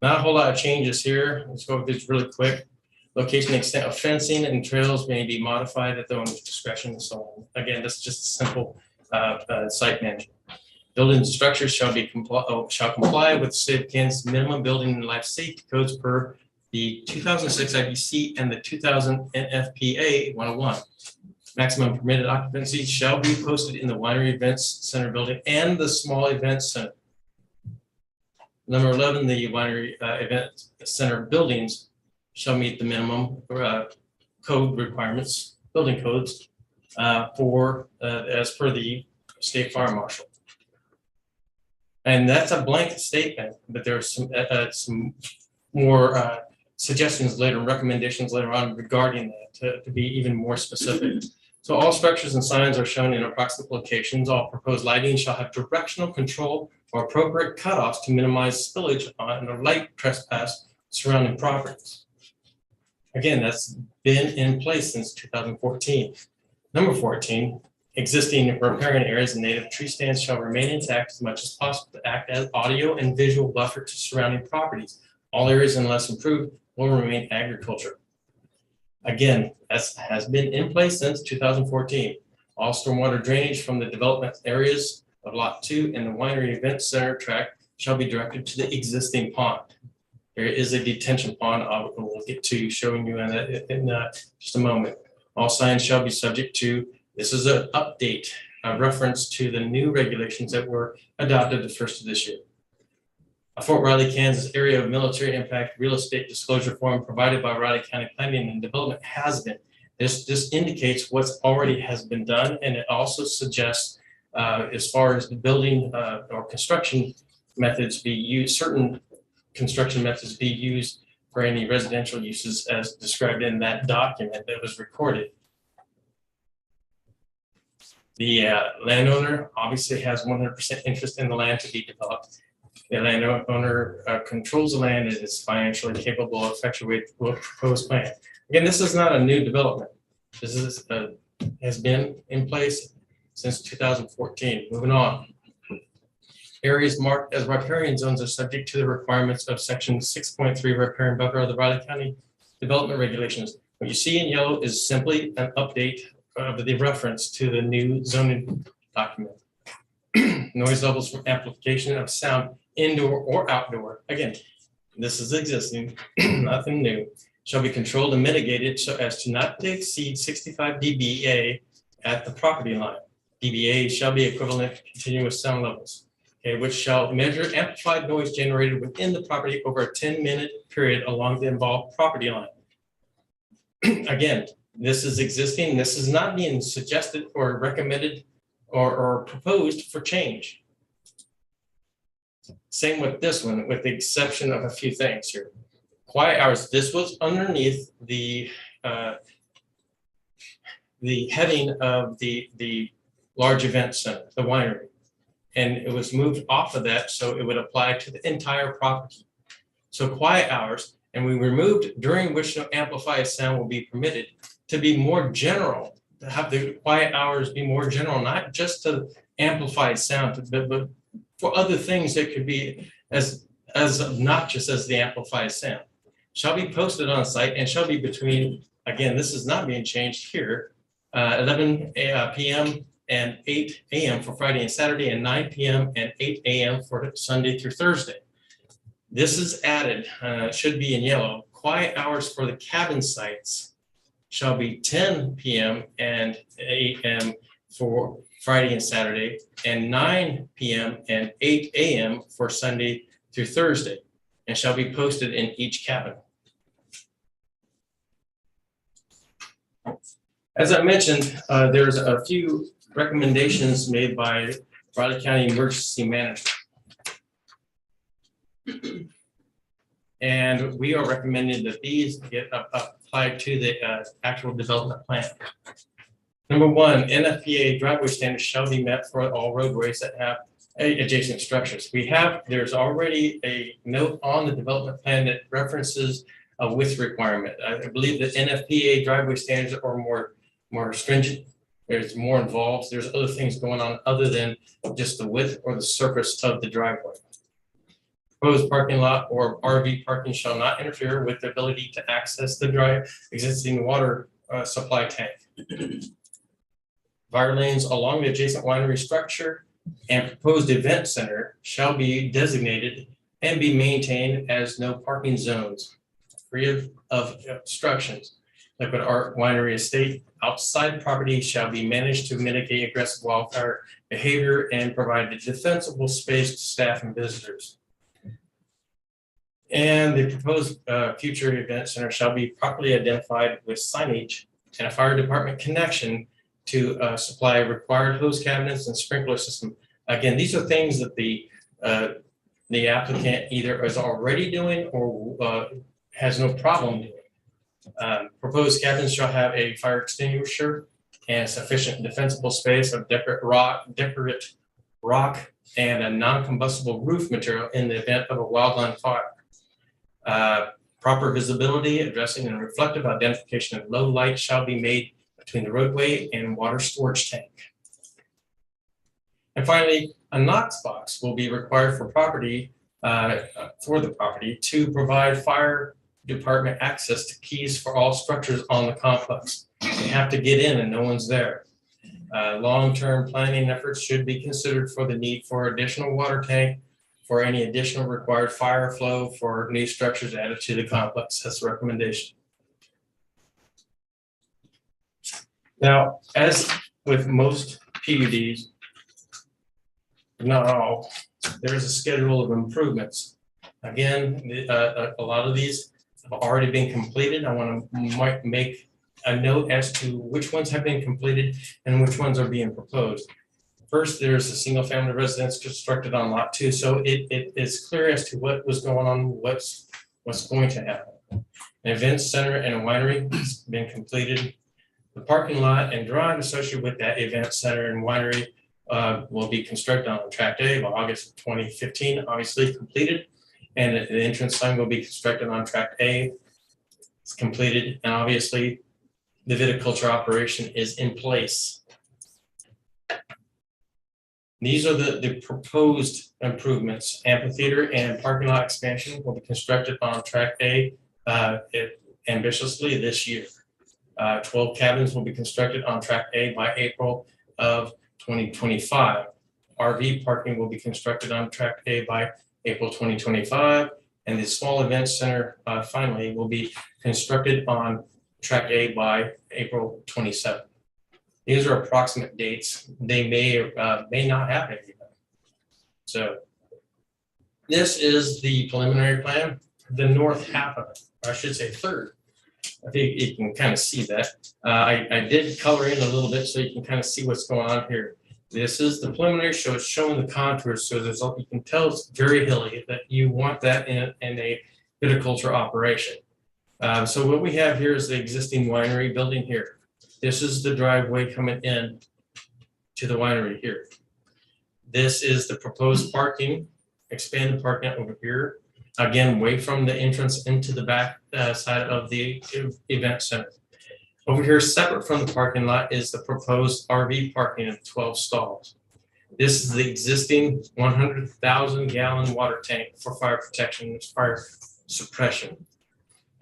Not a whole lot of changes here. Let's go over this really quick. Location, extent of fencing and trails may be modified at the owner's discretion and so on. Again, this is just a simple site management. Buildings and structures shall comply with the State of Kansas minimum building and life safety codes per the 2006 IBC and the 2000 NFPA 101. Maximum permitted occupancy shall be posted in the winery events center building and the small events center. Number 11, the winery event center buildings shall meet the minimum code requirements, building codes as per the state fire marshal. And that's a blanket statement, but there's some more suggestions later, recommendations later on regarding that to be even more specific. So all structures and signs are shown in approximate locations. All proposed lighting shall have directional control or appropriate cutoffs to minimize spillage on or light trespass surrounding properties. Again, that's been in place since 2014. Number 14, existing riparian areas and native tree stands shall remain intact as much as possible to act as audio and visual buffer to surrounding properties. All areas unless improved will remain agriculture. Again, that has been in place since 2014. All stormwater drainage from the development areas of Lot 2 and the winery event center tract shall be directed to the existing pond. There is a detention pond we'll get to showing you in just a moment. All signs shall be subject to, this is an update, a reference to the new regulations that were adopted the first of this year. A Fort Riley, Kansas area of military impact real estate disclosure form provided by Riley County Planning and Development has been. This indicates what's already has been done, and it also suggests as far as the building or construction methods be used, certain construction methods be used for any residential uses as described in that document that was recorded. The landowner obviously has 100% interest in the land to be developed. The landowner controls the land and is financially capable of effectuating the proposed plan. Again, this is not a new development. This is has been in place since 2014. Moving on. Areas marked as riparian zones are subject to the requirements of section 6.3 riparian buffer of the Riley County Development Regulations. What you see in yellow is simply an update of the reference to the new zoning document. Noise levels from amplification of sound indoor or outdoor. Again, this is existing, nothing new, shall be controlled and mitigated so as to not to exceed 65 dBA at the property line. dBA shall be equivalent to continuous sound levels, okay, which shall measure amplified noise generated within the property over a 10-minute period along the involved property line. Again, this is existing. This is not being suggested or recommended or proposed for change. Same with this one, with the exception of a few things here. Quiet hours, this was underneath the heading of the large event center, the winery. And it was moved off of that, so it would apply to the entire property. So quiet hours, and we removed during which no amplified sound will be permitted to be more general, to have the quiet hours be more general, not just to amplified sound, but for other things that could be as obnoxious as the amplified sound. Shall be posted on site and shall be between, again, this is not being changed here, 11 p.m. and 8 a.m. for Friday and Saturday, and 9 p.m. and 8 a.m. for Sunday through Thursday. This is added, should be in yellow. Quiet hours for the cabin sites shall be 10 p.m. and 8 a.m. for Friday and Saturday, and 9 p.m. and 8 a.m. for Sunday through Thursday, and shall be posted in each cabin. As I mentioned, there's a few recommendations made by Riley County Emergency Management. And we are recommending that these get applied to the actual development plan. Number one, NFPA driveway standards shall be met for all roadways that have adjacent structures. There's already a note on the development plan that references a width requirement. I believe that NFPA driveway standards are more stringent. There's more involved. There's other things going on other than just the width or the surface of the driveway. Proposed parking lot or RV parking shall not interfere with the ability to access the existing water supply tank. Fire lanes along the adjacent winery structure and proposed event center shall be designated and be maintained as no parking zones, free of obstructions. Liquid Art Winery Estate outside property shall be managed to mitigate aggressive wildfire behavior and provide a defensible space to staff and visitors. And the proposed future event center shall be properly identified with signage and a fire department connection to supply required hose cabinets and sprinkler system. Again, these are things that the applicant either is already doing or has no problem doing. Proposed cabins shall have a fire extinguisher and sufficient defensible space of decorate rock and a non-combustible roof material in the event of a wildland fire. Proper visibility, addressing and reflective identification of low light shall be made between the roadway and water storage tank. And finally, a Knox box will be required for the property to provide fire department access to keys for all structures on the complex. They have to get in and no one's there. Long-term planning efforts should be considered for the need for additional water tank for any additional required fire flow for new structures added to the complex. That's the recommendation. Now, as with most PUDs, not all, there is a schedule of improvements. Again, a lot of these have already been completed. I want to make a note as to which ones have been completed and which ones are being proposed. First, there's a single family residence constructed on lot 2. So it is clear as to what was going on, what's going to happen. An event center and a winery has been completed. The parking lot and drive associated with that event center and winery will be constructed on tract A by August of 2015, obviously completed. And the entrance sign will be constructed on tract A. It's completed, and obviously the viticulture operation is in place. These are the proposed improvements. Amphitheater and parking lot expansion will be constructed on tract A ambitiously this year. 12 cabins will be constructed on tract A by April of 2025. RV parking will be constructed on tract A by April 2025, and the small event center finally will be constructed on tract A by April 27. These are approximate dates. They may or may not happen. So this is the preliminary plan, the north half of it, or I should say third. I think you can kind of see that. I did color in a little bit so you can kind of see what's going on here. This is the preliminary show, it's showing the contours, so there's, you can tell it's very hilly, that you want that in a viticulture operation. So what we have here is the existing winery building here. This is the driveway coming in to the winery here. This is the proposed parking, expanded parking over here. Again, away from the entrance into the back side of the event center. Over here, separate from the parking lot, is the proposed RV parking of 12 stalls. This is the existing 100,000 gallon water tank for fire protection, fire suppression.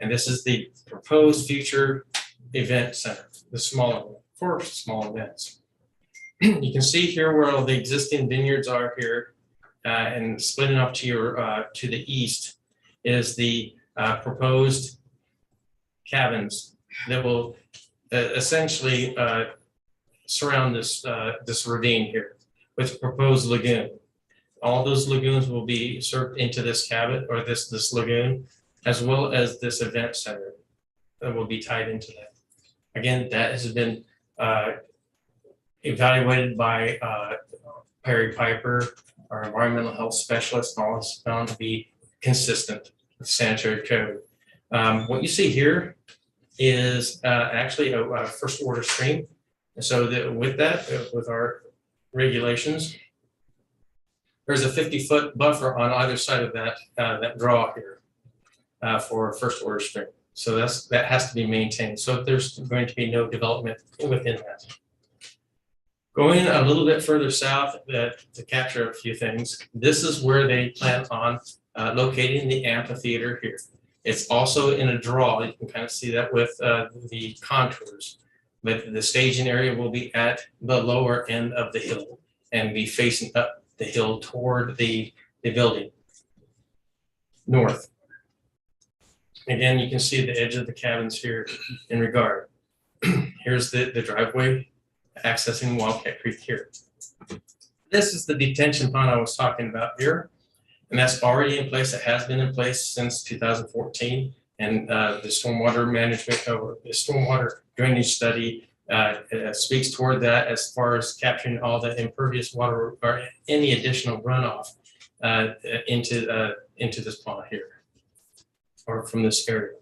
And this is the proposed future event center, the smaller one, for small events. You can see here where all the existing vineyards are here, and splitting up to your to the east is the proposed cabins that will essentially surround this this ravine here with a proposed lagoon. All those lagoons will be served into this cabin or this lagoon, as well as this event center that will be tied into that. Again, that has been evaluated by Perry Piper, our environmental health specialist, and all is found to be consistent with sanitary code. What you see here is actually a first order stream. And so that with that, with our regulations, there's a 50-foot buffer on either side of that that draw here for first order stream. So that has to be maintained. So there's going to be no development within that. Going a little bit further south to capture a few things, this is where they plan on locating the amphitheater here. It's also in a draw. You can kind of see that with the contours. But the staging area will be at the lower end of the hill and be facing up the hill toward the building north. Again, you can see the edge of the cabins here in regard. Here's the driveway accessing Wildcat Creek here. This is the detention pond I was talking about here. And that's already in place. It has been in place since 2014. And the stormwater management or the stormwater drainage study speaks toward that as far as capturing all the impervious water or any additional runoff into this pond here or from this area.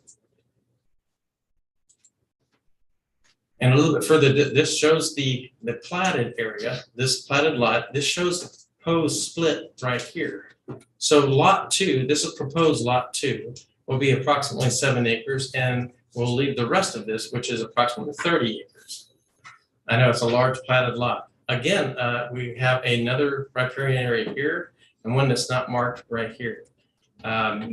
And a little bit further, this shows the platted area, this platted lot. This shows the proposed split right here. So lot 2, this is proposed lot 2, will be approximately 7 acres, and we'll leave the rest of this, which is approximately 30 acres. I know it's a large platted lot. Again, we have another riparian area here and one that's not marked right here.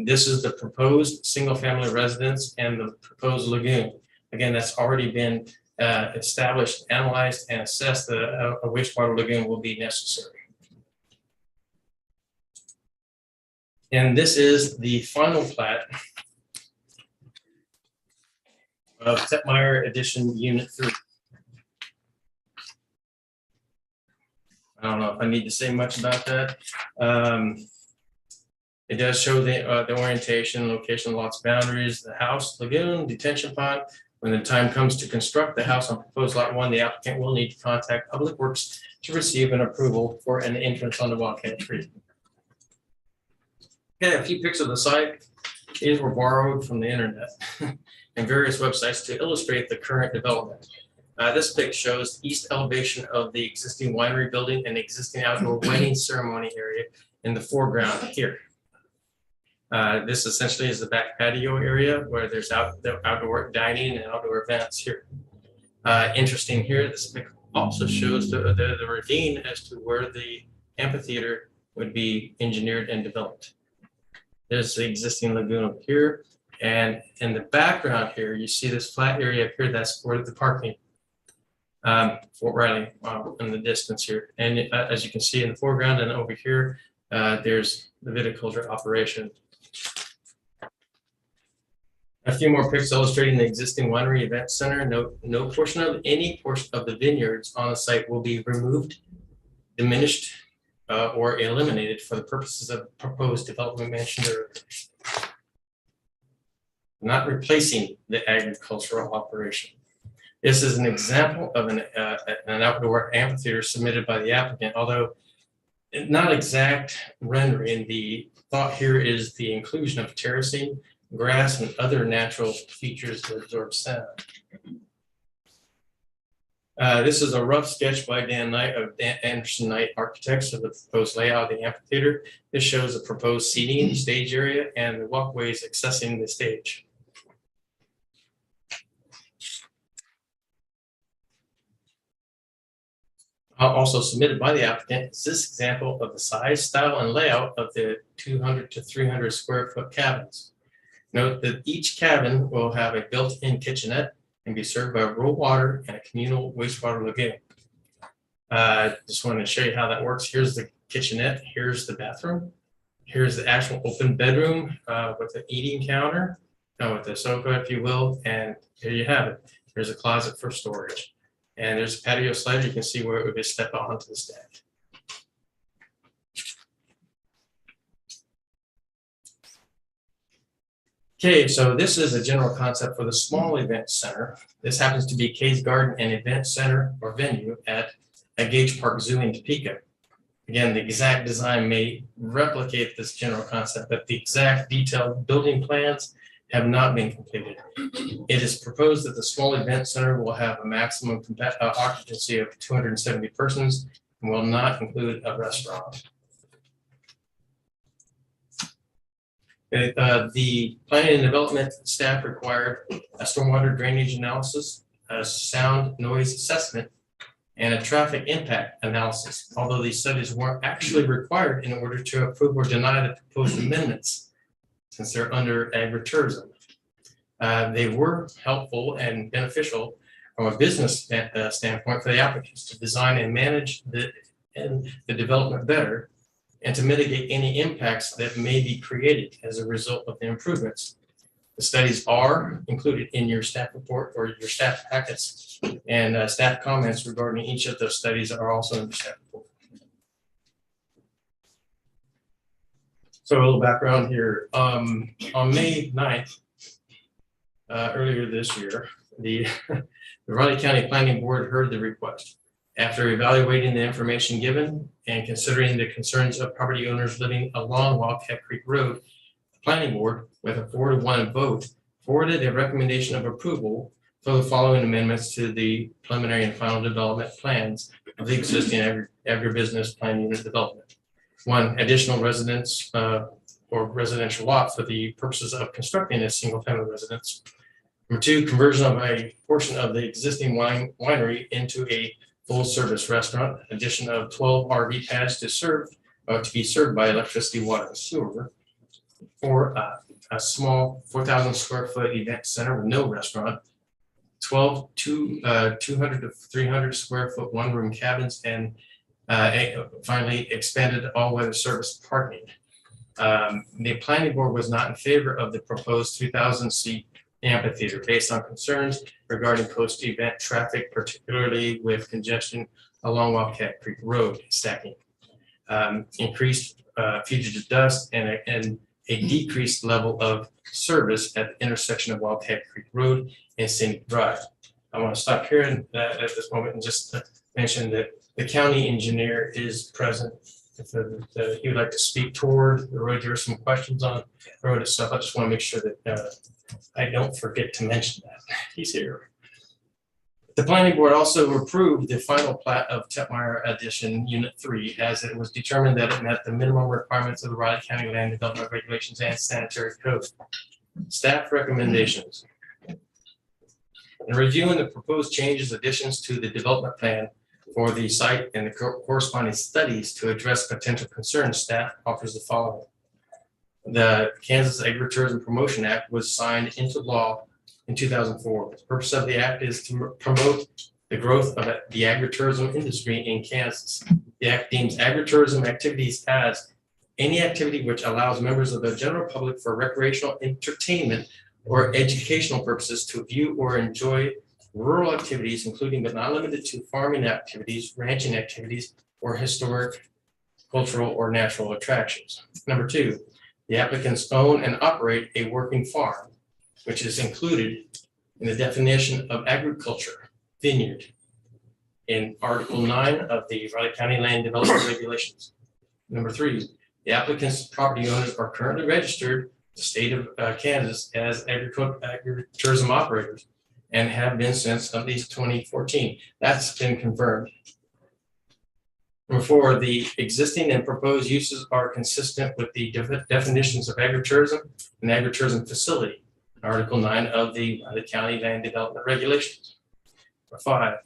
This is the proposed single-family residence and the proposed lagoon. Again, that's already been established, analyzed, and assessed that a wastewater lagoon will be necessary. And this is the final plat of Tetmeyer Addition Unit 3. I don't know if I need to say much about that. It does show the orientation, location, lots, boundaries, the house, lagoon, detention pond. When the time comes to construct the house on proposed lot 1, the applicant will need to contact Public Works to receive an approval for an entrance on the Wildcat Creek. Okay, a few pics of the site. These were borrowed from the internet and various websites to illustrate the current development. This pic shows east elevation of the existing winery building and existing outdoor wedding ceremony area in the foreground here. This essentially is the back patio area where there's outdoor dining and outdoor events here. Interesting here, this pic also shows the ravine as to where the amphitheater would be engineered and developed. There's the existing lagoon up here. And in the background here, you see this flat area up here, that's for the parking. Fort Riley in the distance here. And as you can see in the foreground and over here, there's the viticulture operation. A few more pics illustrating the existing winery event center. No portion of any portion of the vineyards on the site will be removed, diminished, or eliminated for the purposes of proposed development mentioned earlier. Not replacing the agricultural operation. This is an example of an outdoor amphitheater submitted by the applicant, although not exact rendering. The thought here is the inclusion of terracing, grass, and other natural features to absorb sound. This is a rough sketch by Dan Knight of Anderson Knight Architects of the proposed layout of the amphitheater. This shows the proposed seating, stage area, and the walkways accessing the stage. Also submitted by the applicant is this example of the size, style, and layout of the 200 to 300 square foot cabins. Note that each cabin will have a built-in kitchenette and be served by rural water and a communal wastewater lagoon. Just wanted to show you how that works. Here's the kitchenette, here's the bathroom, here's the actual open bedroom with the eating counter, with the sofa, if you will, and here you have it. There's a closet for storage. And there's a patio slider. You can see where it would just step onto this deck. Okay, so this is a general concept for the small event center. This happens to be Kay's Garden and Event Center or venue at Gage Park Zoo in Topeka. Again, the exact design may replicate this general concept, but the exact detailed building plans have not been completed. It is proposed that the small event center will have a maximum occupancy of 270 persons and will not include a restaurant. The planning and development staff required a stormwater drainage analysis, a sound noise assessment, and a traffic impact analysis, although these studies weren't actually required in order to approve or deny the proposed amendments, since they're under agritourism. They were helpful and beneficial from a business standpoint for the applicants to design and manage the development better and to mitigate any impacts that may be created as a result of the improvements. The studies are included in your staff report or your staff packets, and staff comments regarding each of those studies are also in the staff report. So a little background here. On May 9th, earlier this year, the Raleigh County Planning Board heard the request. After evaluating the information given and considering the concerns of property owners living along Wildcat Creek Road, the Planning Board, with a 4-to-1 vote, forwarded a recommendation of approval for the following amendments to the preliminary and final development plans of the existing agribusiness plan unit development. 1, additional residence or residential lot for the purposes of constructing a single-family residence. Number 2, conversion of a portion of the existing winery into a full-service restaurant. Addition of 12 RV pads to be served by electricity, water, and sewer. 4, a small 4,000 square foot event center with no restaurant. 12 200 to 300 square foot one-room cabins, and finally expanded all-weather service parking. The planning board was not in favor of the proposed 3,000-seat amphitheater based on concerns regarding post-event traffic, particularly with congestion along Wildcat Creek Road stacking, increased fugitive dust, and a decreased level of service at the intersection of Wildcat Creek Road and Scenic Drive. I want to stop here at this moment and just mention that the county engineer is present. If he would like to speak toward the road, there are some questions on the road and stuff. I just want to make sure that I don't forget to mention that. He's here. The planning board also approved the final plat of Tetmeyer Addition Unit 3, as it was determined that it met the minimum requirements of the Raleigh County Land Development Regulations and Sanitary Code. Staff recommendations. In reviewing the proposed changes, additions to the development plan for the site and the corresponding studies to address potential concerns, staff offers the following. The Kansas Agri-Tourism Promotion Act was signed into law in 2004. The purpose of the act is to promote the growth of the agritourism industry in Kansas. The act deems agritourism activities as any activity which allows members of the general public for recreational, entertainment, or educational purposes to view or enjoy rural activities, including but not limited to farming activities, ranching activities, or historic, cultural, or natural attractions. Number 2, the applicants own and operate a working farm, which is included in the definition of agriculture. vineyard in Article 9 of the Riley County Land Development Regulations. Number 3, the applicant's property owners are currently registered the state of Kansas as agritourism operators and have been since at least 2014. That's been confirmed. Number 4, the existing and proposed uses are consistent with the definitions of agritourism and agritourism facility, Article 9 of the County Land Development Regulations. Number 5,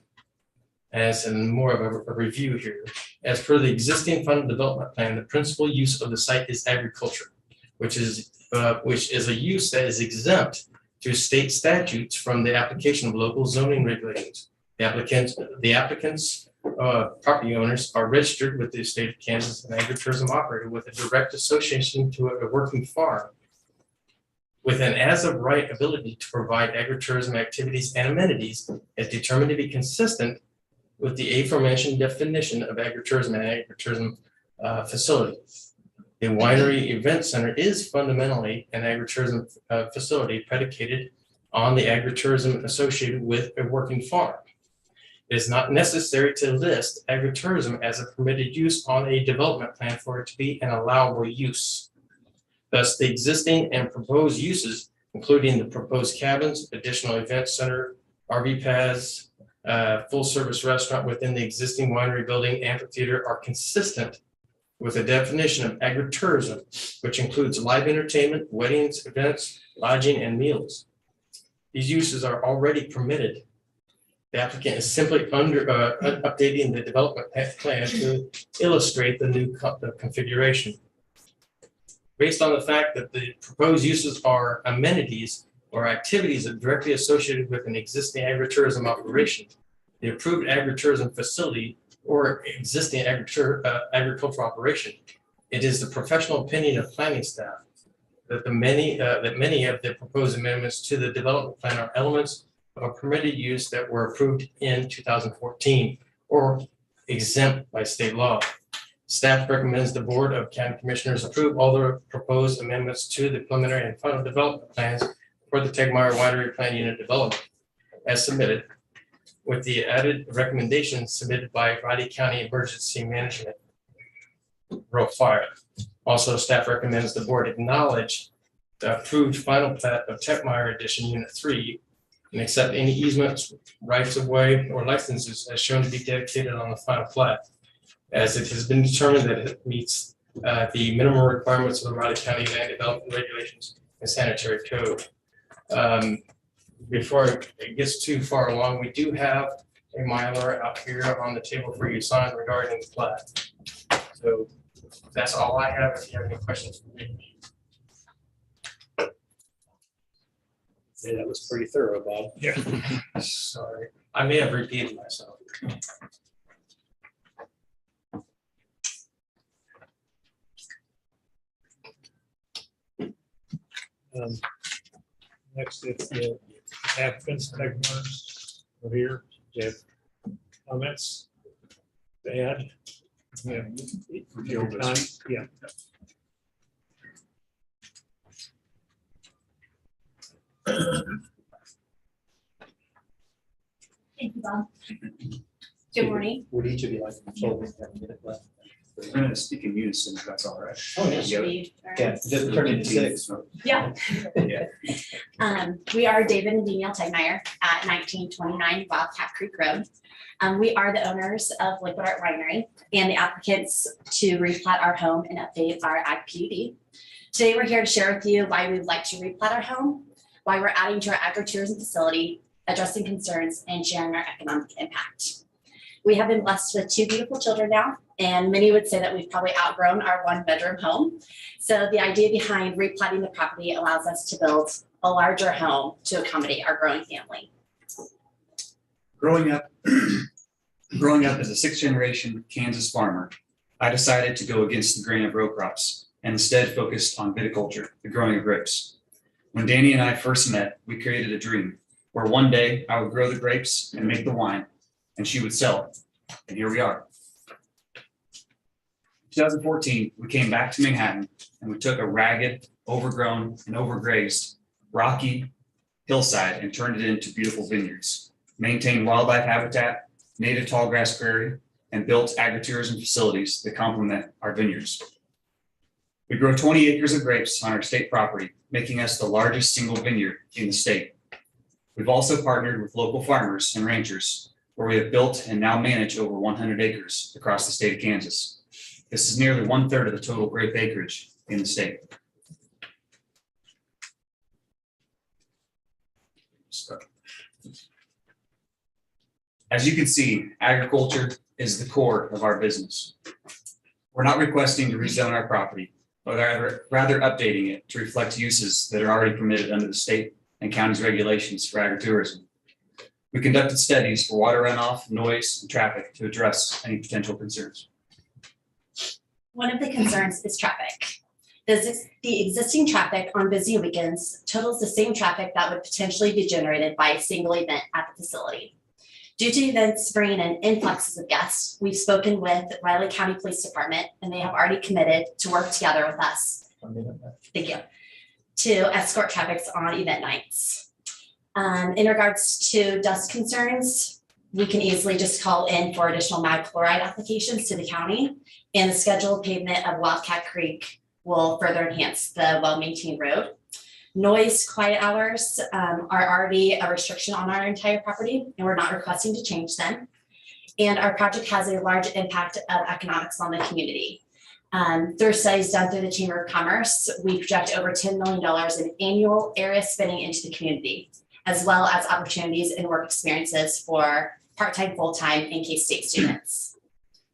as in more of a review here, as per the existing fund development plan, the principal use of the site is agriculture, which is a use that is exempt through state statutes from the application of local zoning regulations. The applicants, property owners are registered with the state of Kansas and agritourism operator with a direct association to a working farm with an as of right ability to provide agritourism activities and amenities as determined to be consistent with the aforementioned definition of agritourism and agritourism facility. The winery event center is fundamentally an agritourism facility predicated on the agritourism associated with a working farm. It is not necessary to list agritourism as a permitted use on a development plan for it to be an allowable use. Thus, the existing and proposed uses, including the proposed cabins, additional event center, RV pads, full service restaurant within the existing winery building, amphitheater, are consistent with the definition of agritourism, which includes live entertainment, weddings, events, lodging, and meals. These uses are already permitted. The applicant is simply updating the development plan to illustrate the new configuration. Based on the fact that the proposed uses are amenities or activities that are directly associated with an existing agritourism operation, the approved agritourism facility or existing agricultural operation, it is the professional opinion of planning staff that many of the proposed amendments to the development plan are elements of a permitted use that were approved in 2014 or exempt by state law. Staff recommends the Board of County Commissioners approve all the proposed amendments to the preliminary and final development plans for the Tegmeyer Winery Plan Unit development as submitted, with the added recommendations submitted by Riley County Emergency Management, Fire. Also, staff recommends the board acknowledge the approved final plat of Tegmeyer Addition Unit 3 and accept any easements, rights of way, or licenses as shown to be dedicated on the final plat, as it has been determined that it meets the minimum requirements of the Riley County Land Development Regulations and Sanitary Code. Before it gets too far along, we do have a Mylar out here on the table for you to sign regarding the plat. So that's all I have. If you have any questions for me. Yeah, that was pretty thorough, Bob. Yeah. Sorry, I may have repeated myself. Next, if the applicants, Tegmeyer, are here, do you have comments to add? Yeah. Your time? Yeah. Thank you, Bob. Good morning. Would each of you like to control this? Have a minute left? We're going to speak in unison, if that's all right. Oh, yeah. Should we- all right. Yeah, just turn it to 6. Yeah. Yeah. We are David and Danielle Tegmeyer at 1929 Wildcat Creek Road. We are the owners of Liquid Art Winery and the applicants to replat our home and update our ag PUD. Today, we're here to share with you why we would like to replat our home, why we're adding to our agritourism facility, addressing concerns, and sharing our economic impact. We have been blessed with 2 beautiful children now, and many would say that we've probably outgrown our 1-bedroom home. So the idea behind replatting the property allows us to build a larger home to accommodate our growing family. Growing up as a 6th-generation Kansas farmer, I decided to go against the grain of row crops and instead focused on viticulture, the growing of grapes. When Danny and I first met, we created a dream where one day I would grow the grapes and make the wine, and she would sell it. And here we are. In 2014, we came back to Manhattan and we took a ragged, overgrown, and overgrazed rocky hillside and turned it into beautiful vineyards. maintained wildlife habitat, native tall grass prairie, and built agritourism facilities that complement our vineyards. We grow 20 acres of grapes on our state property, making us the largest single vineyard in the state. We've also partnered with local farmers and ranchers, where we have built and now manage over 100 acres across the state of Kansas. This is nearly 1/3 of the total grape acreage in the state. As you can see, agriculture is the core of our business. We're not requesting to rezone our property, but rather updating it to reflect uses that are already permitted under the state and county's regulations for agritourism. We conducted studies for water runoff, noise, and traffic to address any potential concerns. One of the concerns is traffic. The existing traffic on busy weekends totals the same traffic that would potentially be generated by a single event at the facility. Due to events bringing in influxes of guests, we've spoken with Riley County Police Department, and they have already committed to work together with us. Thank you. To escort traffic on event nights. In regards to dust concerns, we can easily just call in for additional mag chloride applications to the county, and the scheduled pavement of Wildcat Creek will further enhance the well-maintained road. Noise quiet hours are already a restriction on our entire property, and we're not requesting to change them. And our project has a large impact of economics on the community. Through studies done through the Chamber of Commerce, we project over $10 million in annual area spending into the community, as well as opportunities and work experiences for part-time, full-time, and K-State students.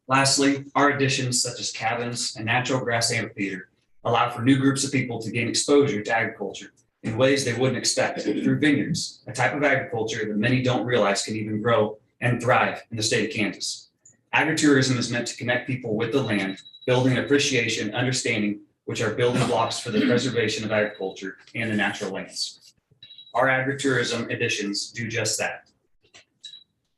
Lastly, our additions such as cabins and natural grass amphitheater allow for new groups of people to gain exposure to agriculture in ways they wouldn't expect through vineyards, a type of agriculture that many don't realize can even grow and thrive in the state of Kansas. Agritourism is meant to connect people with the land, building appreciation, and understanding, which are building blocks for the preservation of agriculture and the natural lands. Our agritourism additions do just that.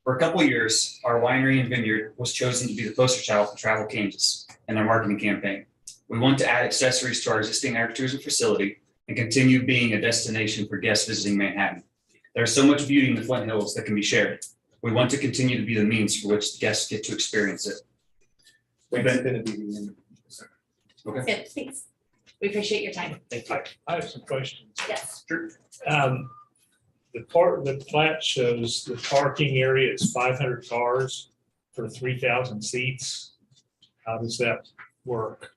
For a couple of years, our winery and vineyard was chosen to be the poster child for Travel Kansas and their marketing campaign. We want to add accessories to our existing agritourism facility and continue being a destination for guests visiting Manhattan. There's so much beauty in the Flint Hills that can be shared. We want to continue to be the means for which guests get to experience it. We've been going to be the end. Okay. Good, thanks. We appreciate your time. Thank you. I have some questions. Yes. The plat shows the parking area is 500 cars for 3,000 seats. How does that work?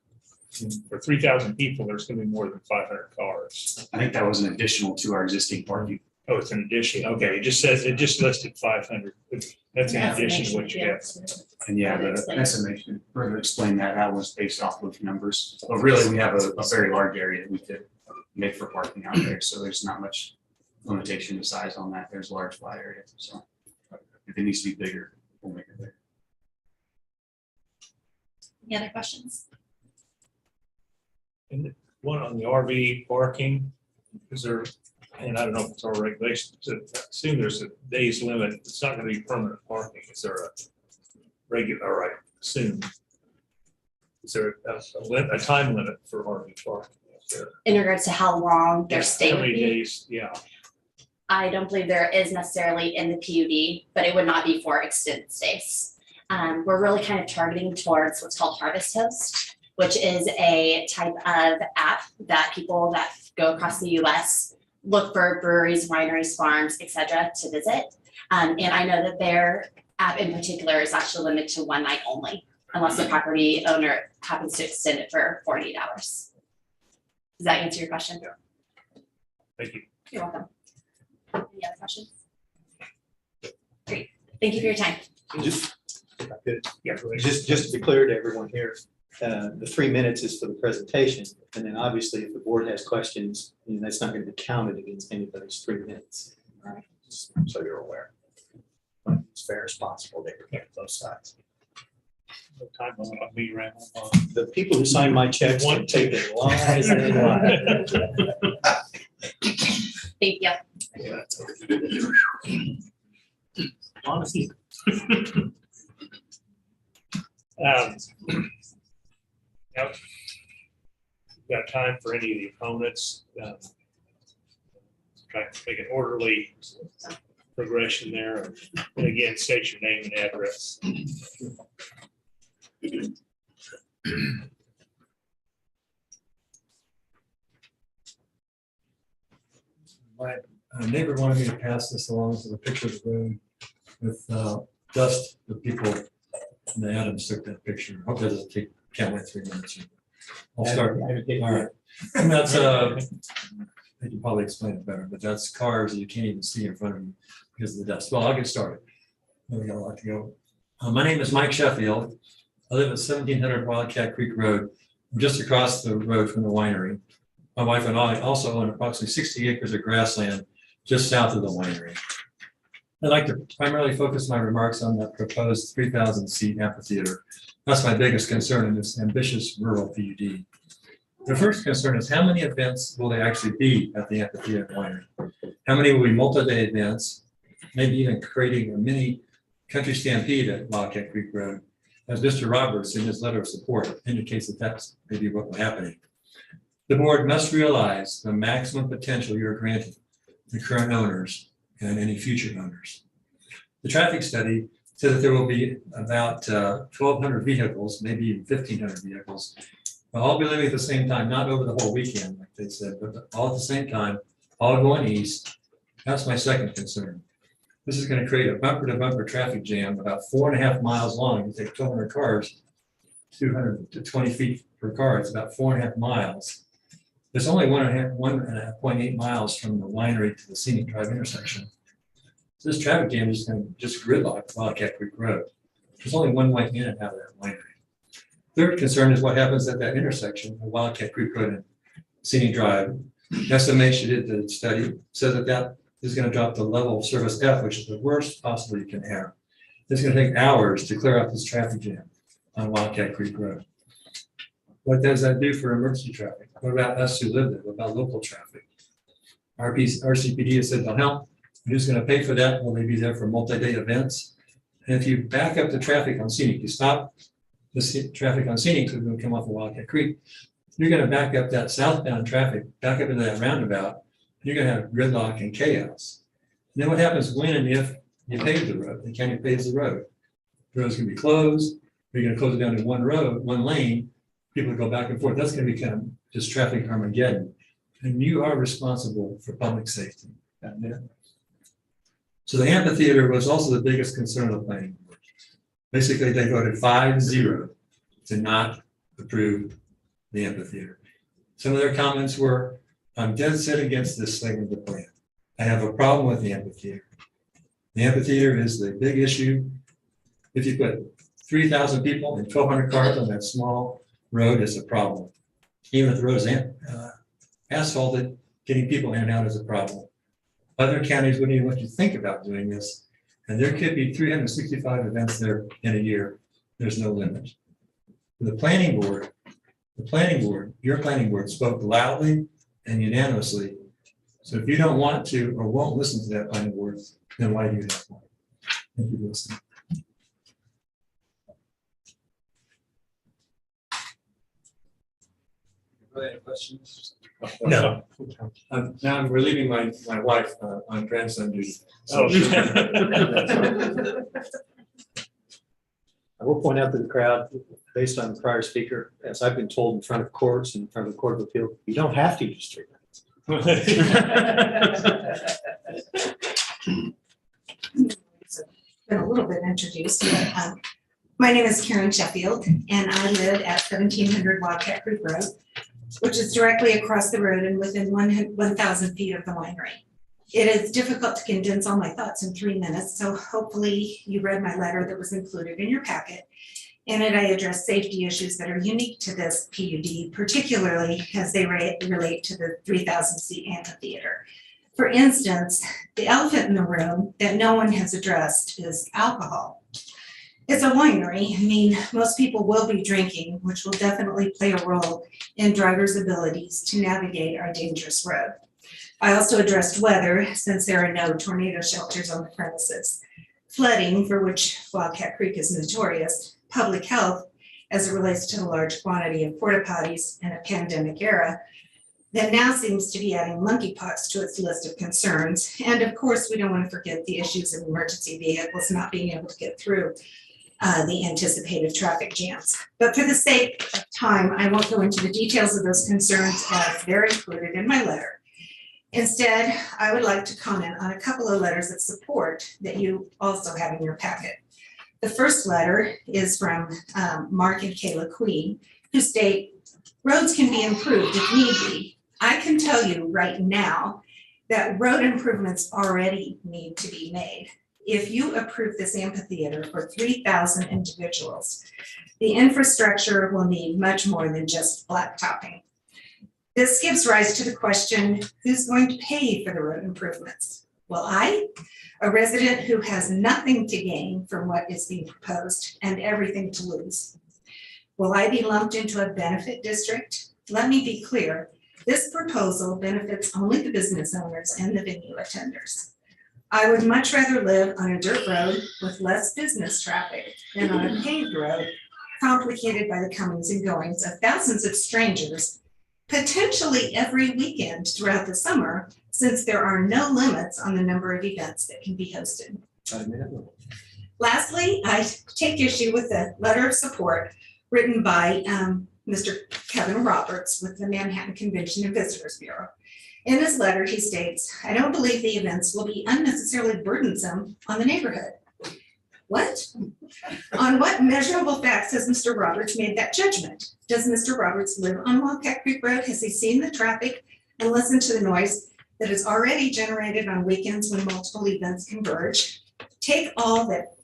For 3,000 people, there's going to be more than 500 cars. I think that was an additional to our existing parking. Oh, it's an addition. Okay, it just says, it just listed 500. That's in addition to what you get. And yeah, the estimation, further explain that, that was based off of numbers. But really, we have a very large area that we could make for parking out there. So there's not much limitation to size on that. There's a large flat area. So if it needs to be bigger, we'll make it bigger. Any other questions? And one on the RV parking, is there, and I don't know if it's our regulations, I assume there's a days limit. It's not going to be permanent parking. Is there a regular, all right, soon? Is there a time limit for RV parking? In regards to how long their stay How would many be? days? Yeah. I don't believe there is necessarily in the PUD, but it would not be for extended stays. We're really kind of targeting towards what's called Harvest Host, which is a type of app that people that go across the US look for breweries, wineries, farms, etc. to visit. And I know that their app in particular is actually limited to one night only, unless the property owner happens to extend it for 48 hours. Does that answer your question? Thank you. You're welcome. Any other questions? Great. Thank you for your time. Just, if I could, Yeah, go ahead. just to be clear to everyone here, the 3 minutes is for the presentation. And then obviously if the board has questions, that's not going to be counted against anybody's 3 minutes. All right, just so you're aware. But it's fair as possible to protect both sides. No time limit on me around. The people who sign my checks One want to take it lies and lies. Thank you. Honestly. Yep. Got time for any of the opponents? Try to make an orderly progression there. And again, state your name and address. My neighbor wanted me to pass this along to the picture of the road with dust. The people in the Adams took that picture. Hope that doesn't take, can't wait 3 minutes. I'll start. All right. And that's I can probably explain it better, but that's cars that you can't even see in front of you because of the dust. Well, I'll get started. We got a lot to go. My name is Mike Sheffield. I live at 1700 Wildcat Creek Road. I'm just across the road from the winery. My wife and I also own approximately 60 acres of grassland just south of the winery. I'd like to primarily focus my remarks on the proposed 3,000 seat amphitheater. That's my biggest concern in this ambitious rural PUD. The first concern is how many events will there actually be at the amphitheater winery? How many will be multi-day events? Maybe even creating a mini country stampede at Wildcat Creek Road, as Mr. Roberts in his letter of support indicates that that's maybe what will happen. The board must realize the maximum potential you're granting the current owners and any future owners. The traffic study said that there will be about 1,200 vehicles, maybe even 1,500 vehicles. They'll all be living at the same time, not over the whole weekend, like they said, but all at the same time, all going east. That's my second concern. This is going to create a bumper-to-bumper traffic jam about 4.5 miles long. You take 1,200 cars, 200 to 20 feet per car. It's about 4.5 miles. There's only 1.8 miles from the winery to the Scenic Drive intersection. So this traffic jam is going to just gridlock Wildcat Creek Road. There's only one way in and out of that winery. Third concern is what happens at that intersection of Wildcat Creek Road and Scenic Drive. Estimation did the study says that that is going to drop to level of service F, which is the worst possible you can have. It's going to take hours to clear out this traffic jam on Wildcat Creek Road. What does that do for emergency traffic? What about us who live there? What about local traffic? RCPD has said they'll help. Who's going to pay for that? Will they be there for multi-day events? And if you back up the traffic on Scenic, you stop the traffic on Scenic, so it's going to come off of Wildcat Creek. You're going to back up that southbound traffic, back up into that roundabout. You're going to have gridlock and chaos. And then what happens when and if you pave the road? The county paves the road. The road's going to be closed. You're going to close it down to one road, one lane. People go back and forth. That's going to become just traffic Armageddon. And you are responsible for public safety. So the amphitheater was also the biggest concern of the planning board. Basically, they voted 5-0 to not approve the amphitheater. Some of their comments were, I'm dead set against this thing of the plan. I have a problem with the amphitheater. The amphitheater is the big issue. If you put 3,000 people and 1,200 cars on that small road, it's a problem. Even if the road is asphalted, getting people in and out is a problem. Other counties wouldn't even let you think about doing this. And there could be 365 events there in a year. There's no limit. The planning board, your planning board spoke loudly and unanimously. So if you don't want to or won't listen to that planning board, then why do you have one? Thank you for listening. Any questions? No. Now I'm relieving my wife on grandson duty. So I will point out to the crowd, based on the prior speaker, as I've been told in front of courts and in front of the Court of Appeal, you don't have to use 3 minutes. Been a little bit introduced, but my name is Karen Sheffield, and I live at 1700 Wildcat Creek Road, which is directly across the road and within 1,000 feet of the winery. It is difficult to condense all my thoughts in 3 minutes, so hopefully you read my letter that was included in your packet. In it, I address safety issues that are unique to this PUD, particularly as they relate to the 3,000-seat amphitheater. For instance, the elephant in the room that no one has addressed is alcohol. It's a winery. I mean, most people will be drinking, which will definitely play a role in drivers' abilities to navigate our dangerous road. I also addressed weather, since there are no tornado shelters on the premises. Flooding, for which Wildcat Creek is notorious. Public health, as it relates to the large quantity of porta potties in a pandemic era. that now seems to be adding monkeypox to its list of concerns. And of course, we don't want to forget the issues of emergency vehicles not being able to get through the anticipated traffic jams. But for the sake of time, I won't go into the details of those concerns as they're included in my letter. Instead, I would like to comment on a couple of letters of support that you also have in your packet. The first letter is from Mark and Kayla Queen, who state, roads can be improved if need be. I can tell you right now that road improvements already need to be made. If you approve this amphitheater for 3,000 individuals, the infrastructure will need much more than just blacktopping. This gives rise to the question, who's going to pay for the road improvements? Will I, a resident who has nothing to gain from what is being proposed and everything to lose? Will I be lumped into a benefit district? Let me be clear, this proposal benefits only the business owners and the venue attenders. I would much rather live on a dirt road with less business traffic than on a paved road complicated by the comings and goings of thousands of strangers, potentially every weekend throughout the summer, since there are no limits on the number of events that can be hosted. Lastly, I take issue with the letter of support written by Mr. Kevin Roberts with the Manhattan Convention and Visitors Bureau. In his letter, he states, I don't believe the events will be unnecessarily burdensome on the neighborhood. What? On what measurable facts has Mr. Roberts made that judgment? Does Mr. Roberts live on Wildcat Creek Road? Has he seen the traffic and listened to the noise that is already generated on weekends when multiple events converge? Take all that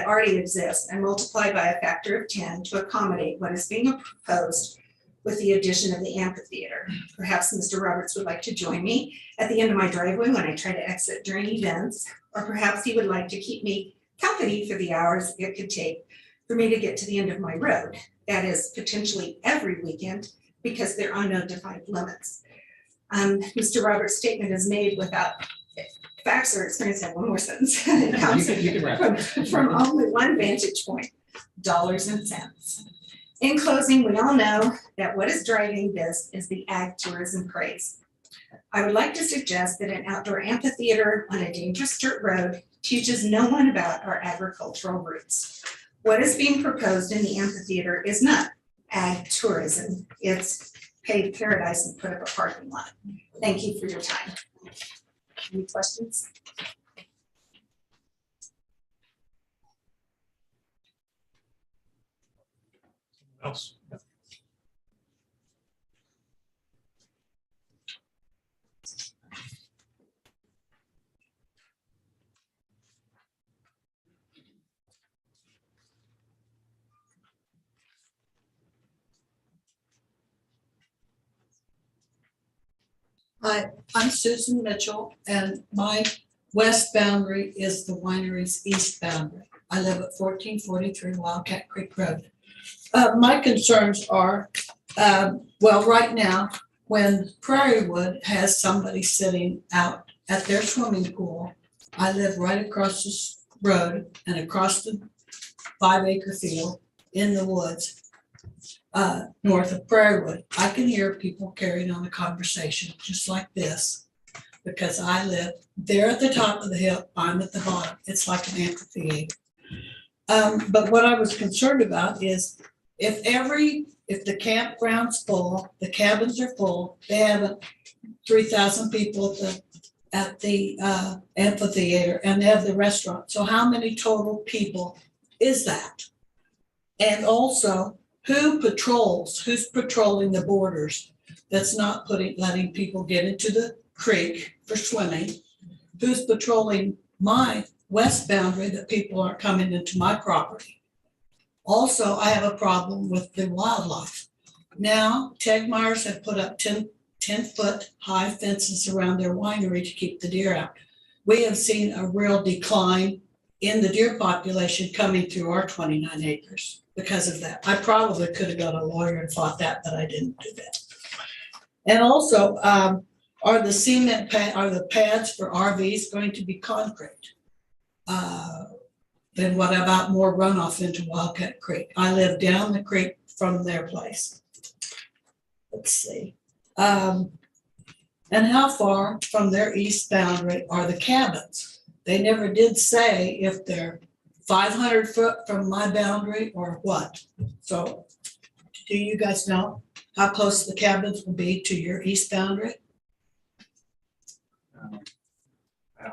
already exists and multiply by a factor of 10 to accommodate what is being proposed with the addition of the amphitheater. Perhaps Mr. Roberts would like to join me at the end of my driveway when I try to exit during events, or perhaps he would like to keep me company for the hours it could take for me to get to the end of my road. That is potentially every weekend because there are no defined limits. Mr. Roberts' statement is made without facts or experience. I have one more sentence. It comes from only one vantage point, dollars and cents. In closing, we all know that what is driving this is the ag tourism craze. I would like to suggest that an outdoor amphitheater on a dangerous dirt road teaches no one about our agricultural roots. What is being proposed in the amphitheater is not ag tourism. It's paved paradise and put up a parking lot. Thank you for your time. Any questions? Else? Hi, I'm Susan Mitchell, and my west boundary is the winery's east boundary. I live at 1443 Wildcat Creek Road. My concerns are, well, right now, when Prairiewood has somebody sitting out at their swimming pool, I live right across this road and across the 5-acre field in the woods. North of Prairiewood, I can hear people carrying on a conversation just like this because I live there at the top of the hill, I'm at the bottom. It's like an amphitheater. But what I was concerned about is if the campground's full, the cabins are full, they have 3,000 people at the amphitheater and they have the restaurant. So how many total people is that? And also, who's patrolling the borders that's not letting people get into the creek for swimming? Who's patrolling my west boundary that people aren't coming into my property? Also, I have a problem with the wildlife. Now, Tegmeyers have put up 10-foot high fences around their winery to keep the deer out. We have seen a real decline in the deer population coming through our 29 acres. Because of that. I probably could have got a lawyer and fought that, but I didn't do that. And also, are the pads for RVs going to be concrete? Then what about more runoff into Wildcat Creek? I live down the creek from their place. Let's see. And how far from their east boundary are the cabins? They never did say if they're 500 foot from my boundary or what. So do you guys know how close the cabins will be to your east boundary? I'm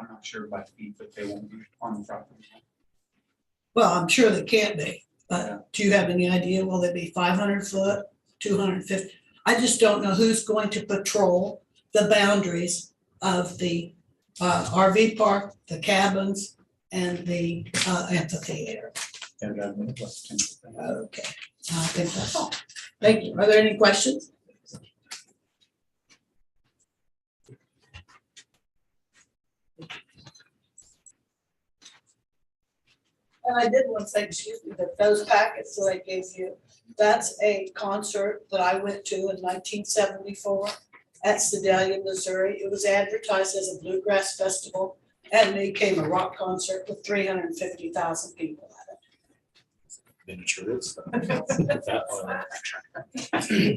not sure by feet, but they won't be on the property. Well, I'm sure they can't be, but do you have any idea? Will they be 500 foot, 250? I just don't know who's going to patrol the boundaries of the RV park, the cabins, and the amphitheater. Okay, I think that's all. Thank you. Are there any questions? And I did want to say, excuse me, that those packets that I gave you, that's a concert that I went to in 1974 at Sedalia, Missouri. It was advertised as a bluegrass festival and became a rock concert with 350,000 people at it. Miniatures.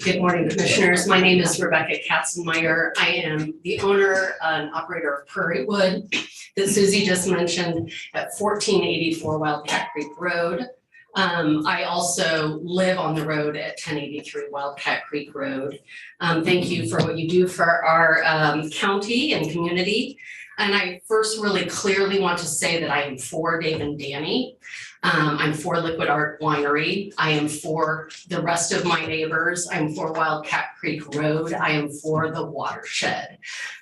Good morning, Commissioners. My name is Rebecca Katzenmeyer. I am the owner and operator of Prairie Wood that Susie just mentioned at 1484 Wildcat Creek Road. I also live on the road at 1083 Wildcat Creek Road. Thank you for what you do for our county and community. And I first really clearly want to say that I am for Dave and Danny. I'm for Liquid Art Winery. I am for the rest of my neighbors. I'm for Wildcat Creek Road. I am for the watershed.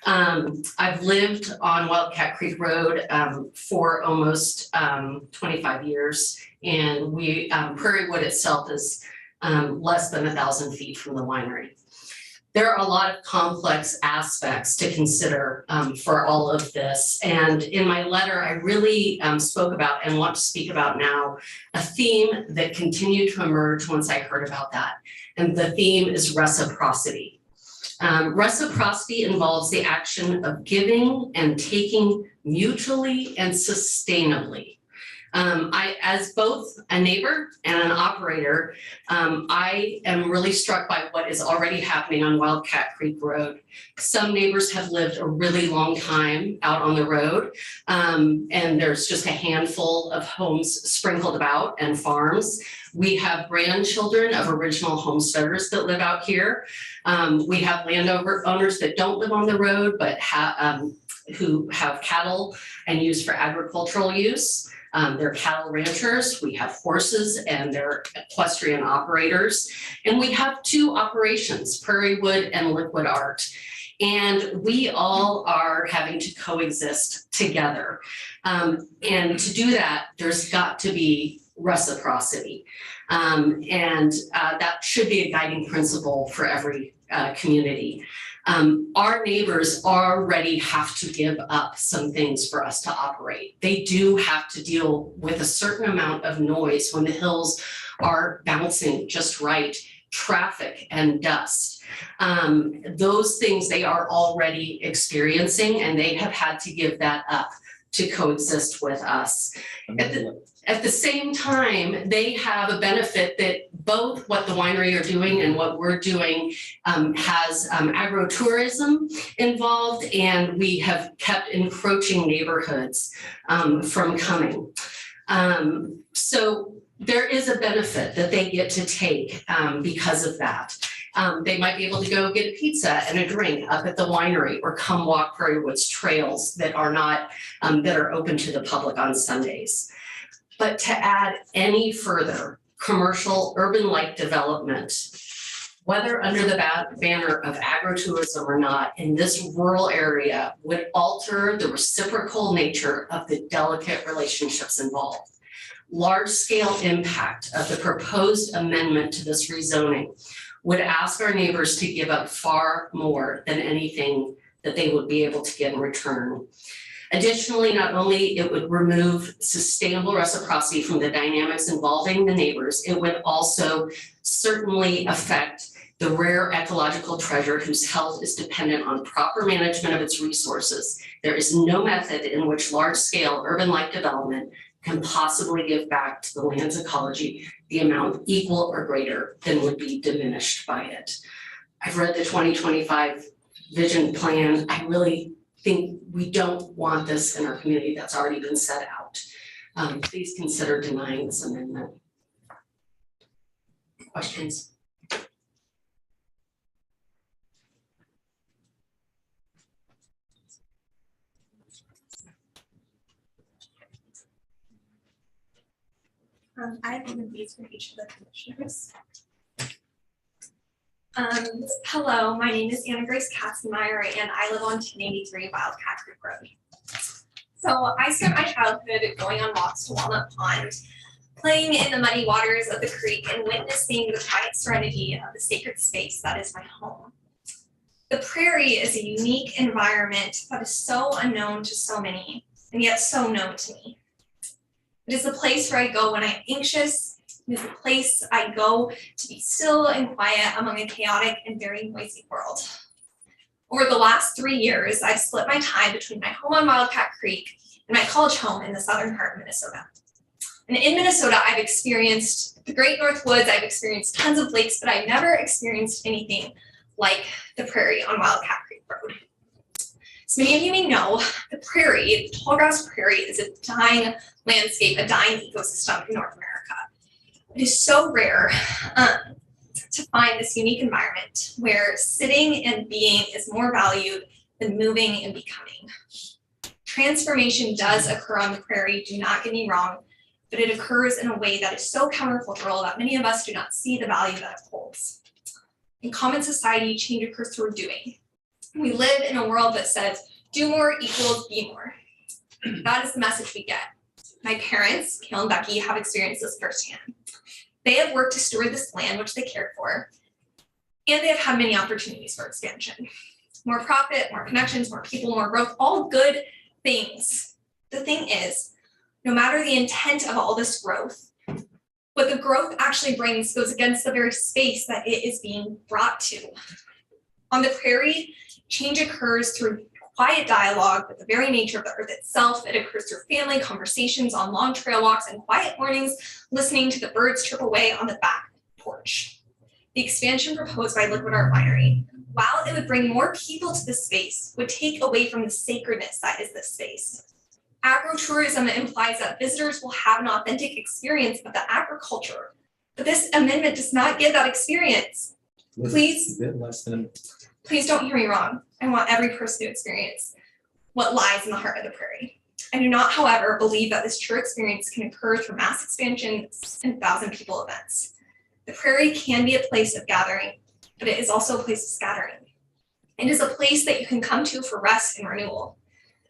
I've lived on Wildcat Creek Road for almost 25 years. And Prairie Wood itself is less than 1,000 feet from the winery. There are a lot of complex aspects to consider for all of this. And in my letter, I really spoke about and want to speak about now a theme that continued to emerge once I heard about that. And the theme is reciprocity. Reciprocity involves the action of giving and taking mutually and sustainably. As both a neighbor and an operator, I am really struck by what is already happening on Wildcat Creek Road. Some neighbors have lived a really long time out on the road, and there's just a handful of homes sprinkled about and farms. We have grandchildren of original homesteaders that live out here. We have landowners that don't live on the road, but who have cattle and use for agricultural use. They're cattle ranchers, we have horses, and they're equestrian operators. And we have two operations, Prairie Wood and Liquid Art. And we all are having to coexist together. And to do that, there's got to be reciprocity. That should be a guiding principle for every community. Our neighbors already have to give up some things for us to operate. They do have to deal with a certain amount of noise when the hills are bouncing just right, traffic and dust. Those things they are already experiencing, and they have had to give that up to coexist with us. At the same time, they have a benefit that both what the winery are doing and what we're doing has agritourism involved, and we have kept encroaching neighborhoods from coming. So there is a benefit that they get to take because of that. They might be able to go get a pizza and a drink up at the winery, or come walk Prairie Woods trails that are not that are open to the public on Sundays. But to add any further commercial urban-like development, whether under the banner of agritourism or not, in this rural area would alter the reciprocal nature of the delicate relationships involved. Large-scale impact of the proposed amendment to this rezoning would ask our neighbors to give up far more than anything that they would be able to get in return. Additionally, not only it would remove sustainable reciprocity from the dynamics involving the neighbors, it would also certainly affect the rare ecological treasure whose health is dependent on proper management of its resources. There is no method in which large-scale urban-like development can possibly give back to the land's ecology the amount equal or greater than would be diminished by it. I've read the 2025 vision plan. I really think we don't want this in our community that's already been set out. Please consider denying this amendment. Questions? I have one of these for each of the commissioners. Hello, my name is Anna Grace Katzenmeyer and I live on 1083 Wildcat Creek Road. So I spent my childhood going on walks to Walnut Pond, playing in the muddy waters of the creek and witnessing the quiet serenity of the sacred space that is my home. The prairie is a unique environment that is so unknown to so many and yet so known to me. It is the place where I go when I'm anxious. It is the place I go to be still and quiet among a chaotic and very noisy world. Over the last 3 years, I've split my time between my home on Wildcat Creek and my college home in the southern part of Minnesota. And in Minnesota, I've experienced the Great North Woods, I've experienced tons of lakes, but I've never experienced anything like the prairie on Wildcat Creek Road. As many of you may know, the prairie, the tallgrass prairie, is a dying landscape, a dying ecosystem in North America. It is so rare to find this unique environment where sitting and being is more valued than moving and becoming. Transformation does occur on the prairie, do not get me wrong, but it occurs in a way that is so countercultural that many of us do not see the value that it holds. In common society, change occurs through doing. We live in a world that says, do more equals be more. That is the message we get. My parents, Kale and Becky, have experienced this firsthand. They have worked to steward this land, which they cared for, and they have had many opportunities for expansion. More profit, more connections, more people, more growth, all good things. The thing is, no matter the intent of all this growth, what the growth actually brings goes against the very space that it is being brought to. On the prairie, change occurs through quiet dialogue with the very nature of the earth itself. It occurs through family conversations on long trail walks and quiet mornings, listening to the birds chirp away on the back porch. The expansion proposed by Liquid Art Winery, while it would bring more people to the space, would take away from the sacredness that is this space. Agritourism implies that visitors will have an authentic experience of the agriculture, but this amendment does not give that experience. Please don't hear me wrong. I want every person to experience what lies in the heart of the prairie. I do not, however, believe that this true experience can occur through mass expansions and 1,000 people events. The prairie can be a place of gathering, but it is also a place of scattering. It is a place that you can come to for rest and renewal.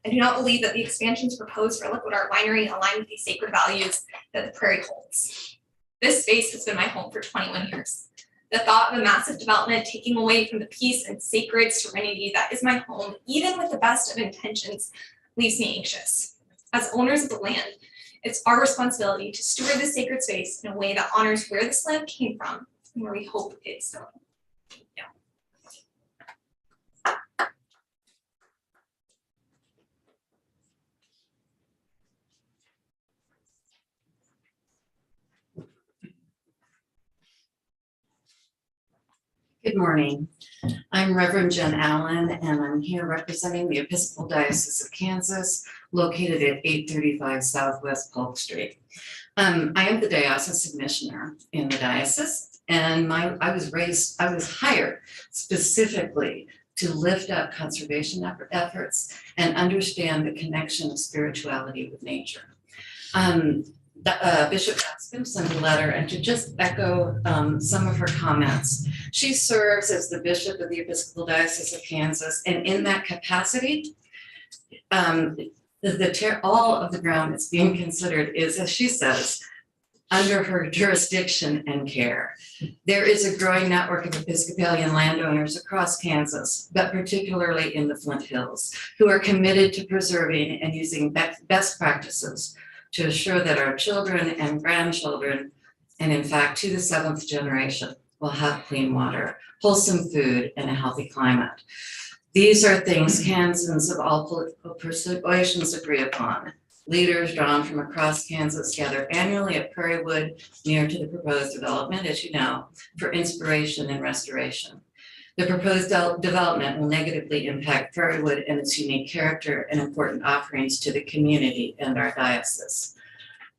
I do not believe that the expansions proposed for Liquid Art Winery align with the sacred values that the prairie holds. This space has been my home for 21 years. The thought of a massive development taking away from the peace and sacred serenity that is my home, even with the best of intentions, leaves me anxious. As owners of the land, it's our responsibility to steward this sacred space in a way that honors where this land came from and where we hope it's going. Yeah. Good morning. I'm Reverend Jen Allen, and I'm here representing the Episcopal Diocese of Kansas, located at 835 Southwest Polk Street. I am the diocesan commissioner in the diocese, and I was hired specifically to lift up conservation efforts and understand the connection of spirituality with nature. Bishop Bascom sent a letter, and to just echo some of her comments, she serves as the Bishop of the Episcopal Diocese of Kansas, and in that capacity, all of the ground that's being considered is, as she says, under her jurisdiction and care. There is a growing network of Episcopalian landowners across Kansas, but particularly in the Flint Hills, who are committed to preserving and using best practices to assure that our children and grandchildren, and in fact to the 7th generation, will have clean water, wholesome food, and a healthy climate. These are things Kansans of all political persuasions agree upon. Leaders drawn from across Kansas gather annually at Prairie Wood, near to the proposed development, as you know, for inspiration and restoration. The proposed development will negatively impact Prairiewood and its unique character and important offerings to the community and our diocese.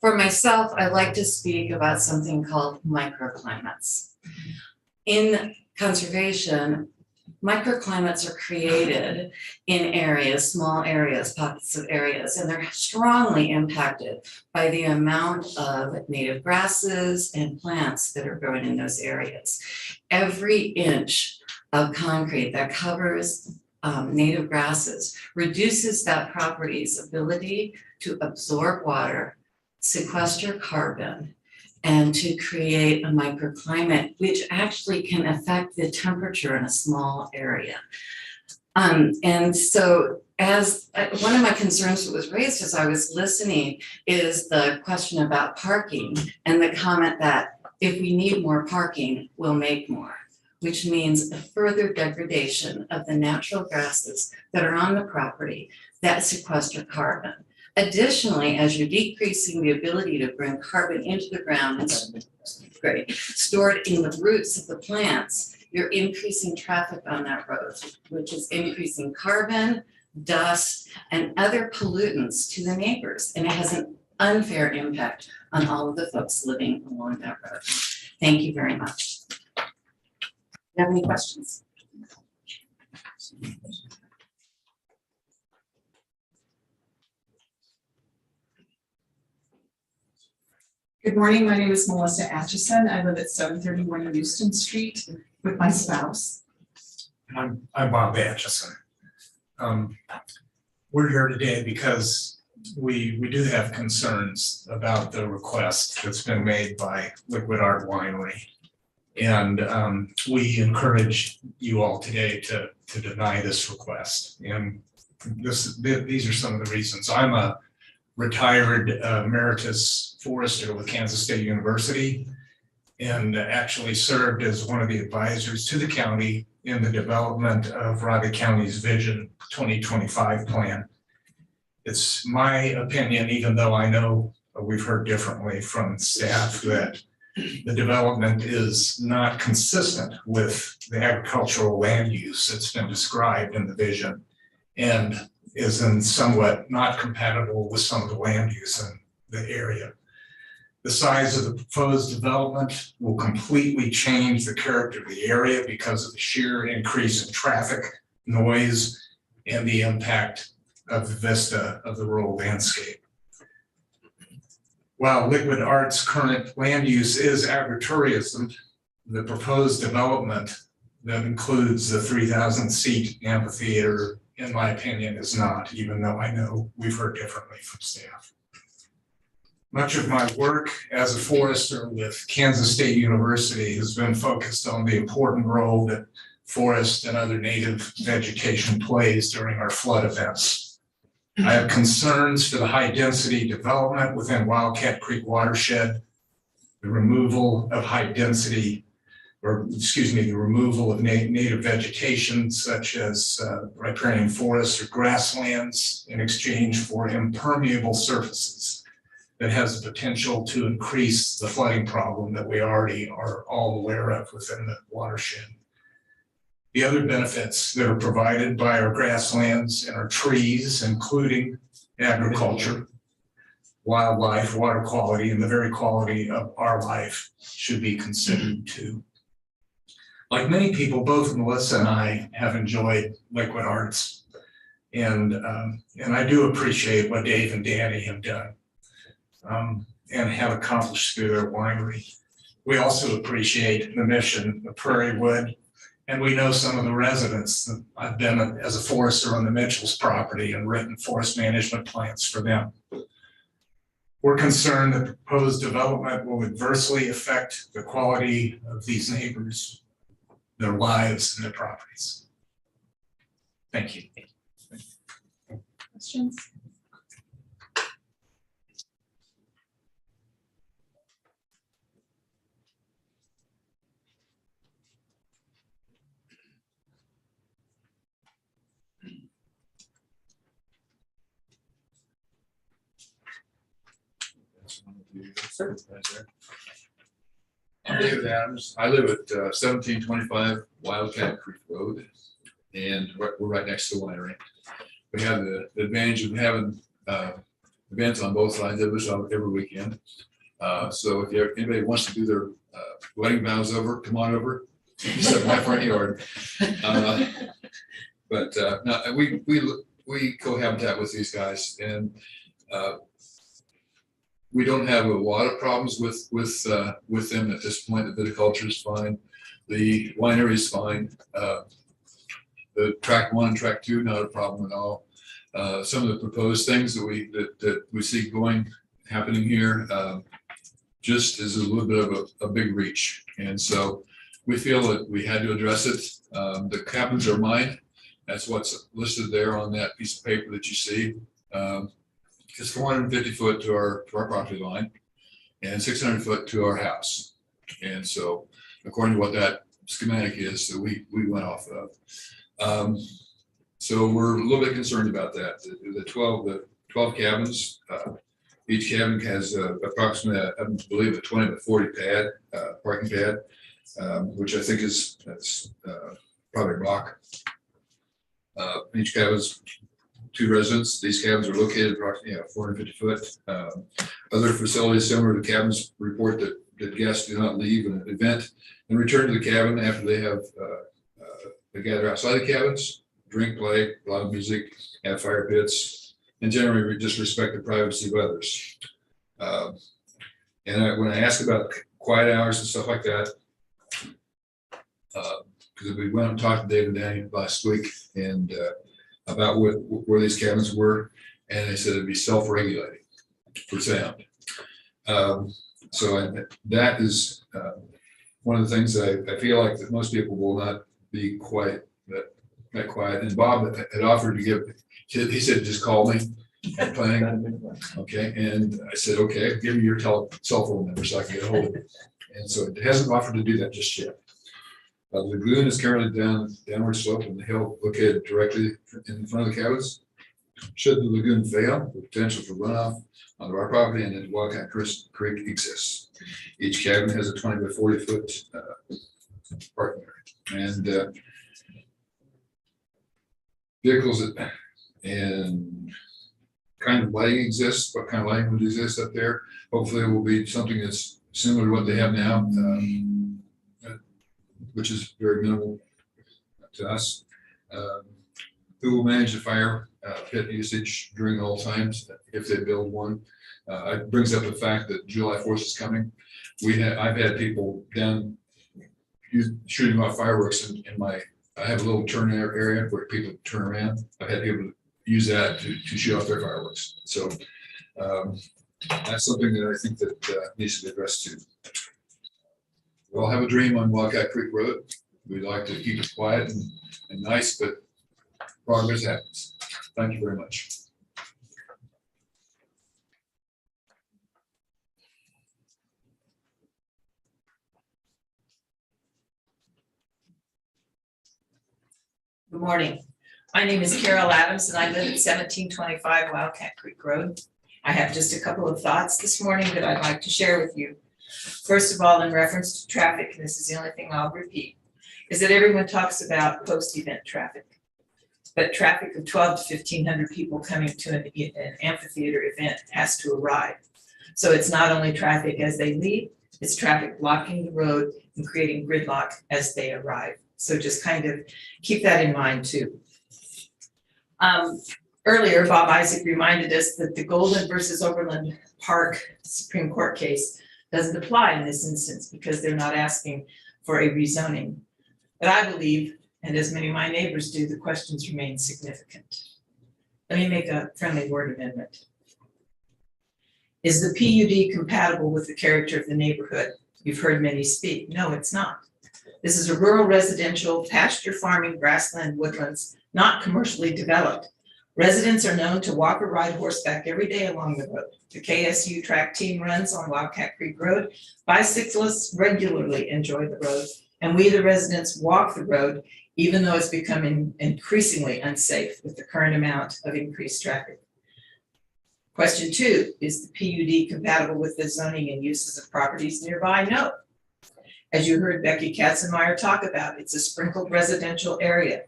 For myself, I like to speak about something called microclimates. In conservation, microclimates are created in areas, small areas, pockets of areas, and they're strongly impacted by the amount of native grasses and plants that are grown in those areas. Every inch of concrete that covers native grasses reduces that property's ability to absorb water, sequester carbon, and to create a microclimate, which actually can affect the temperature in a small area. And so as one of my concerns that was raised as I was listening is the question about parking and the comment that if we need more parking, we'll make more, which means a further degradation of the natural grasses that are on the property that sequester carbon. Additionally, as you're decreasing the ability to bring carbon into the ground and stored in the roots of the plants, you're increasing traffic on that road, which is increasing carbon, dust, and other pollutants to the neighbors. And it has an unfair impact on all of the folks living along that road. Thank you very much. Do you have any questions? Good morning, my name is Melissa Atchison. I live at 731 Houston Street with my spouse. I'm Bob Atchison. We're here today because we do have concerns about the request that's been made by Liquid Art Winery. And we encourage you all today to deny this request. And these are some of the reasons. I'm a retired emeritus forester with Kansas State University and actually served as one of the advisors to the county in the development of Ravi County's Vision 2025 plan. It's my opinion, even though I know we've heard differently from staff, that the development is not consistent with the agricultural land use that's been described in the vision and is in somewhat not compatible with some of the land use in the area. The size of the proposed development will completely change the character of the area because of the sheer increase in traffic, noise, and the impact of the vista of the rural landscape. While Liquid Art's current land use is agritourism, the proposed development that includes the 3,000 seat amphitheater, in my opinion, is not, even though I know we've heard differently from staff. Much of my work as a forester with Kansas State University has been focused on the important role that forest and other native vegetation plays during our flood events. I have concerns for the high density development within Wildcat Creek watershed, the removal of high density, the removal of native vegetation such as riparian forests or grasslands in exchange for impermeable surfaces that has the potential to increase the flooding problem that we already are all aware of within the watershed. The other benefits that are provided by our grasslands and our trees, including agriculture, wildlife, water quality, and the very quality of our life should be considered too. Like many people, both Melissa and I have enjoyed Liquid Arts, and I do appreciate what Dave and Danny have done and have accomplished through their winery. We also appreciate the mission of Prairiewood, and we know some of the residents. I've been as a forester on the Mitchell's property and written forest management plans for them. We're concerned that the proposed development will adversely affect the quality of these neighbors, their lives, and their properties. Thank you. Questions? David Adams. I live at 1725 Wildcat Creek Road, and we're right next to the winery. We have the advantage of having events on both sides of us every weekend. So if anybody wants to do their wedding vows over, come on over, except my front yard. But no, we cohabitat with these guys, and we don't have a lot of problems with them at this point. The viticulture is fine, the winery is fine, the track 1 and track 2 not a problem at all. Some of the proposed things that we see happening here just is a little bit of a big reach, and so we feel that we had to address it. The cabins are mine. That's what's listed there on that piece of paper that you see. It's 450 foot to our property line and 600 foot to our house. And so according to what that schematic is that we went off of. So we're a little bit concerned about that. The 12 cabins, each cabin has approximately, I believe, a 20 by 40 pad, parking pad, which I think that's probably a block. Each cabin is 2 residents. These cabins are located approximately 450 foot. Other facilities similar to cabins report that guests do not leave an event and return to the cabin after they have they gather outside the cabins, drink, play, loud music, have fire pits, and generally just respect the privacy of others. And when I ask about quiet hours and stuff like that, because we went and talked to Dave and Danny last week and about where these cabins were, and they said it'd be self-regulating for sound. So that is one of the things that I feel like that most people will not be quite that quiet. And Bob had offered to give, he said, just call me at planning. Okay, and I said, okay, give me your cell phone number so I can get a hold of it. And so it hasn't offered to do that just yet. The lagoon is currently downward slope on the hill located directly in front of the cabins. Should the lagoon fail, the potential for runoff onto our property and into Wildcat Creek exists. Each cabin has a 20 by 40 foot parking area. And vehicles and kind of lighting exists, what kind of lighting would exist up there. Hopefully it will be something that's similar to what they have now. Which is very minimal to us. Who will manage the fire pit usage during all times if they build one? It brings up the fact that July 4th is coming. I've had people down shooting off fireworks in my, I have a little turn area where people turn around. I've had people use that to shoot off their fireworks. So that's something that I think that needs to be addressed too. We all have a dream on Wildcat Creek Road. We'd like to keep it quiet and nice, but progress happens. Thank you very much. Good morning. My name is Carol Adams and I live at 1725 Wildcat Creek Road. I have just a couple of thoughts this morning that I'd like to share with you. First of all, in reference to traffic, and this is the only thing I'll repeat, is that everyone talks about post-event traffic. But traffic of 12 to 1,500 people coming to an amphitheater event has to arrive. So it's not only traffic as they leave, it's traffic blocking the road and creating gridlock as they arrive. So just kind of keep that in mind too. Earlier, Bob Isaac reminded us that the Golden versus Overland Park Supreme Court case doesn't apply in this instance because they're not asking for a rezoning. But I believe, and as many of my neighbors do, the questions remain significant. Let me make a friendly word amendment. Is the PUD compatible with the character of the neighborhood? You've heard many speak. No, it's not. This is a rural residential pasture farming grassland woodlands, not commercially developed. Residents are known to walk or ride horseback every day along the road. The KSU track team runs on Wildcat Creek Road. Bicyclists regularly enjoy the road, and we, the residents, walk the road, even though it's becoming increasingly unsafe with the current amount of increased traffic. Question 2, is the PUD compatible with the zoning and uses of properties nearby? No. As you heard Becky Katzenmeyer talk about, it's a sprinkled residential area.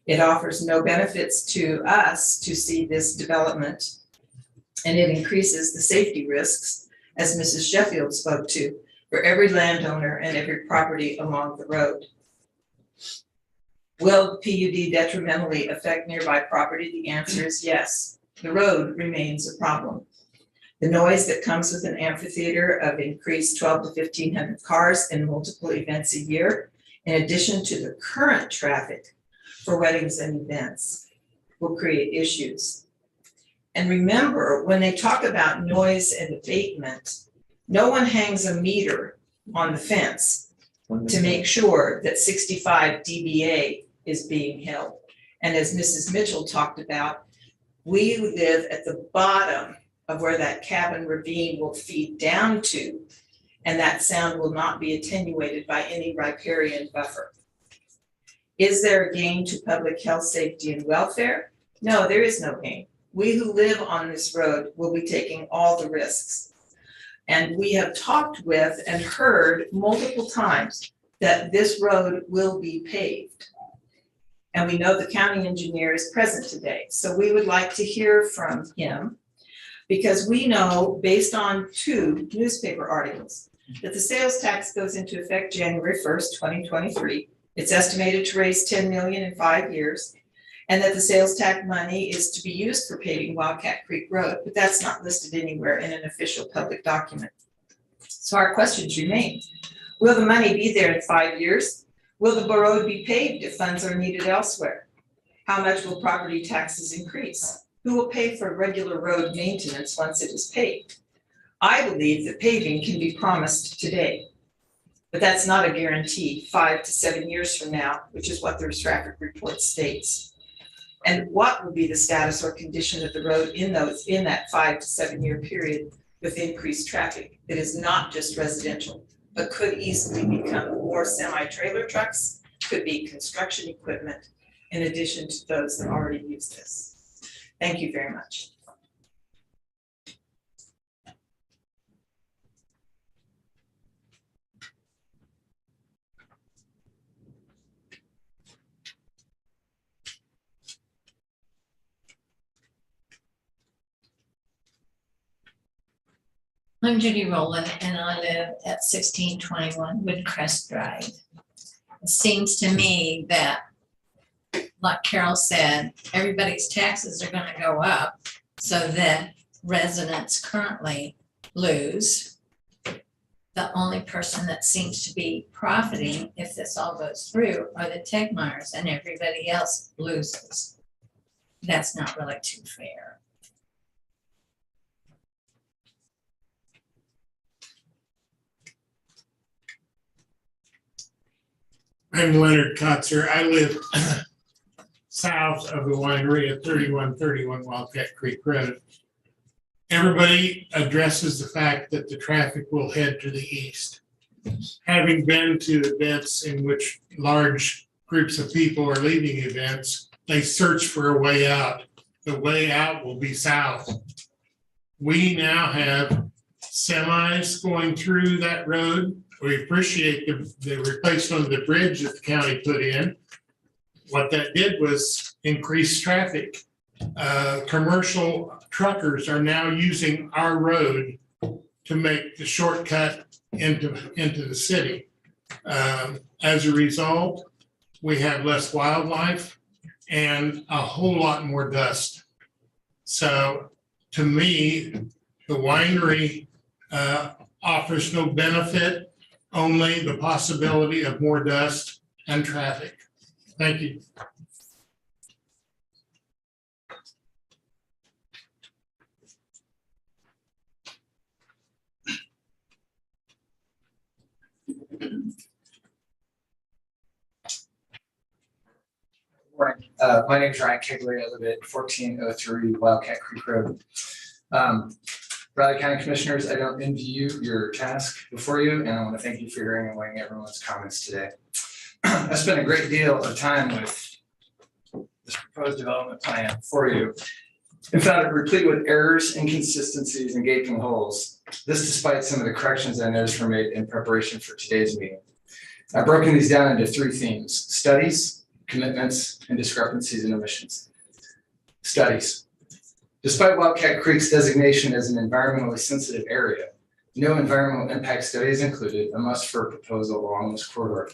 It offers no benefits to us to see this development, and it increases the safety risks, as Mrs. Sheffield spoke to, for every landowner and every property along the road. Will PUD detrimentally affect nearby property? The answer is yes. The road remains a problem. The noise that comes with an amphitheater of increased 12 to 1,500 cars and multiple events a year, in addition to the current traffic for weddings and events, will create issues. And remember, when they talk about noise and abatement, no one hangs a meter on the fence to make sure that 65 dBA is being held. And as Mrs. Mitchell talked about, we live at the bottom of where that cabin ravine will feed down to, and that sound will not be attenuated by any riparian buffer. Is there a gain to public health, safety, and welfare? No, there is no gain. We who live on this road will be taking all the risks. And we have talked with and heard multiple times that this road will be paved. And we know the county engineer is present today. So we would like to hear from him, because we know, based on 2 newspaper articles, that the sales tax goes into effect January 1st, 2023. It's estimated to raise 10 million in 5 years, and that the sales tax money is to be used for paving Wildcat Creek Road, but that's not listed anywhere in an official public document. So our questions remain. Will the money be there in 5 years? Will the road be paved if funds are needed elsewhere? How much will property taxes increase? Who will pay for regular road maintenance once it is paved? I believe that paving can be promised today, but that's not a guarantee 5 to 7 years from now, which is what the traffic report states. And what will be the status or condition of the road in that 5 to 7 year period with increased traffic? It is not just residential, but could easily become more semi-trailer trucks, could be construction equipment, in addition to those that already use this. Thank you very much. I'm Judy Rowland, and I live at 1621 Woodcrest Drive. It seems to me that, like Carol said, everybody's taxes are gonna go up so that residents currently lose. The only person that seems to be profiting, if this all goes through, are the Tegmeyers, and everybody else loses. That's not really too fair. I'm Leonard Kotzer. I live south of the winery at 3131 Wildcat Creek Road. Everybody addresses the fact that the traffic will head to the east. Having been to events in which large groups of people are leaving events, they search for a way out. The way out will be south. We now have semis going through that road. We appreciate the replacement of the bridge that the county put in. What that did was increase traffic. Commercial truckers are now using our road to make the shortcut into the city. As a result, we have less wildlife and a whole lot more dust. So to me, the winery offers no benefit, only the possibility of more dust and traffic. Thank you. Morning. My name is Ryan Kegley. I live at 1403 Wildcat Creek Road. Riley County Commissioners, I don't envy you your task before you, and I want to thank you for hearing and weighing everyone's comments today. I spent a great deal of time with this proposed development plan for you and found it replete with errors, inconsistencies, and gaping holes. This despite some of the corrections I noticed were made in preparation for today's meeting. I've broken these down into three themes: studies, commitments, and discrepancies and omissions. Studies. Despite Wildcat Creek's designation as an environmentally sensitive area, no environmental impact study is included, a must for a proposal along this corridor.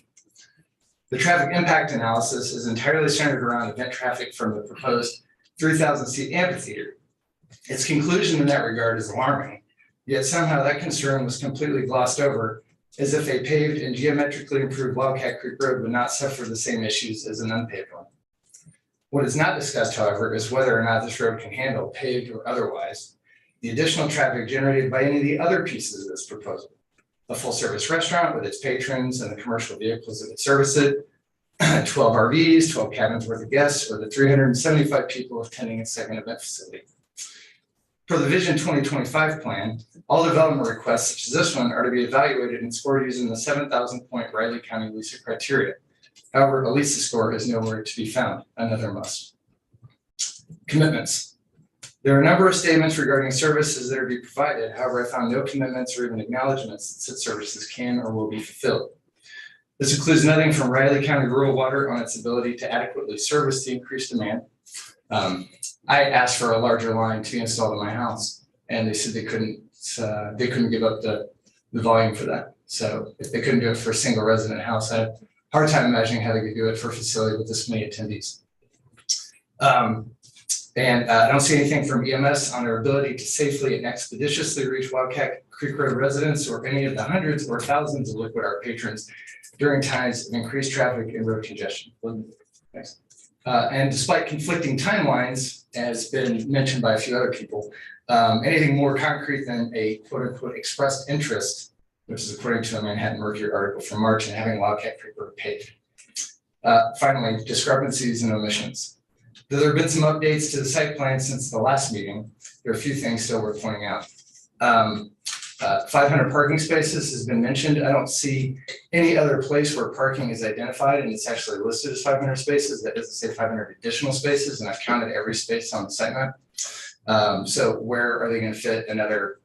The traffic impact analysis is entirely centered around event traffic from the proposed 3,000-seat amphitheater. Its conclusion in that regard is alarming, yet somehow that concern was completely glossed over, as if a paved and geometrically improved Wildcat Creek Road would not suffer the same issues as an unpaved one. What is not discussed, however, is whether or not this road can handle, paved or otherwise, the additional traffic generated by any of the other pieces of this proposal. A full-service restaurant with its patrons and the commercial vehicles that would service it, 12 RVs, 12 cabins worth of guests, or the 375 people attending its second event facility. For the Vision 2025 plan, all development requests such as this one are to be evaluated and scored using the 7,000-point Riley County LISA criteria. However, a LISA score is nowhere to be found, another must. Commitments. There are a number of statements regarding services that are to be provided. However, I found no commitments or even acknowledgements that said services can or will be fulfilled. This includes nothing from Riley County Rural Water on its ability to adequately service the increased demand. I asked for a larger line to be installed in my house, and they said they couldn't give up the volume for that. So if they couldn't do it for a single resident house, I have a hard time imagining how they could do it for a facility with this many attendees. I don't see anything from EMS on their ability to safely and expeditiously reach Wildcat Creek Road residents or any of the hundreds or thousands of Liquid Art patrons during times of increased traffic and road congestion. Thanks. And despite conflicting timelines, as been mentioned by a few other people, anything more concrete than a quote unquote expressed interest, which is according to a Manhattan Mercury article from March, in having Wildcat Creek Road paved. Finally, discrepancies and omissions. Though there have been some updates to the site plan since the last meeting, there are a few things still worth pointing out. 500 parking spaces has been mentioned. I don't see any other place where parking is identified and it's actually listed as 500 spaces. That doesn't say 500 additional spaces, and I've counted every space on the site map. So where are they going to fit another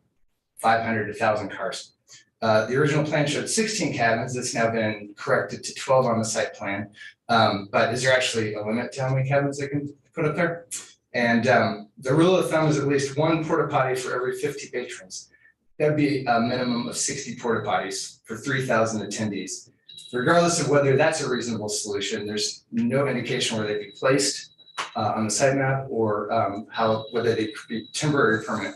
500 to 1,000 cars? The original plan showed 16 cabins. That's now been corrected to 12 on the site plan. But is there actually a limit to how many cabins they can put up there? And the rule of thumb is at least one porta potty for every 50 patrons. That'd be a minimum of 60 porta potties for 3,000 attendees. Regardless of whether that's a reasonable solution, there's no indication where they'd be placed on the site map or whether they could be temporary or permanent.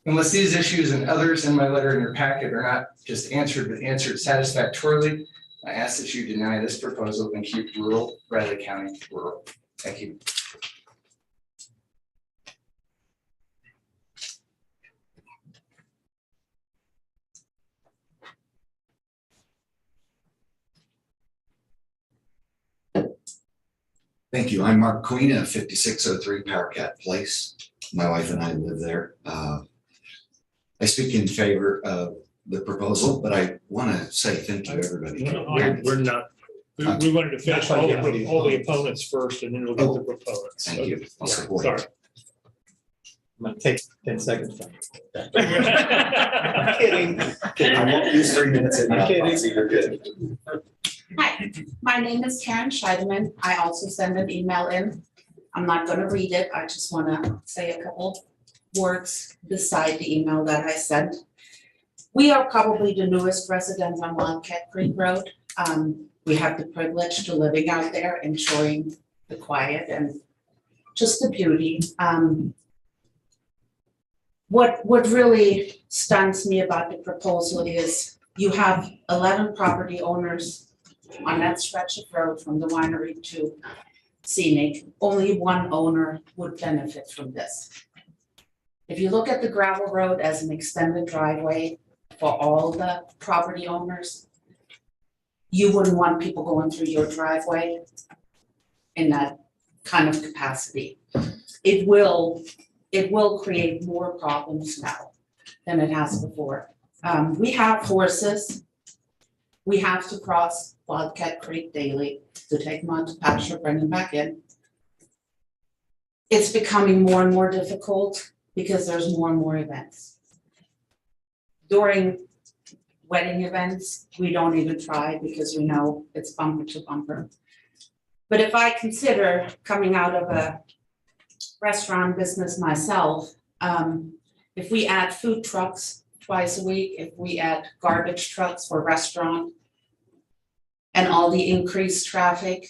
Unless these issues and others in my letter in your packet are not just answered, but answered satisfactorily, I ask that you deny this proposal and keep rural Riley County rural. Thank you. Thank you. I'm Mark Queen at 5603 Powercat Place. My wife and I live there. I speak in favor of the proposal, but I want to say thank you to everybody. We're not. We wanted to finish all the opponents first, and then we'll get the proponents. Thank you. I'll support. Sorry. I'm gonna take 10 seconds from you. I'm kidding. I won't use 3 minutes in my kidding. You're good. Hi, my name is Karen Scheidemann. I also send an email in. I'm not gonna read it. I just wanna say a couple words beside the email that I sent. We are probably the newest residents on Wildcat Creek Road. We have the privilege to living out there, enjoying the quiet and just the beauty. What really stuns me about the proposal is you have 11 property owners on that stretch of road from the winery to scenic. Only one owner would benefit from this. If you look at the gravel road as an extended driveway for all the property owners, you wouldn't want people going through your driveway in that kind of capacity. It will create more problems now than it has before. We have horses. We have to cross Wildcat Creek daily to take them out to pasture, bring them back in. It's becoming more and more difficult because there's more and more events. During wedding events, we don't even try because we know it's bumper to bumper. But if I consider coming out of a restaurant business myself, if we add food trucks twice a week, if we add garbage trucks for restaurant and all the increased traffic,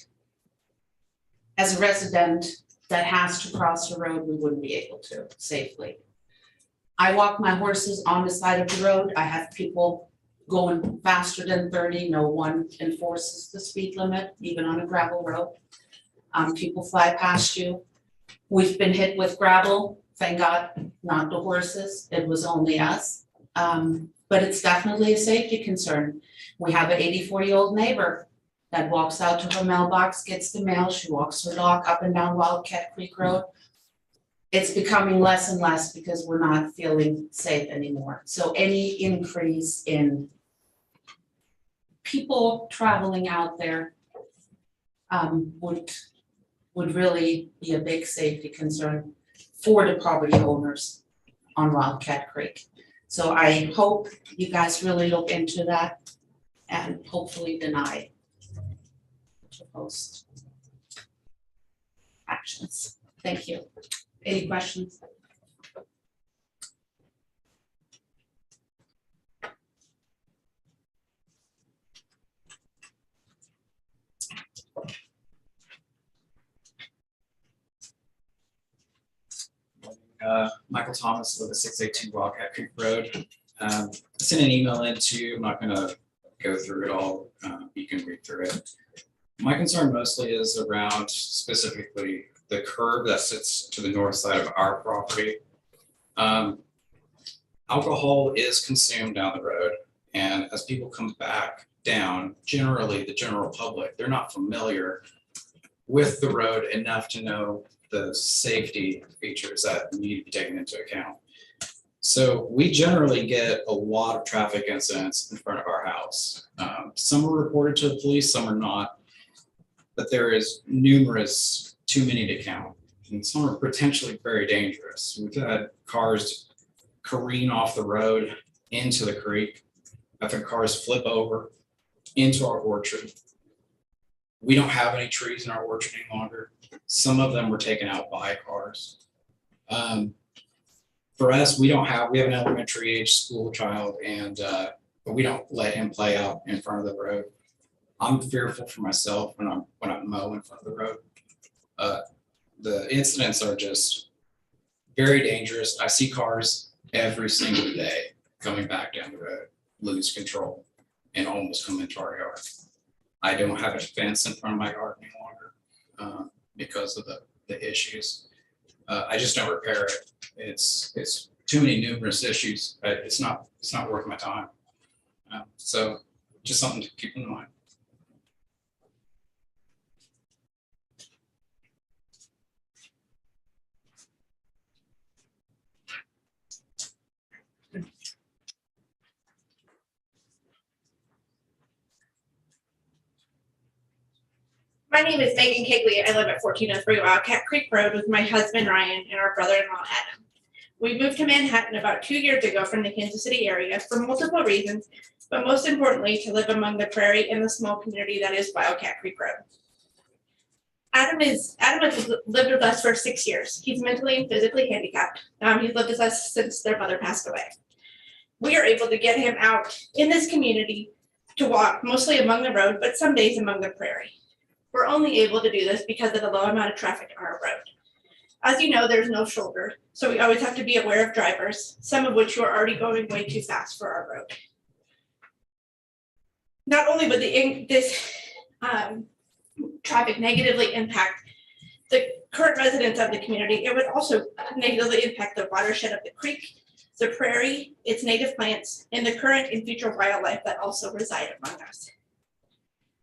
as a resident that has to cross the road, we wouldn't be able to safely. I walk my horses on the side of the road. I have people going faster than 30. No one enforces the speed limit, even on a gravel road. People fly past you. We've been hit with gravel. Thank God, not the horses. It was only us. But it's definitely a safety concern. We have an 84-year-old neighbor that walks out to her mailbox, gets the mail. She walks her dog up and down Wildcat Creek Road. It's becoming less and less because we're not feeling safe anymore. So any increase in people traveling out there would really be a big safety concern for the property owners on Wildcat Creek. So I hope you guys really look into that and hopefully deny proposed actions. Thank you. Any questions? Michael Thomas, live at 682 Wildcat Creek Road. I sent an email I'm not gonna go through it all, you can read through it. My concern mostly is around specifically the curb that sits to the north side of our property. Alcohol is consumed down the road, and as people come back down, generally the general public, they're not familiar with the road enough to know the safety features that need to be taken into account. So we generally get a lot of traffic incidents in front of our house. Some are reported to the police, some are not, but there is numerous, too many to count, and some are potentially very dangerous. We've had cars careen off the road into the creek. I've had cars flip over into our orchard. We don't have any trees in our orchard any longer. Some of them were taken out by cars. For us, we have an elementary age school child, and but we don't let him play out in front of the road. I'm fearful for myself when I'm mowing in front of the road. The incidents are just very dangerous. I see cars every single day coming back down the road, lose control, and almost come into our yard. I don't have a fence in front of my yard any longer because of the issues. I just don't repair it. It's too many numerous issues. It's not worth my time. So just something to keep in mind. My name is Megan Kigley. I live at 1403 Wildcat Creek Road with my husband Ryan and our brother-in-law Adam. We moved to Manhattan about 2 years ago from the Kansas City area for multiple reasons, but most importantly to live among the prairie and the small community that is Wildcat Creek Road. Adam has lived with us for 6 years. He's mentally and physically handicapped. He's lived with us since their mother passed away. We are able to get him out in this community to walk, mostly among the road, but some days among the prairie. We're only able to do this because of the low amount of traffic on our road. As you know, there's no shoulder, so we always have to be aware of drivers, some of which are already going way too fast for our road. Not only would this traffic negatively impact the current residents of the community, it would also negatively impact the watershed of the creek, the prairie, its native plants, and the current and future wildlife that also reside among us.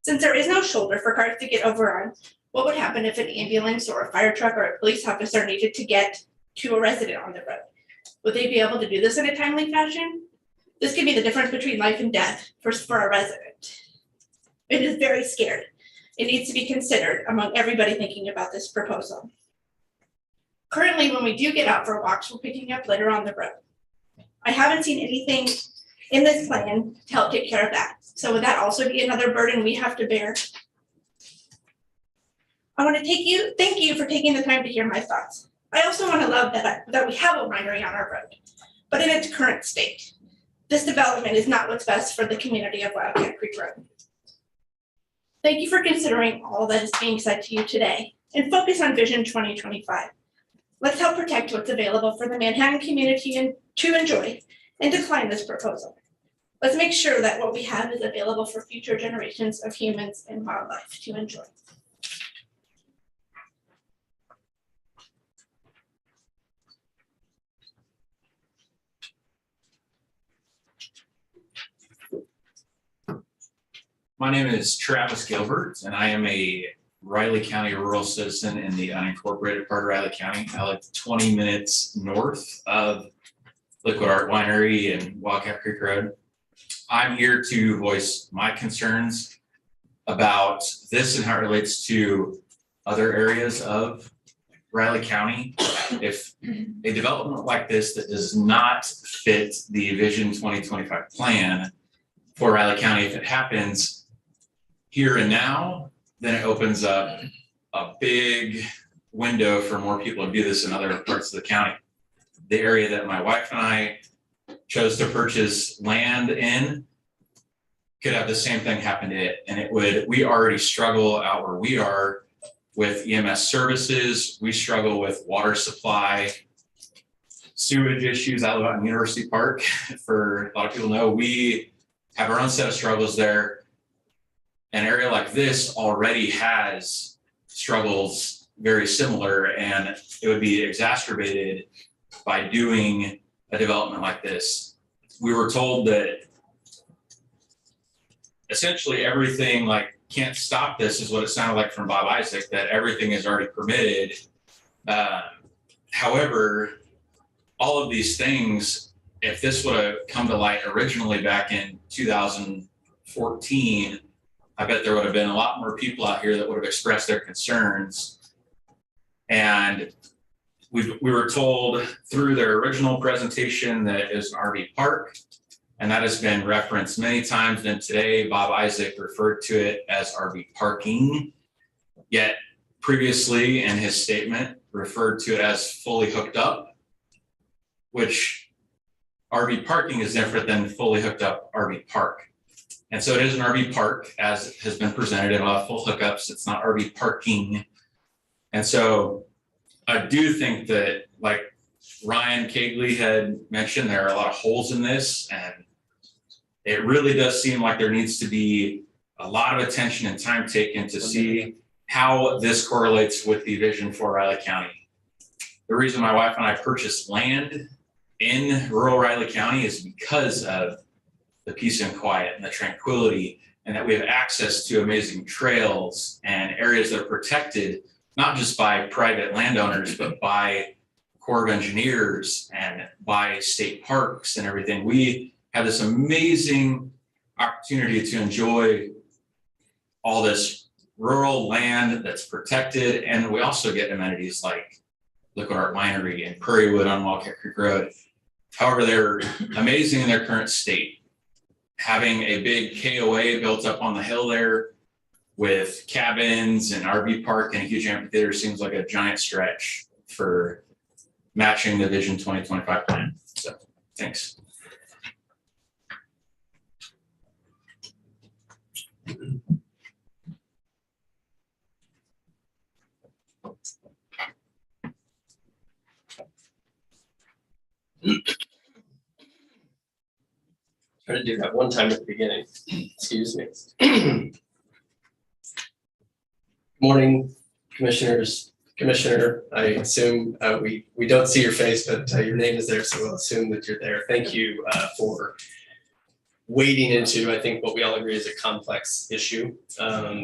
Since there is no shoulder for cars to get over on, what would happen if an ambulance or a fire truck or a police officer needed to get to a resident on the road? Would they be able to do this in a timely fashion? This could be the difference between life and death for a resident. It is very scary. It needs to be considered among everybody thinking about this proposal. Currently, when we do get out for walks, we're picking up litter on the road. I haven't seen anything in this plan to help take care of that. So would that also be another burden we have to bear? I want to thank you for taking the time to hear my thoughts. I also want to love that we have a winery on our road, but in its current state. This development is not what's best for the community of Wildcat Creek Road. Thank you for considering all that is being said to you today and focus on Vision 2025. Let's help protect what's available for the Manhattan community to enjoy and decline this proposal. Let's make sure that what we have is available for future generations of humans and wildlife to enjoy. My name is Travis Gilbert, and I am a Riley County rural citizen in the unincorporated part of Riley County. I live 20 minutes north of Liquid Art Winery and Wildcat Creek Road. I'm here to voice my concerns about this and how it relates to other areas of Riley County. If a development like this that does not fit the Vision 2025 plan for Riley County, if it happens here and now, then it opens up a big window for more people to do this in other parts of the county. The area that my wife and I chose to purchase land in could have the same thing happen to it. And we already struggle out where we are with EMS services. We struggle with water supply, sewage issues. I live out in University Park. For a lot of people know, we have our own set of struggles there. An area like this already has struggles very similar, and it would be exacerbated by doing a development like this. We were told that essentially everything, like, can't stop this, is what it sounded like from Bob Isaac, that everything is already permitted. However, all of these things, if this would have come to light originally back in 2014, I bet there would have been a lot more people out here that would have expressed their concerns. And we were told through their original presentation that it is an RV park, and that has been referenced many times. And today, Bob Isaac referred to it as RV parking, yet previously in his statement referred to it as fully hooked up, which RV parking is different than fully hooked up RV park. And so it is an RV park as has been presented. It'll have full hookups. It's not RV parking. And so I do think that, like Ryan Kegley had mentioned, there are a lot of holes in this, and it really does seem like there needs to be a lot of attention and time taken to see how this correlates with the vision for Riley County. The reason my wife and I purchased land in rural Riley County is because of the peace and quiet and the tranquility, and that we have access to amazing trails and areas that are protected, not just by private landowners, but by Corps of Engineers and by state parks and everything. We have this amazing opportunity to enjoy all this rural land that's protected, and we also get amenities like Liquid Art Winery and Prairie Wood on Wildcat Creek Road. However, they're amazing in their current state. Having a big KOA built up on the hill there with cabins and RV park and a huge amphitheater seems like a giant stretch for matching the Vision 2025 plan. So, thanks. Try to do that one time at the beginning. Excuse me. Morning, commissioners. Commissioner, I assume we don't see your face, but your name is there, so we'll assume that you're there. Thank you for wading into, I think, what we all agree is a complex issue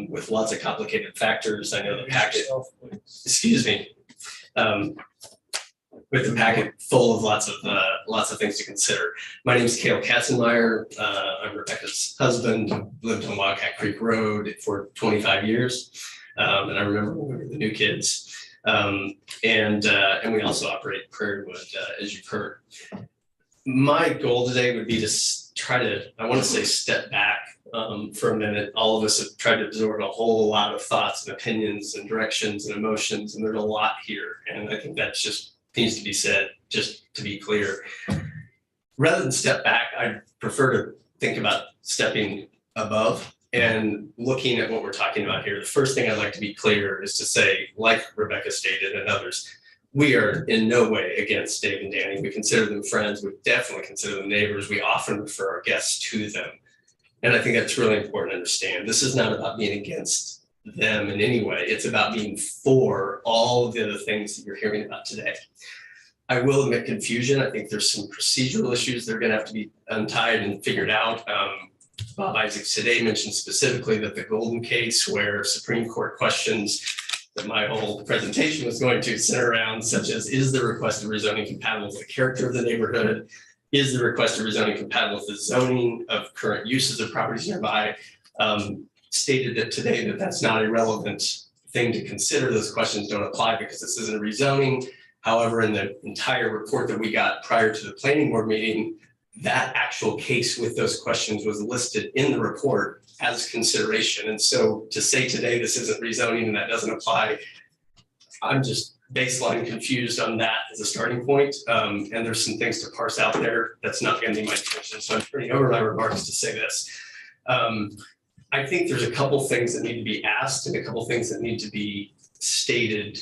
with lots of complicated factors. I know the packet, excuse me, with the packet full of lots of things to consider. My name is Cale Katzenmeyer. I'm Rebecca's husband. Lived on Wildcat Creek Road for 25 years, and I remember when we were the new kids. And we also operate Prairie Wood, as you've heard. My goal today would be to try to, I want to say, step back for a minute. All of us have tried to absorb a whole lot of thoughts and opinions and directions and emotions, and there's a lot here. And I think that just needs to be said, just to be clear. Rather than step back, I prefer to think about stepping above and looking at what we're talking about here. The first thing I'd like to be clear is to say, like Rebecca stated and others, we are in no way against Dave and Danny. We consider them friends. We definitely consider them neighbors. We often refer our guests to them. And I think that's really important to understand. This is not about being against them in any way. It's about being for all of the other things that you're hearing about today. I will admit confusion. I think there's some procedural issues that are going to have to be untied and figured out. Bob Isaacs today mentioned specifically that the Golden case, where Supreme Court questions that my whole presentation was going to center around, such as, is the request of rezoning compatible with the character of the neighborhood? Is the request of rezoning compatible with the zoning of current uses of properties nearby? Stated that today that that's not a relevant thing to consider. Those questions don't apply because this isn't a rezoning. However, in the entire report that we got prior to the planning board meeting, that actual case with those questions was listed in the report as consideration. And so to say today this isn't rezoning and that doesn't apply, I'm just baseline confused on that as a starting point. And there's some things to parse out there. That's not going to be my intention. So I'm turning over my remarks to say this. I think there's a couple things that need to be asked and a couple things that need to be stated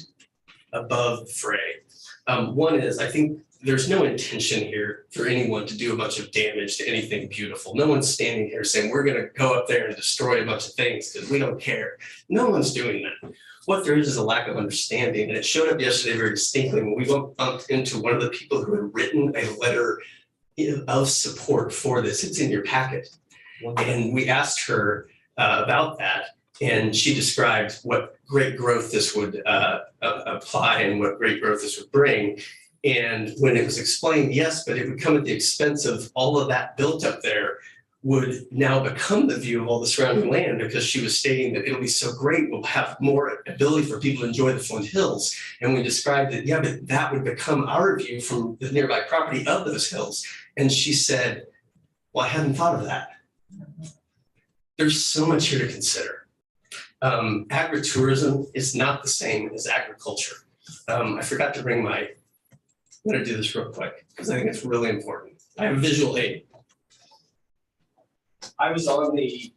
above the fray. One is, I think there's no intention here for anyone to do a bunch of damage to anything beautiful. No one's standing here saying, we're going to go up there and destroy a bunch of things because we don't care. No one's doing that. What there is a lack of understanding. And it showed up yesterday very distinctly when we bumped into one of the people who had written a letter of support for this. It's in your packet. And we asked her about that. And she described what great growth this would apply and what great growth this would bring. And when it was explained, yes, but it would come at the expense of all of that built up there would now become the view of all the surrounding land, because she was stating that it'll be so great, we'll have more ability for people to enjoy the Flint Hills. And we described that, yeah, but that would become our view from the nearby property of those hills. And she said, well, I hadn't thought of that. There's so much here to consider. Agritourism is not the same as agriculture. I forgot to bring my, I'm going to do this real quick because I think it's really important. I have a visual aid. I was on the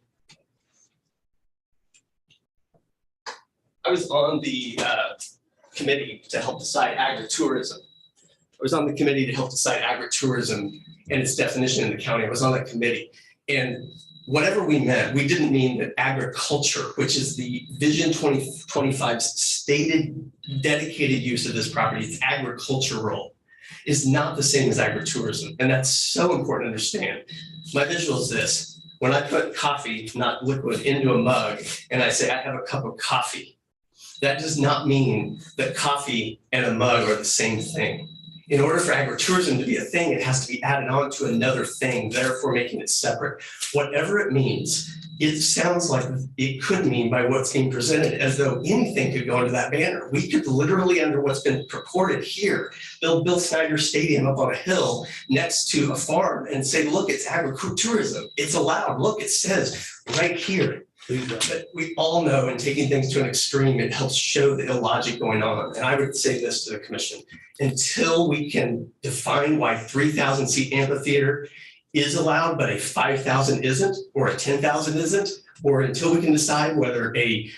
committee to help decide agritourism. I was on the committee to help decide agritourism and its definition in the county. I was on that committee. And whatever we meant, we didn't mean that agriculture, which is the Vision 2025's stated dedicated use of this property, it's agricultural, is not the same as agritourism. And that's so important to understand. My visual is this. When I put coffee, not liquid, into a mug, and I say I have a cup of coffee, that does not mean that coffee and a mug are the same thing. In order for agritourism to be a thing, it has to be added on to another thing, therefore making it separate. Whatever it means, it sounds like it could mean by what's being presented as though anything could go into that banner. We could literally, under what's been purported here, build Bill Snyder Stadium up on a hill next to a farm and say, look, it's agritourism. It's allowed. Look, it says right here. But we all know, in taking things to an extreme, it helps show the illogic going on. And I would say this to the commission: until we can define why 3,000 seat amphitheater is allowed, but a 5,000 isn't, or a 10,000 isn't, or until we can decide whether a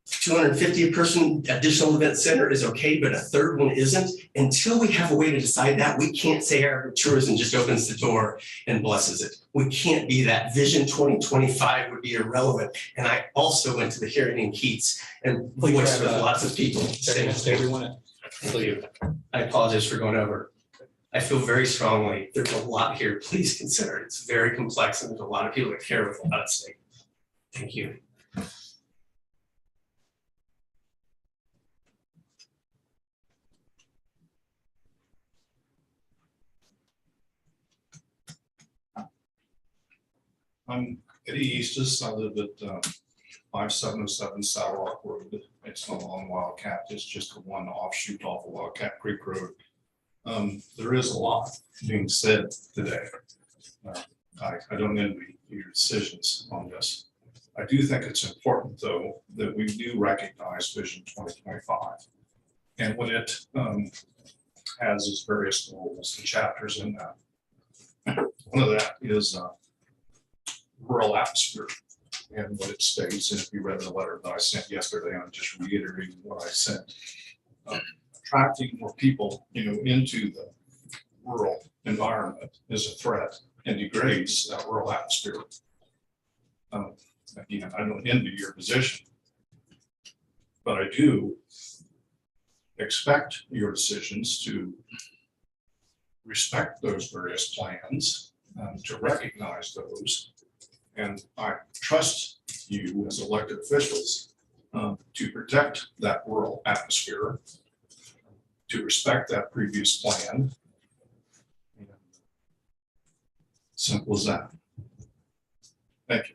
250 person additional event center is okay, but a third one isn't, until we have a way to decide that, we can't say agritourism just opens the door and blesses it. We can't be that. Vision 2025 would be irrelevant. And I also went to the hearing in Keats and voiced with lots of people. I apologize for going over. I feel very strongly there's a lot here. Please consider it. It's very complex and there's a lot of people that care with a lot at stake. Thank you. I'm Eddie Eastis. I live at 5707 Saddle Rock Road. It's not on Wildcat. It's just one offshoot off of Wildcat Creek Road. There is a lot being said today. I don't envy your decisions on this. I do think it's important, though, that we do recognize Vision 2025 and what it has as various goals and chapters in that. One of that is rural atmosphere and what it states. And if you read the letter that I sent yesterday, I'm just reiterating what I sent. Attracting more people, into the rural environment is a threat and degrades that rural atmosphere. Again, I don't envy your position, but I do expect your decisions to respect those various plans, to recognize those. And I trust you as elected officials to protect that rural atmosphere, to respect that previous plan. Simple as that. Thank you.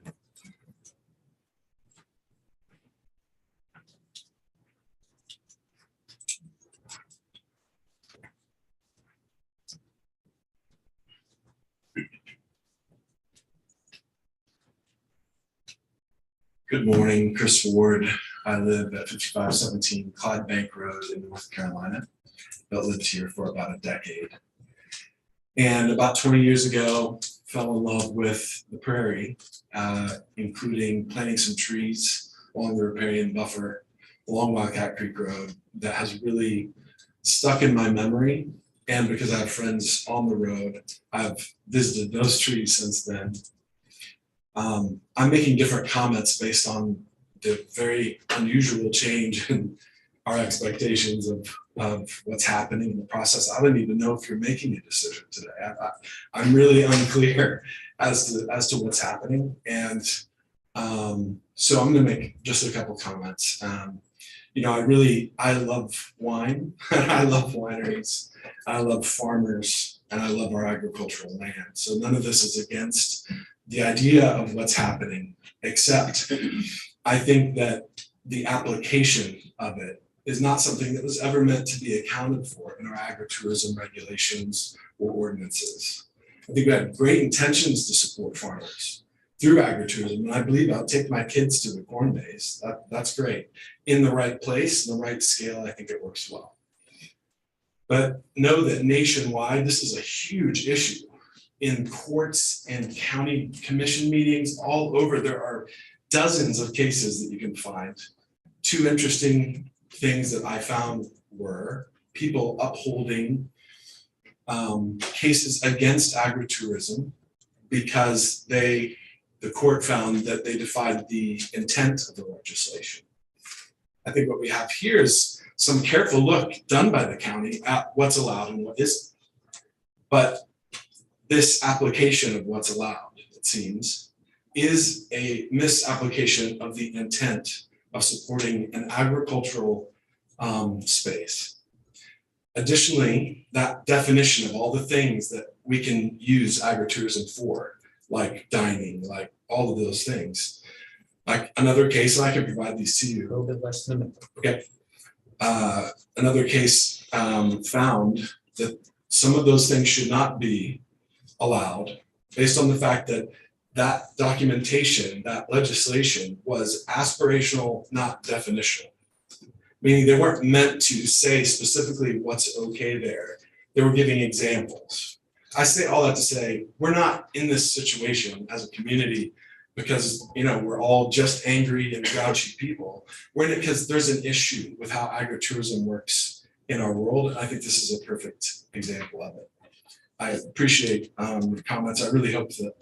Good morning, Chris Ward. I live at 5517 Clyde Bank Road in North Carolina, but lived here for about a decade. And about 20 years ago, fell in love with the prairie, including planting some trees along the riparian buffer along Wildcat Creek Road that has really stuck in my memory. And because I have friends on the road, I've visited those trees since then. I'm making different comments based on the very unusual change in our expectations of what's happening in the process. I don't even know if you're making a decision today. I'm really unclear as to what's happening. And so I'm going to make just a couple comments. I love wine. I love wineries. I love farmers, and I love our agricultural land. So none of this is against the idea of what's happening, except I think that the application of it is not something that was ever meant to be accounted for in our agritourism regulations or ordinances. I think we have great intentions to support farmers through agritourism, and I believe I'll take my kids to the corn maze. That's great. In the right place, in the right scale, I think it works well. But know that nationwide, this is a huge issue. In courts and county commission meetings all over, there are dozens of cases that you can find. Two interesting things that I found were people upholding cases against agritourism because the court found that they defied the intent of the legislation. I think what we have here is some careful look done by the county at what's allowed and what isn't. But this application of what's allowed, it seems, is a misapplication of the intent of supporting an agricultural space. Additionally, that definition of all the things that we can use agritourism for, like dining, like all of those things. Like another case, and I can provide these to you. A little bit less than a minute. Okay. Another case found that some of those things should not be allowed based on the fact that that documentation, that legislation was aspirational, not definitional. Meaning they weren't meant to say specifically what's okay there. They were giving examples. I say all that to say, we're not in this situation as a community because we're all just angry and grouchy people. We're in it because there's an issue with how agritourism works in our world. And I think this is a perfect example of it. I appreciate your comments. I really hope that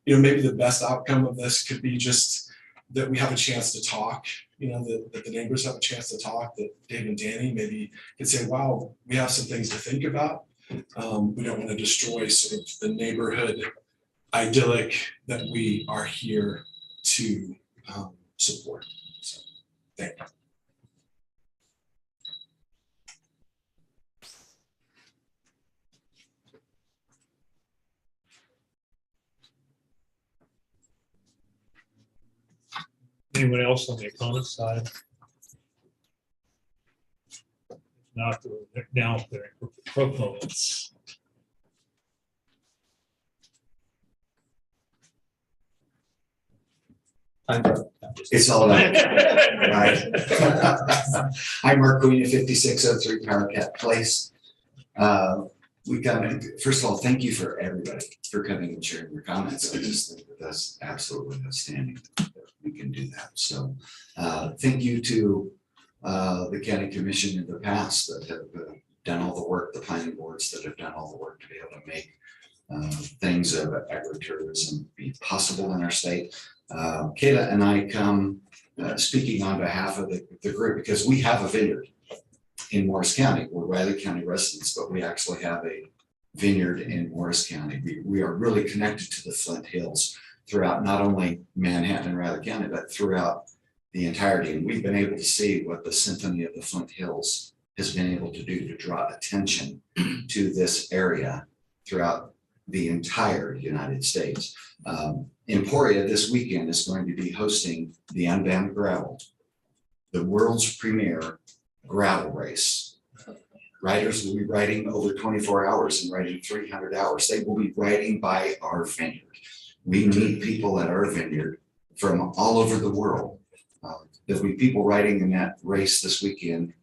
maybe the best outcome of this could be just that we have a chance to talk, that the neighbors have a chance to talk, that Dave and Danny maybe can say, wow, we have some things to think about. We don't want to destroy sort of the neighborhood idyllic that we are here to support. So, thank you. Anyone else on the opponent side? If not the now their proponents. It's all about, right? I'm Mark Queen at 5603 Power Cat Place. We come, first of all, thank you for everybody for coming and sharing your comments. I just think that that's absolutely outstanding that we can do that. So thank you to the county commission in the past that have done all the work, the planning boards that have done all the work to be able to make things of agritourism be possible in our state. Kayla and I come speaking on behalf of the group because we have a vineyard in Morris County. We're Riley County residents, but we actually have a vineyard in Morris County. We are really connected to the Flint Hills throughout not only Manhattan and Riley County, but throughout the entirety. And we've been able to see what the Symphony of the Flint Hills has been able to do to draw attention to this area throughout the entire United States. Emporia this weekend is going to be hosting the Unbound Gravel, the world's premier gravel race. Riders will be riding over 24 hours and riding 300 hours. They will be riding by our vineyard. We meet people at our vineyard from all over the world. There'll be people riding in that race this weekend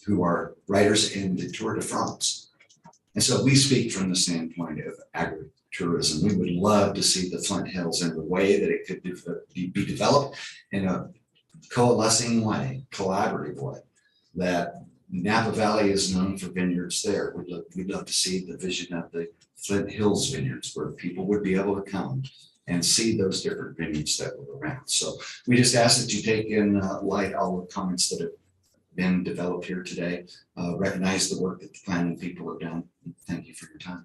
who are riders in the Tour de France. And so we speak from the standpoint of agritourism. We would love to see the Flint Hills in the way that it could be developed in a coalescing way, collaborative way, that Napa Valley is known for vineyards there. We'd love to see the vision of the Flint Hills vineyards where people would be able to come and see those different vineyards that were around. So we just ask that you take in light all the comments that have been developed here today, recognize the work that the planning people have done. Thank you for your time.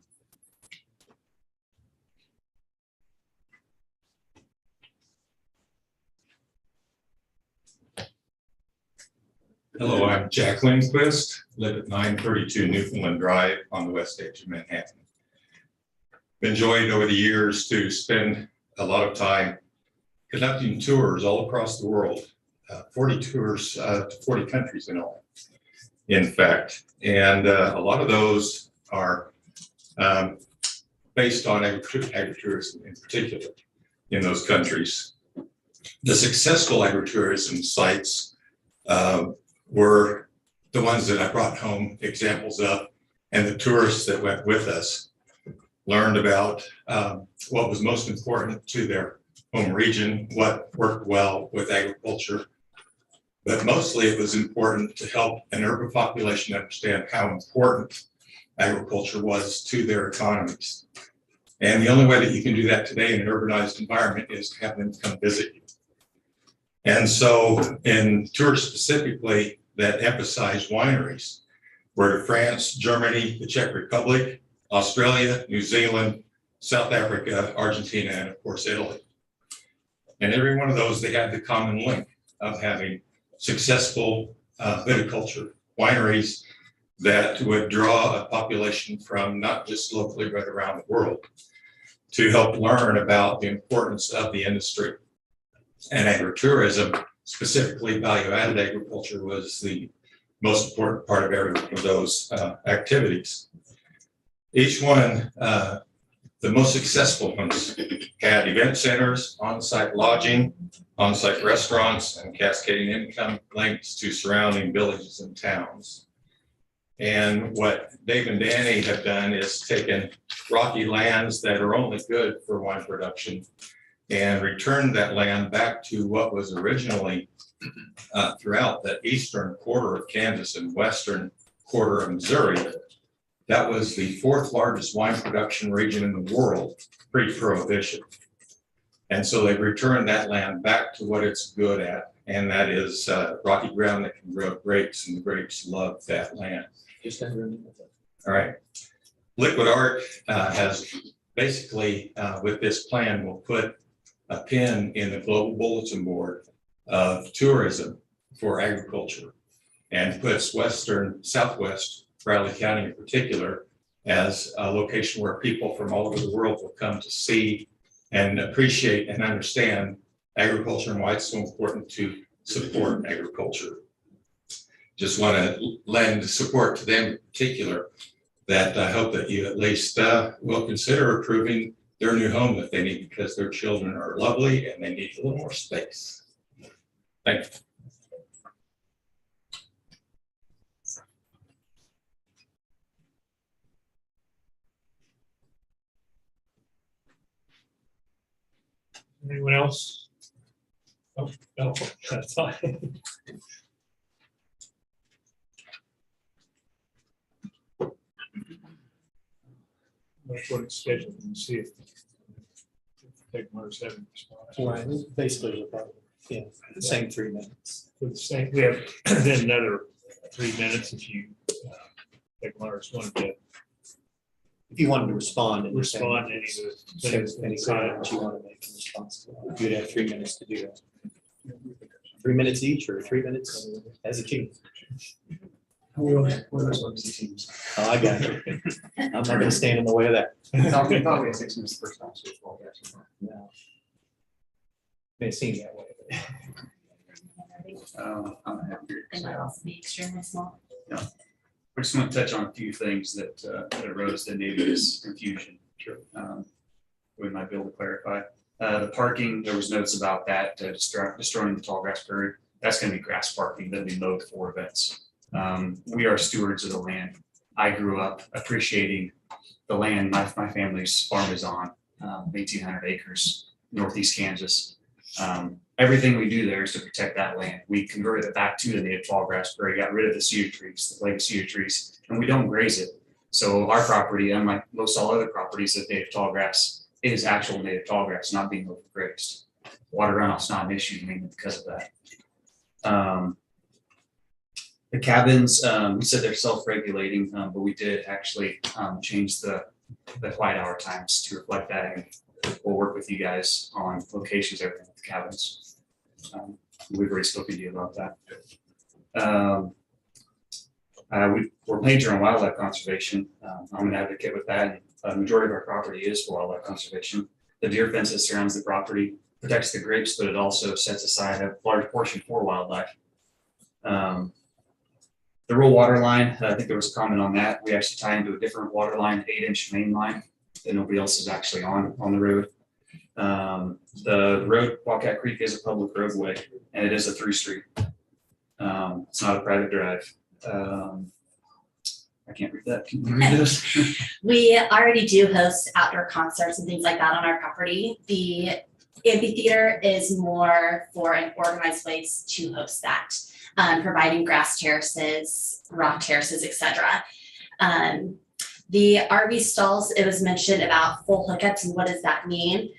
Hello, I'm Jack Lindquist, live at 932 Newfoundland Drive on the west edge of Manhattan. Enjoyed over the years to spend a lot of time conducting tours all across the world, 40 tours to 40 countries in all, in fact. And a lot of those are based on agritourism in particular in those countries. The successful agritourism sites were the ones that I brought home examples of, and the tourists that went with us learned about what was most important to their home region, what worked well with agriculture. But mostly it was important to help an urban population understand how important agriculture was to their economies. And the only way that you can do that today in an urbanized environment is to have them come visit you. And so in tours specifically that emphasize wineries were to France, Germany, the Czech Republic, Australia, New Zealand, South Africa, Argentina, and of course, Italy. And every one of those, they had the common link of having successful viticulture wineries that would draw a population from not just locally, but around the world to help learn about the importance of the industry. And agritourism, specifically value-added agriculture, was the most important part of every one of those activities. Each one, the most successful ones, had event centers, on-site lodging, on-site restaurants, and cascading income links to surrounding villages and towns. And what Dave and Danny have done is taken rocky lands that are only good for wine production and returned that land back to what was originally throughout the eastern quarter of Kansas and western quarter of Missouri. That was the fourth largest wine production region in the world pre-prohibition. And so they've returned that land back to what it's good at, and that is rocky ground that can grow grapes, and the grapes love that land. All right. Liquid Art has basically, with this plan, will put a pin in the global bulletin board of tourism for agriculture and puts southwest Riley County in particular as a location where people from all over the world will come to see and appreciate and understand agriculture and why it's so important to support agriculture. just want to lend support to them in particular, that I hope that you at least will consider approving their new home that they need, because their children are lovely and they need a little more space. Thank you. Anyone else? Oh, no, that's fine. That's what it's scheduled, and see if Pegmar's having response. Right, basically, yeah, the same 3 minutes. For the same, we have then another 3 minutes if you, Pegmar's wanted to If you wanted to respond. and respond to any of the say things. any comments you want to make in response to that, you'd have 3 minutes to do that. 3 minutes each or 3 minutes as a team? Oh, I got you. I'm not gonna stand in the way of that. Probably 6 minutes the first time, so it's all good. No. May seem that way. I'm happy. It might also be extremely small. I just want to touch on a few things that arose that maybe this confusion. We might be able to clarify. The parking, there was notes about that destroying the tall grass prairie. That's going to be grass parking that'll be mowed for events. We are stewards of the land. I grew up appreciating the land my family's farm is on, 1,800 acres, northeast Kansas. Everything we do there is to protect that land. We converted it back to the native tall grass prairie, got rid of the cedar trees, the lake cedar trees, and we don't graze it. So our property, unlike most all other properties of native tall grass, is actual native tall grass, not being overgrazed. Water runoff's not an issue mainly because of that. The cabins, we said they're self-regulating, but we did actually change the flight hour times to reflect that, and we'll work with you guys on locations, everything with the cabins. We've already spoken to you about that. We're major on wildlife conservation. I'm an advocate with that. The majority of our property is for wildlife conservation. The deer fence that surrounds the property protects the grapes, but it also sets aside a large portion for wildlife. The rural water line, I think there was a comment on that. We actually tie into a different water line, 8-inch main line that nobody else is actually on the road. The road, Wildcat Creek, is a public roadway, and it is a through street. It's not a private drive. I can't read that. Can you read this? We already do host outdoor concerts and things like that on our property. The amphitheater is more for an organized place to host that, providing grass terraces, rock terraces, etc. The RV stalls, it was mentioned about full hookups, and what does that mean?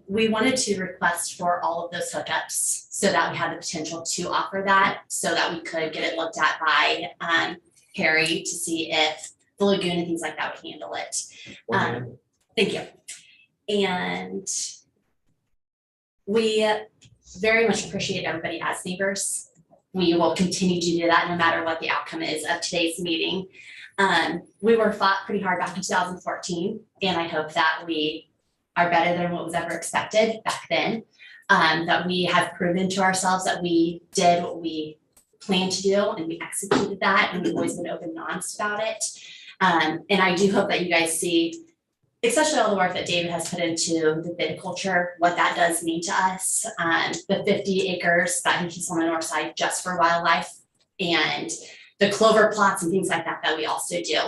We wanted to request for all of those hookups so that we had the potential to offer that, so that we could get it looked at by Harry to see if the lagoon and things like that would handle it. Thank you. And we very much appreciate everybody as neighbors. We will continue to do that no matter what the outcome is of today's meeting. We were fought pretty hard back in 2014, and I hope that we are better than what was ever expected back then. That we have proven to ourselves that we did what we planned to do, and we executed that, and we've always been open and honest about it. And I do hope that you guys see, especially all the work that David has put into the viticulture, what that does mean to us. The 50 acres that he keeps on the north side just for wildlife, and the clover plots and things like that that we also do.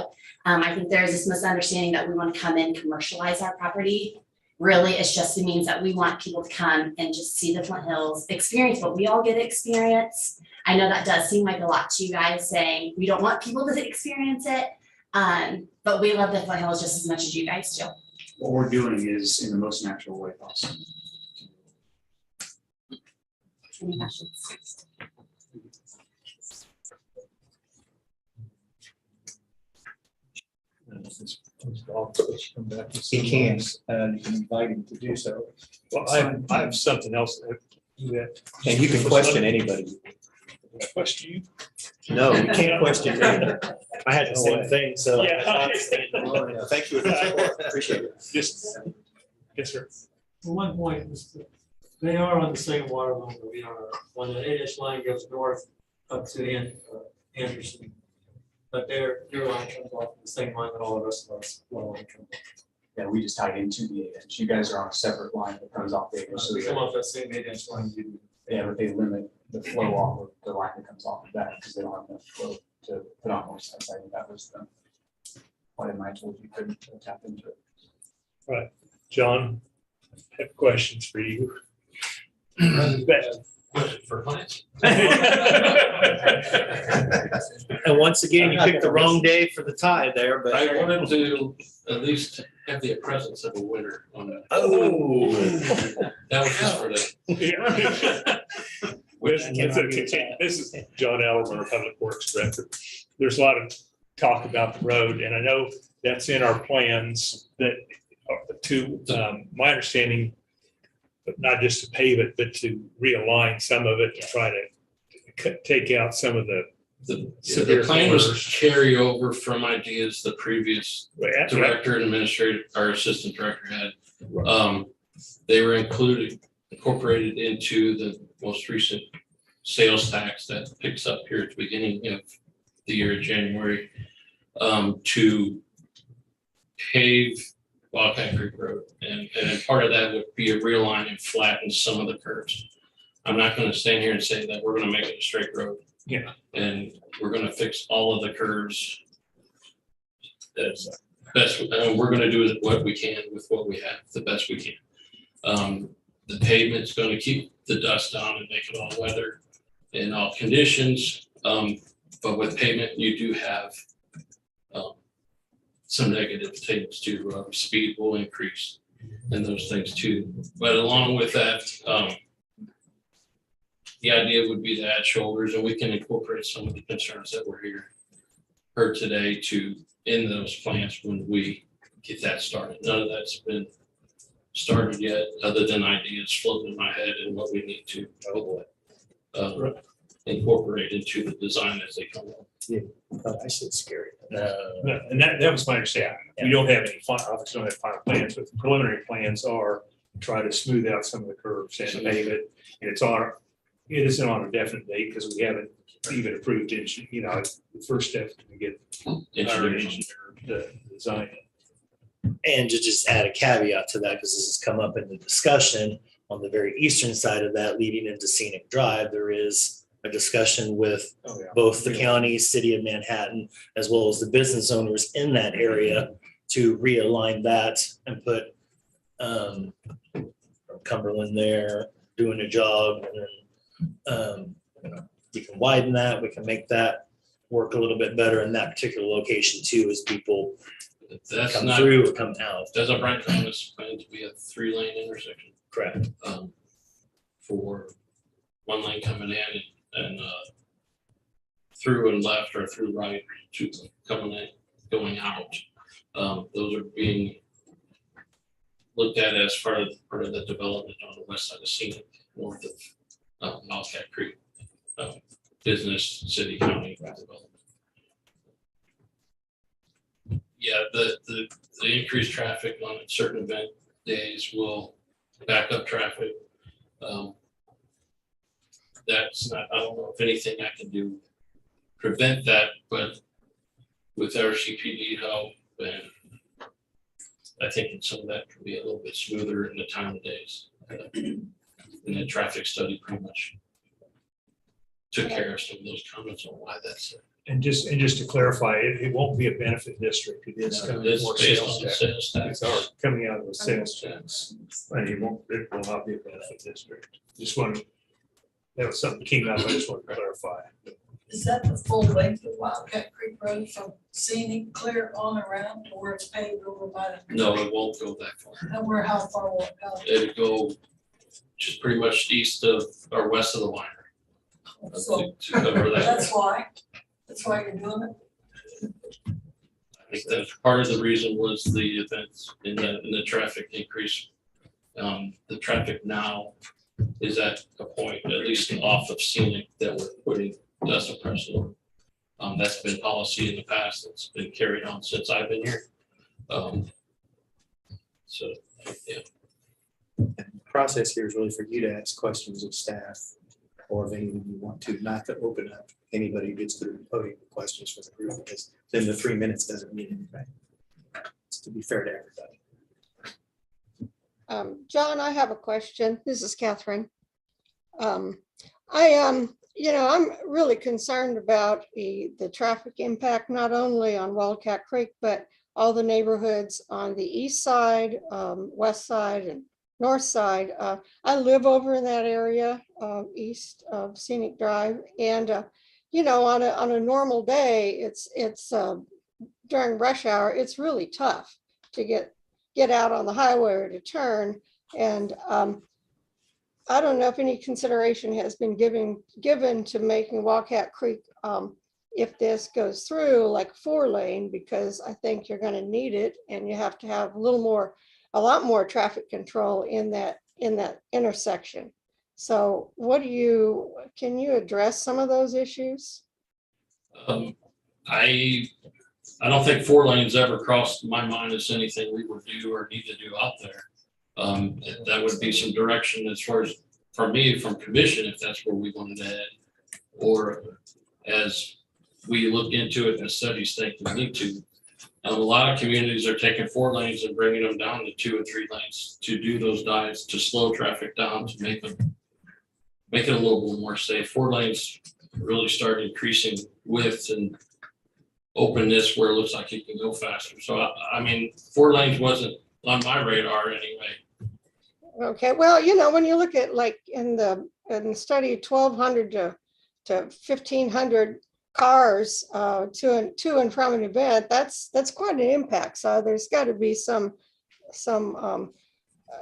I think there's this misunderstanding that we want to come in and commercialize our property. Really, it's just the means that we want people to come and just see the Flint Hills, experience what we all get to experience. I know that does seem like a lot to you guys, saying we don't want people to experience it, but we love the Flint Hills just as much as you guys do. What we're doing is in the most natural way possible. Any questions? He can, you can invite him to do so. Well, I have something else to do that. And you can question anybody. Question you? No, you can't question me. I had the same thing, so. Yeah. Thank you. Appreciate it. Yes, sir. One point is that they are on the same water line that we are. When the 8-inch line goes north, up to Anderson. But their line comes off the same line that all the rest of us well line comes off. Yeah, we just tied into the 8-inch. You guys are on a separate line that comes off the 8-inch. So we come off that same 8-inch line. Yeah, but they limit the flow off of the line that comes off of that because they don't have enough flow to put on more sites. I think that was the why I told you couldn't tap into it. Right, John, I have questions for you. For plants. And once again, you picked the wrong day for the tie there, but. I wanted to at least have the presence of a winner on that. Oh. That was just for the. This is John Ellerman, our Public Works Director. There's a lot of talk about the road, and I know that's in our plans that my understanding, but not just to pave it, but to realign some of it to try to take out some of the The plan was to carry over from ideas the previous director and administrator, our assistant director had. They were incorporated into the most recent sales tax that picks up here at the beginning of the year, January, to pave Wildcat Creek Road. And part of that would be a realign and flatten some of the curves. I'm not going to stand here and say that we're going to make it a straight road. Yeah. And we're going to fix all of the curves. That's best. We're going to do what we can with what we have, the best we can. The pavement's going to keep the dust down and make it all weather in all conditions. But with pavement, you do have some negative things too. Speed will increase and those things too. But along with that, the idea would be to add shoulders, and we can incorporate some of the concerns that were heard today in those plans when we get that started. None of that's been started yet, other than ideas floating in my head and what we need to incorporate into the design as they come up. Yeah, I said scary. No, and that was my understanding. We don't have any obviously don't have final plans, but the preliminary plans are to try to smooth out some of the curves and pave it. And it isn't on a definite date because we haven't even approved it. The first step is to get our engineer to design it. And to just add a caveat to that, because this has come up in the discussion on the very eastern side of that leading into Scenic Drive, there is a discussion with both the county, city of Manhattan, as well as the business owners in that area to realign that and put Cumberland there doing a job. And then we can widen that, we can make that work a little bit better in that particular location too, as people come through or come out. Desert Branch is planned to be a 3-lane intersection. Correct. For 1 lane coming in and through and left or through right to coming in, going out. Those are being looked at as part of the development on the west side of Scenic, north of Wildcat Creek, business, city, county development. Yeah, the increased traffic on certain event days will back up traffic. That's not, I don't know if anything I can do prevent that, but with our CPD help, and I think some of that could be a little bit smoother in the time of days. And the traffic study pretty much took care of some of those comments on why that's there. And just to clarify, it won't be a benefit district. It is coming It's more based on sales the tax. sales tax. It's coming out of the sales tax. And it will not be a benefit district. That was something that came out, I just want to clarify. Is that the full length of Wildcat Creek Road from Scenic clear on around to where it's paved over by the? No, it won't go that far. And where, how far will it go? It'll go just pretty much east of or west of the winery. So To cover that. that's why you're doing it? I think that part of the reason was the events in the traffic increase. The traffic now is at a point, at least off of Scenic, that we're putting dust suppressant on. That's been policy in the past. That's been carried on since I've been here. So, yeah. The process here is really for you to ask questions of staff or if anyone you want to, not to open up anybody who gets to the podium with questions for the group, because then the 3 minutes doesn't mean anything. It's to be fair to everybody. John, I have a question. This is Katherine. I'm really concerned about the traffic impact, not only on Wildcat Creek, but all the neighborhoods on the east side, west side, and north side. I live over in that area, east of Scenic Drive, and on a normal day, it's during rush hour, it's really tough to get out on the highway or to turn. And I don't know if any consideration has been given to making Wildcat Creek, if this goes through, like 4-lane, because I think you're going to need it, and you have to have a lot more traffic control in that intersection. So can you address some of those issues? I don't think 4 lanes ever crossed my mind as anything we would do or need to do out there. That would be some direction as far as from me, from commission, if that's where we wanted to head, or as we look into it and studies think we need to. A lot of communities are taking 4 lanes and bringing them down to 2 and 3 lanes to do those dives, to slow traffic down, to make it a little bit more safe. 4 lanes really start increasing width and openness where it looks like you can go faster. So I mean, 4 lanes wasn't on my radar anyway. Okay, well, when you look at like in the study, 1,200 to 1,500 cars to and from an event, that's quite an impact. So there's got to be some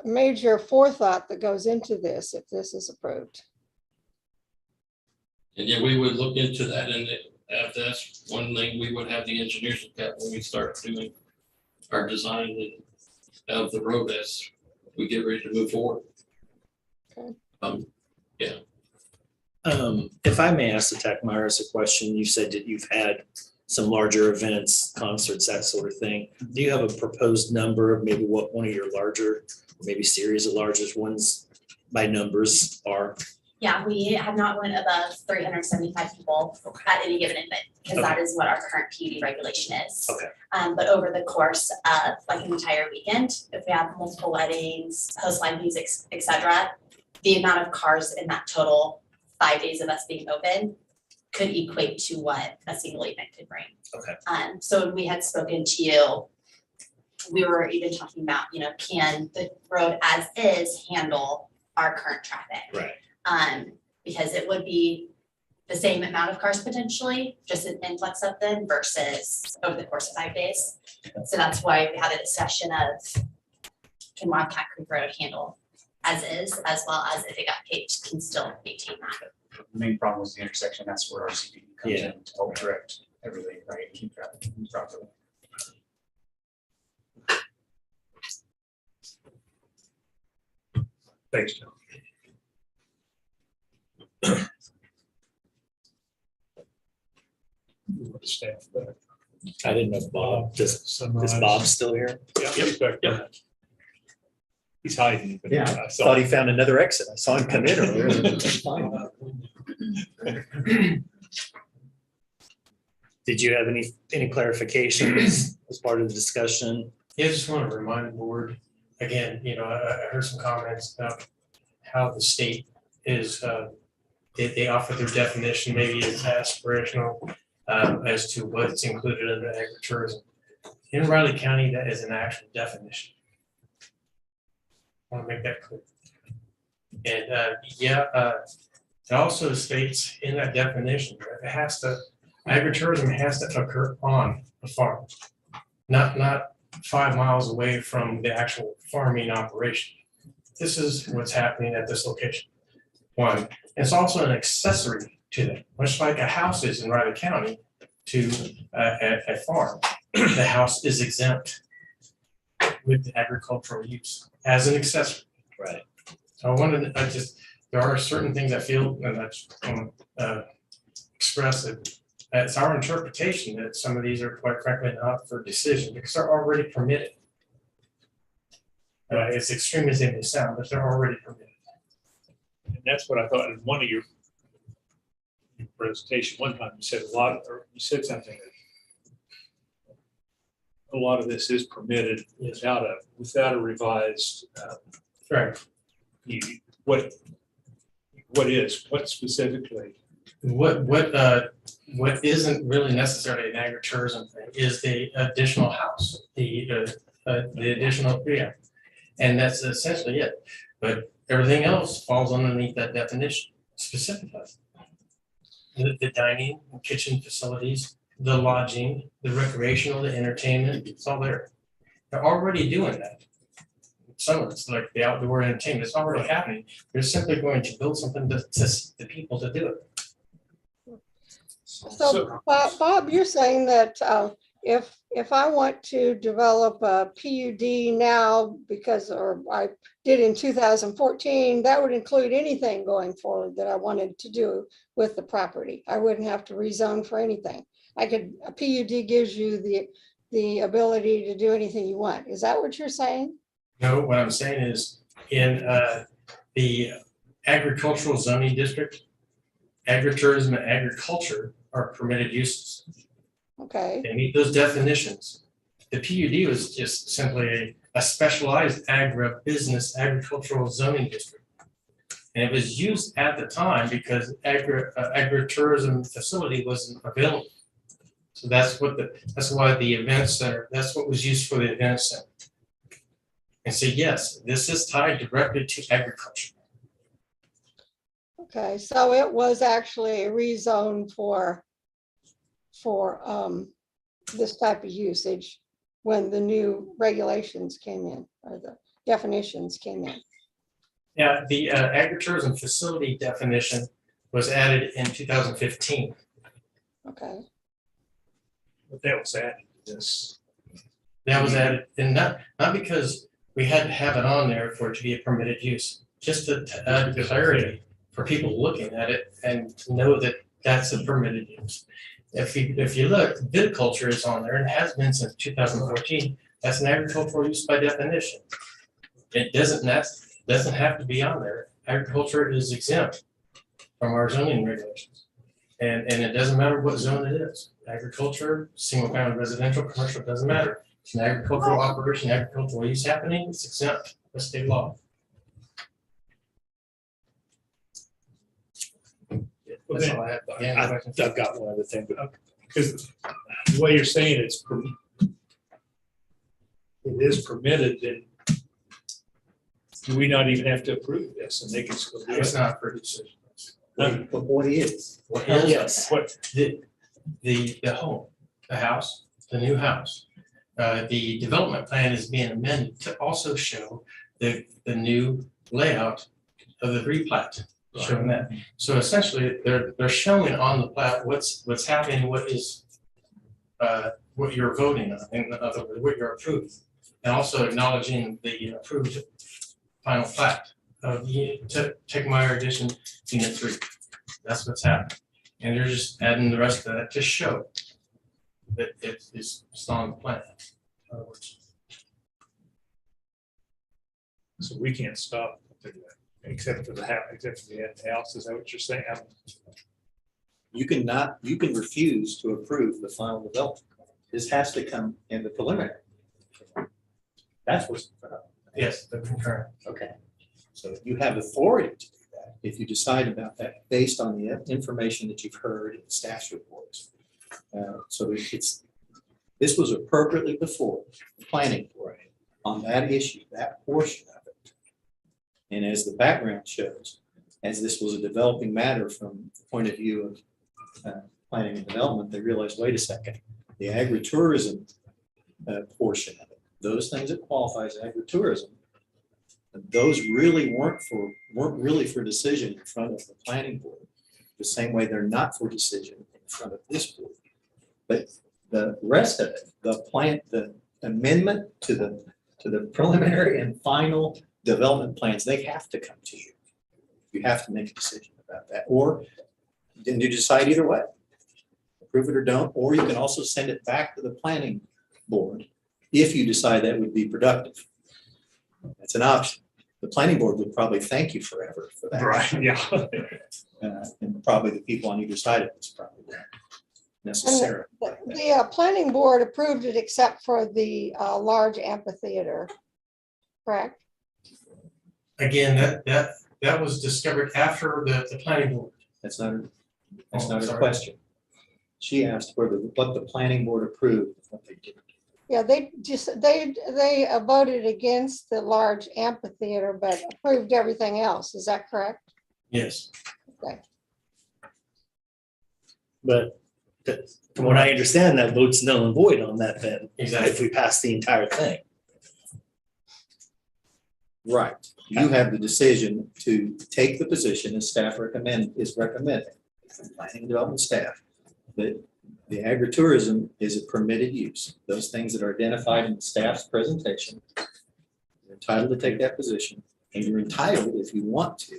major forethought that goes into this if this is approved. And yeah, we would look into that, and if that's one thing we would have the engineers look at when we start doing our design of the road as we get ready to move forward. Okay. Yeah. If I may ask the Tech Myers a question, you said that you've had some larger events, concerts, that sort of thing. Do you have a proposed number of maybe what one of your larger, maybe series of largest ones by numbers are? Yeah, we have not went above 375 people at any given event, because that is what our current PUD regulation is. Okay. But over the course of like an entire weekend, if we have multiple weddings, host live music, etc., the amount of cars in that total 5 days of us being open could equate to what a single event could bring. Okay. So when we had spoken to you, we were even talking about, can the road as is handle our current traffic? Right. Because it would be the same amount of cars potentially, just an influx of them versus over the course of 5 days. So that's why we had a discussion of, can Wildcat Creek Road handle as is, as well as if it got paved, can still maintain that. The main problem was the intersection. That's where our CPD comes in to help direct everything, right, and keep traffic moving properly. Thanks, John. Staff back. I didn't know if Bob, is Bob still here? Yeah, he's back there. He's hiding. But Yeah, I I saw thought he found another exit. I saw him come in earlier. Did you have any clarifications as part of the discussion? Yeah, I just want to remind the board, again, I heard some comments about how the state is, they offer their definition, maybe it's aspirational as to what's included under agritourism. In Riley County, that is an actual definition. I want to make that clear. And it also states in that definition that agritourism has to occur on a farm, not 5 miles away from the actual farming operation. This is what's happening at this location. One, it's also an accessory to that, much like a house is in Riley County to a farm. The house is exempt with the agricultural use as an accessory. Right. So there are certain things I feel, and I just want to express it. It's our interpretation that some of these are quite frankly not for decision because they're already permitted. As extreme as they may sound, but they're already permitted. And that's what I thought in one of your your presentation one time, you said a lot, or you said something that a lot of this is permitted without a revised. Right. What specifically? What isn't really necessarily an agritourism thing is the additional house, the additional, yeah. And that's essentially it. But everything else falls underneath that definition specifically. The dining, kitchen facilities, the lodging, the recreational, the entertainment, it's all there. They're already doing that. Some of it's like the outdoor entertainment, it's already happening. They're simply going to build something to the people to do it. So Bob, you're saying that if I want to develop a PUD now or I did in 2014, that would include anything going forward that I wanted to do with the property. I wouldn't have to rezone for anything. A PUD gives you the ability to do anything you want. Is that what you're saying? No, what I'm saying is in the agricultural zoning district, agritourism and agriculture are permitted uses. Okay. They meet those definitions. The PUD was just simply a specialized agribusiness agricultural zoning district. And it was used at the time because agritourism facility wasn't available. So that's why the event center, that's what was used for the event center. And so this is tied directly to agriculture. Okay, so it was actually a rezone for this type of usage when the new regulations came in, or the definitions came in. Yeah, the agritourism facility definition was added in 2015. Okay. But that was added to this. That was added, and not because we had to have it on there for it to be a permitted use, just to add clarity for people looking at it and to know that that's a permitted use. If you look, viticulture is on there and has been since 2014. That's an agricultural use by definition. It doesn't have to be on there. Agriculture is exempt from our zoning regulations. And it doesn't matter what zone it is. Agriculture, single family residential, commercial, doesn't matter. It's an agricultural operation, agricultural use happening, it's exempt by state law. That's all I have. Yeah, I've got one other thing, but because the way you're saying it is permitted, then do we not even have to approve this and they can still do it? It's not for decision. But what is? Yes, the home, the house, the new house. The development plan is being amended to also show the new layout of the replat, showing that. So essentially, they're showing on the plat what's happening, what you're voting on, in other words, what you're approving, and also acknowledging the approved final plat of Tegmeyer Edition Unit 3. That's what's happening, and they're just adding the rest of that to show that it's on the plan. In other words. So we can't stop except for the house. Is that what you're saying? You can refuse to approve the final development. This has to come in the preliminary. That's what's. Yes, the concurrent. Okay. So you have authority to do that if you decide about that based on the information that you've heard in the staff's reports. So this was appropriately before the planning board on that issue, that portion of it. And as the background shows, as this was a developing matter from the point of view of planning and development, they realized, wait a second, the agritourism portion of it, those things that qualify as agritourism, those really weren't really for decision in front of the planning board, the same way they're not for decision in front of this board. But the rest of it, the amendment to the preliminary and final development plans, they have to come to you. You have to make a decision about that, or then you decide either way, approve it or don't, or you can also send it back to the planning board if you decide that would be productive. That's an option. the planning board would probably thank you forever for that. Right, yeah. And probably the people on either side of it's probably not necessary. The planning board approved it except for the large amphitheater, correct? Again, that was discovered after the planning board. That's not a Sorry. question. She asked for what the planning board approved, what they did. Yeah, they voted against the large amphitheater, but approved everything else. Is that correct? Yes. Okay. But from what I understand, that vote's null and void on that then. Exactly. If we pass the entire thing. Right. You have the decision to take the position as staff is recommending from planning and development staff that the agritourism is a permitted use. Those things that are identified in the staff's presentation, you're entitled to take that position, and you're entitled, if you want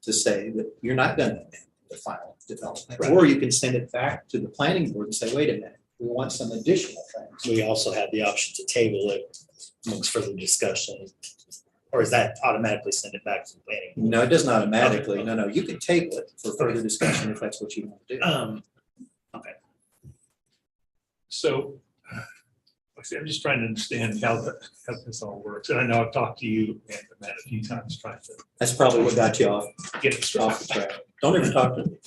to say that you're not going to amend the final development. Right. Or you can send it back to the planning board and say, wait a minute, we want some additional things. We also have the option to table it amongst further discussion. Or is that automatically send it back to the planning board? No, it doesn't automatically. No, you can table it for further discussion if that's what you want to do. Okay. So I'm just trying to understand how this all works. And I know I've talked to you and Matt a few times trying to That's probably what got you off get it straight. the track. Don't ever talk to me.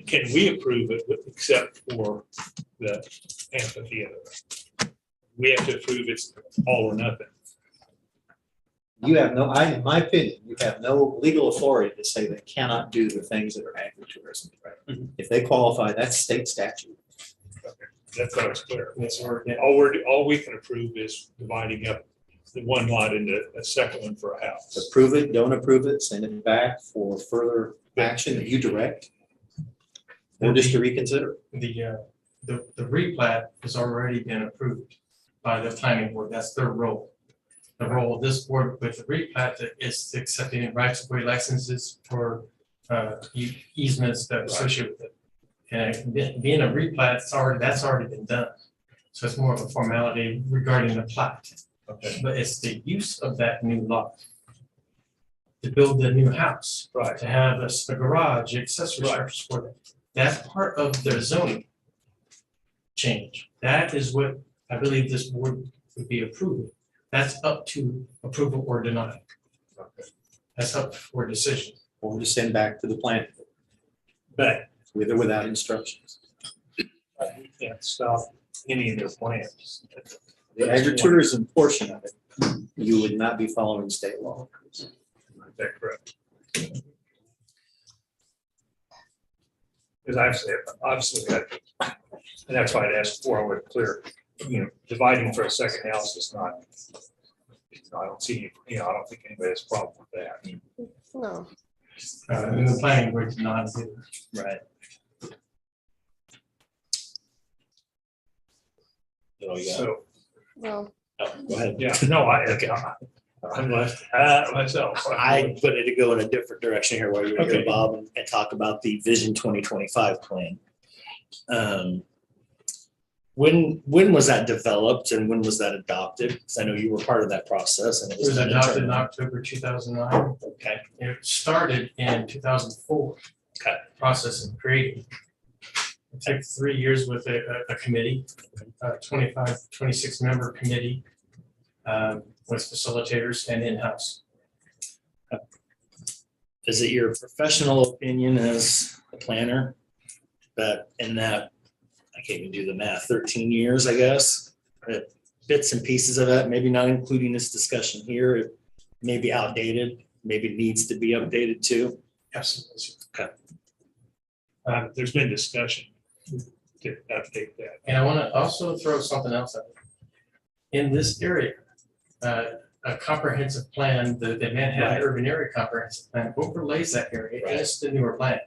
Can we approve it except for the amphitheater? We have to approve it's all or nothing. You have no, in my opinion, you have no legal authority to say they cannot do the things that are agritourism. Right? If they qualify, that's state statute. Okay. That's what I was clear. Yes, sir. All we can approve is dividing up the one lot into a second one for a house. Approve it, don't approve it, send it back for further action that you direct. Or just to reconsider. The replat has already been approved by the planning board. That's their role. The role of this board with the replat is accepting rights of way licenses for easements that are associated with it. And being a replat, that's already been done. So it's more of a formality regarding the plat. Okay. But it's the use of that new lot to build the new house, right? To have a garage, accessory structures for that. That's part of their zoning change. That is what I believe this board would be approving. That's up to approval or denial. Okay. That's up for decision. Or to send back to the planning board. But with or without instructions. We can't stop any of their plans. The agritourism portion of it, you would not be following state law. Is that correct? Because obviously, and that's why I asked before, I would clear, dividing for a second house is not, I don't see, I don't think anybody has a problem with that. No. And the planning board did not do it. Right. So, Well, Go ahead. yeah, no, I'm left myself. I put it to go in a different direction here while you were Okay. here, Bob, and talk about the Vision 2025 plan. When was that developed and when was that adopted? Because I know you were part of that process. And It was adopted in October 2009. Okay. It started in 2004. Okay. Process and creating. It took 3 years with a committee, 26 member committee with facilitators and in-house. Is it your professional opinion as a planner that in that, I can't even do the math, 13 years, I guess, that bits and pieces of that, maybe not including this discussion here, it may be outdated, maybe needs to be updated too? Absolutely. Okay. There's been discussion to update that. And I want to also throw something else out there. In this area, a comprehensive plan, the Manhattan Urban Area Comprehensive Plan overlays that area, and it's the newer plan.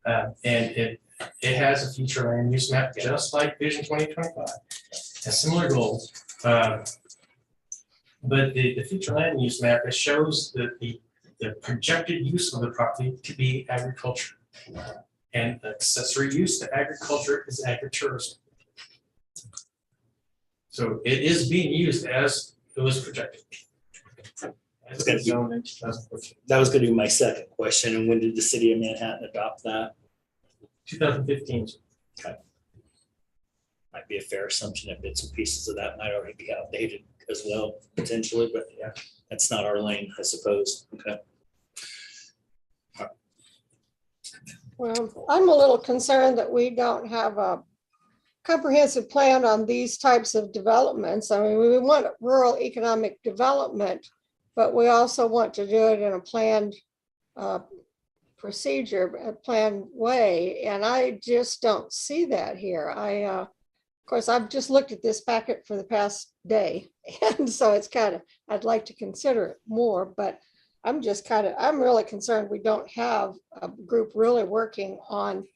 And it has a future land use map, just like Vision 2025, has similar goals. But the future land use map, it shows that the projected use of the property to be agriculture. And accessory use to agriculture is agritourism. So it is being used as it was projected. That's gonna be- That was gonna be my second question. And when did the city of Manhattan adopt that? 2015. Okay. Might be a fair assumption that bits and pieces of that might already be outdated as well, potentially, but yeah, that's not our lane, I suppose. Okay. Well, I'm a little concerned that we don't have a comprehensive plan on these types of developments. I mean, we want rural economic development, but we also want to do it in a planned procedure, a planned way. And I just don't see that here. Of course, I've just looked at this packet for the past day. And so it's kind of, I'd like to consider it more, but I'm really concerned we don't have a group really working on,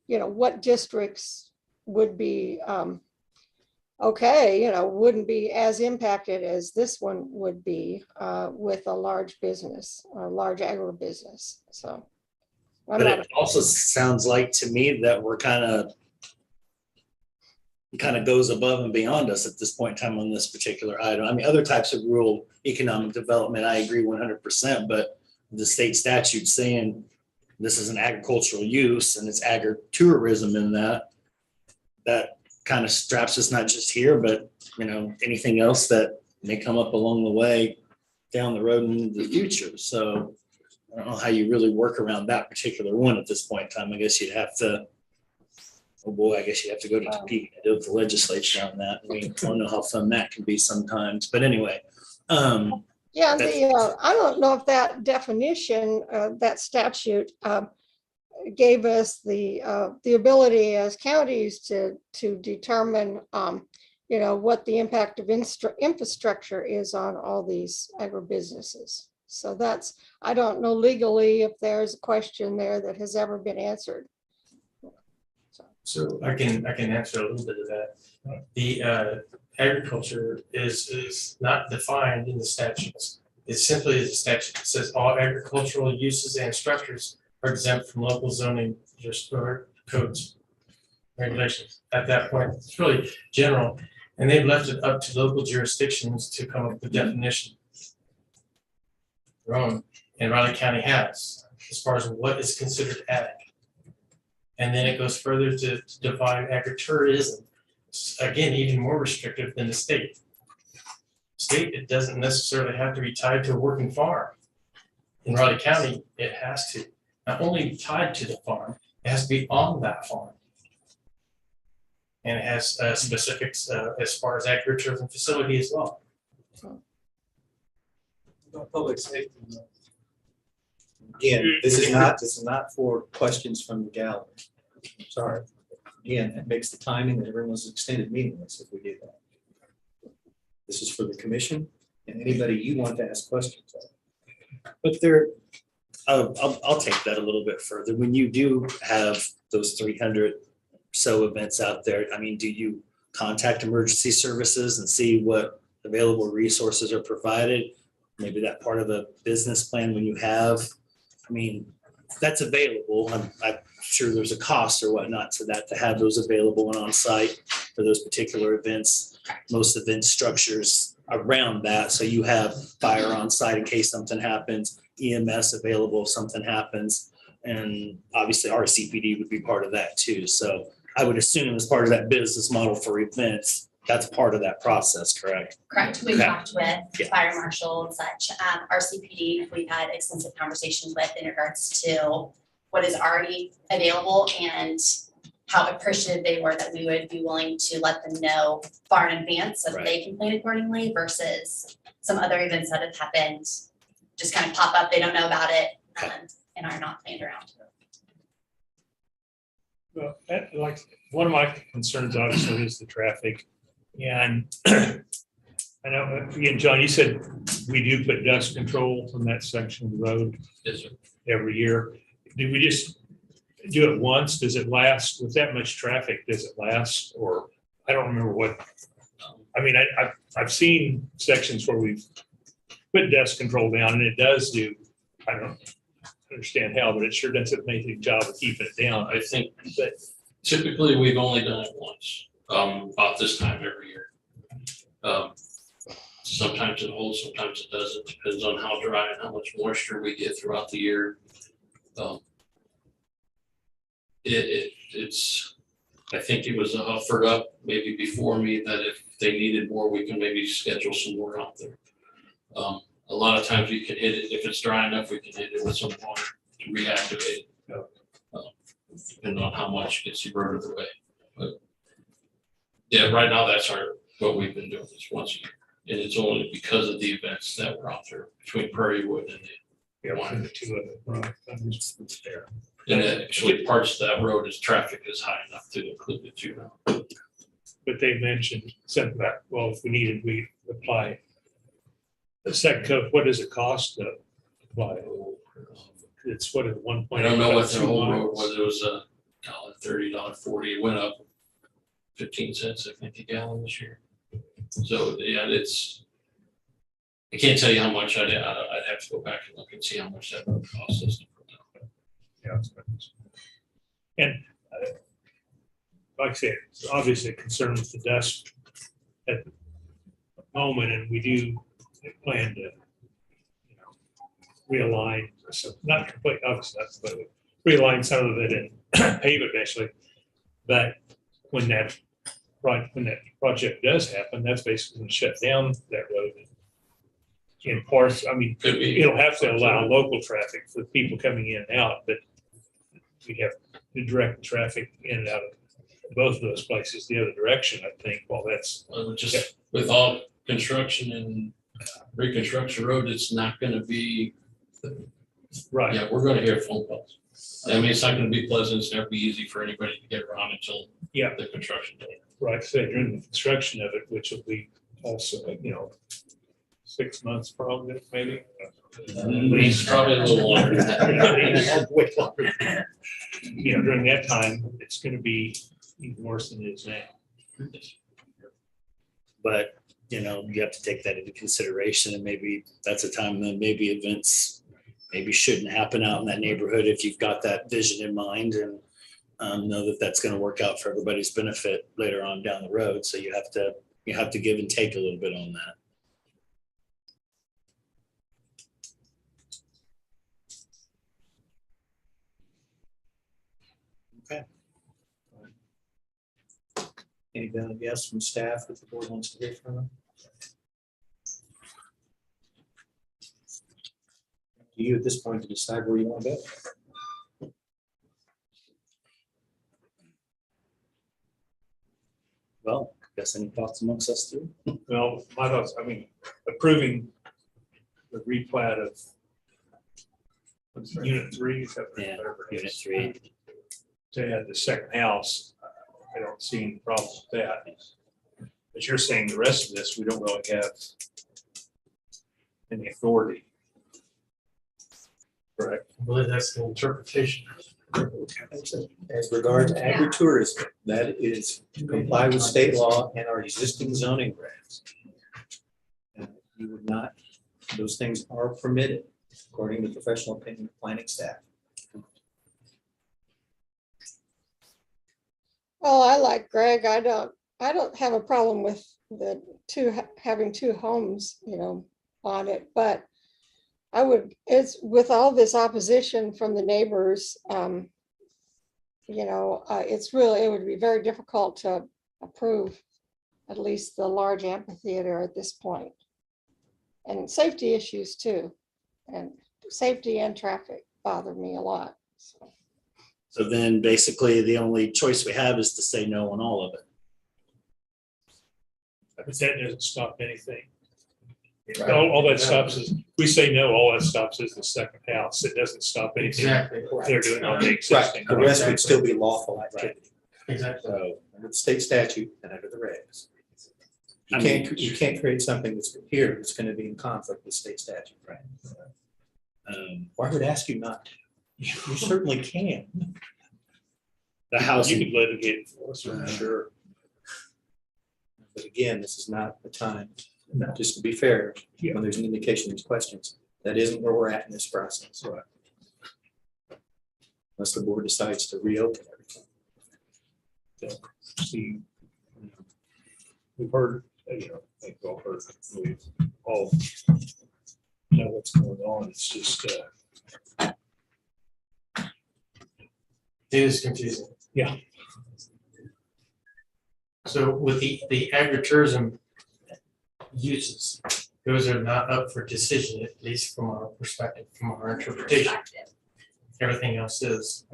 what districts would be okay, wouldn't be as impacted as this one would be with a large business, a large agribusiness. So. But it also sounds like to me that we're kind of goes above and beyond us at this point in time on this particular item. I mean, other types of rural economic development, I agree 100%, but the state statute saying this is an agricultural use and it's agritourism in that kind of straps us not just here, but anything else that may come up along the way down the road in the future. So I don't know how you really work around that particular one at this point in time. I guess you'd have to, oh boy, I guess you have to go to the legislature on that. We don't know how fun that can be sometimes, but anyway. Yeah, I don't know if that definition, that statute gave us the ability as counties to determine, what the impact of infrastructure is on all these agribusinesses. So I don't know legally if there's a question there that has ever been answered. So I can answer a little bit of that. The agriculture is not defined in the statutes. It simply is a statute that says all agricultural uses and structures are exempt from local zoning or codes, regulations. At that point, it's really general, and they've left it up to local jurisdictions to come up with definition. Their own, and Riley County has, as far as what is considered ag. And then it goes further to define agritourism. Again, even more restrictive than the state. State, it doesn't necessarily have to be tied to a working farm. In Riley County, it has to not only tied to the farm, it has to be on that farm. And it has specifics as far as agritourism facility as well. Public safety. Again, this is not for questions from the gallery. I'm sorry. Again, it makes the timing of everyone's extended meaningless if we do that. This is for the commission and anybody you want to ask questions of. But I'll take that a little bit further. When you do have those 300 so events out there, I mean, do you contact emergency services and see what available resources are provided? Maybe that part of the business plan when you have, I mean, that's available. I'm sure there's a cost or whatnot to that, to have those available and on site for those particular events. Most event structures around that. So you have fire on site in case something happens, EMS available if something happens. And obviously RCPD would be part of that too. So I would assume as part of that business model for events, that's part of that process, correct? Correct. We've Okay. talked with fire marshal and such. RCPD, we've had extensive conversations with in regards to what is already available and how appreciative they were that we would be willing to let them know far in advance so that they can plan accordingly versus some other events that have happened, just kind of pop up, they don't know about it, and are not planned around. Well, like one of my concerns obviously is the traffic. And I know, again, John, you said we do put dust control on that section of the road every year. Do we just do it once? Does it last? With that much traffic, does it last? Or I don't remember what. I mean, I've seen sections where we've put dust control down and it does do, I don't understand how, but it sure does an amazing job of keeping it down. I think that typically we've only done it once, about this time every year. Sometimes it holds, sometimes it doesn't, depends on how dry and how much moisture we get throughout the year. It's, I think it was offered up maybe before me that if they needed more, we can maybe schedule some more out there. A lot of times we can hit it, if it's dry enough, we can hit it with some water to reactivate it. Depending on how much gets eroded away. But yeah, right now that's what we've been doing is once a year. And it's only because of the events that were out there between Prairie Wood and the Winery. The two of it, right, that was fair. And then actually parts of that road is traffic is high enough to include the two now. But they mentioned something about, well, if we needed, we apply the second coat. What does it cost to apply? It's what, at one point. I don't know what the whole road was. It was $1.30, $1.40. It went up 15 cents, I think, a gallon this year. So yeah, I can't tell you how much I'd have to go back and look and see how much that road cost us to put down. Yeah. And like I said, it's obviously a concern with the dust at the moment, and we do plan to, realign, so not complete, obviously, but realign some of it and pave it eventually. But when that project does happen, that's basically going to shut down that road in parts. I mean, it'll have to allow local traffic for people coming in and out, but we have to direct the traffic in and out of both of those places the other direction, I think, while that's. Just with all construction and reconstruction road, it's not going to be. Right. Yeah, we're going to hear phone calls. I mean, it's not going to be pleasant. It's never be easy for anybody to get around until the construction day. Right, say during the construction of it, which will be also, 6 months probably, maybe. It's probably a little longer than that. Way longer. During that time, it's going to be even worse than it is now. But, you have to take that into consideration, and maybe that's a time that maybe events maybe shouldn't happen out in that neighborhood if you've got that vision in mind and know that that's going to work out for everybody's benefit later on down the road. So you have to give and take a little bit on that. Okay. Anything else from staff that the board wants to hear from them? You at this point to decide where you want to go. Well, guess any thoughts amongst us too? Well, my thoughts, approving the replat of Unit 3. Yeah, Unit 3. To add the second house, I don't see any problem with that. But you're saying the rest of this, we don't really have any authority. Correct. I believe that's the interpretation. As regards to agritourism, that is to comply with state law and our existing zoning regs. You would not, those things are permitted according to professional opinion of planning staff. Well, I like Greg. I don't have a problem with the having two homes, on it, but it's with all this opposition from the neighbors, it would be very difficult to approve at least the large amphitheater at this point. And safety issues too. And safety and traffic bother me a lot. So then basically the only choice we have is to say no on all of it. But that doesn't stop anything. All that stops is, we say no, all that stops is the second house. It doesn't stop anything. Exactly. They're doing on the existing. The rest would still be lawful activity. Exactly. So under the state statute and under the regs. You can't create something that's here that's going to be in conflict with state statute, right? Well, I would ask you not to. You certainly can. The house, you could litigate for us, sure. But again, this is not the time, just to be fair, when there's an indication there's questions, that isn't where we're at in this process. Unless the board decides to reopen everything. See, we've heard you know, I think all heard, we all know what's going on. It's just, It is confusing. Yeah. So with the agritourism uses, those are not up for decision, at least from our perspective, from our interpretation. Everything else is.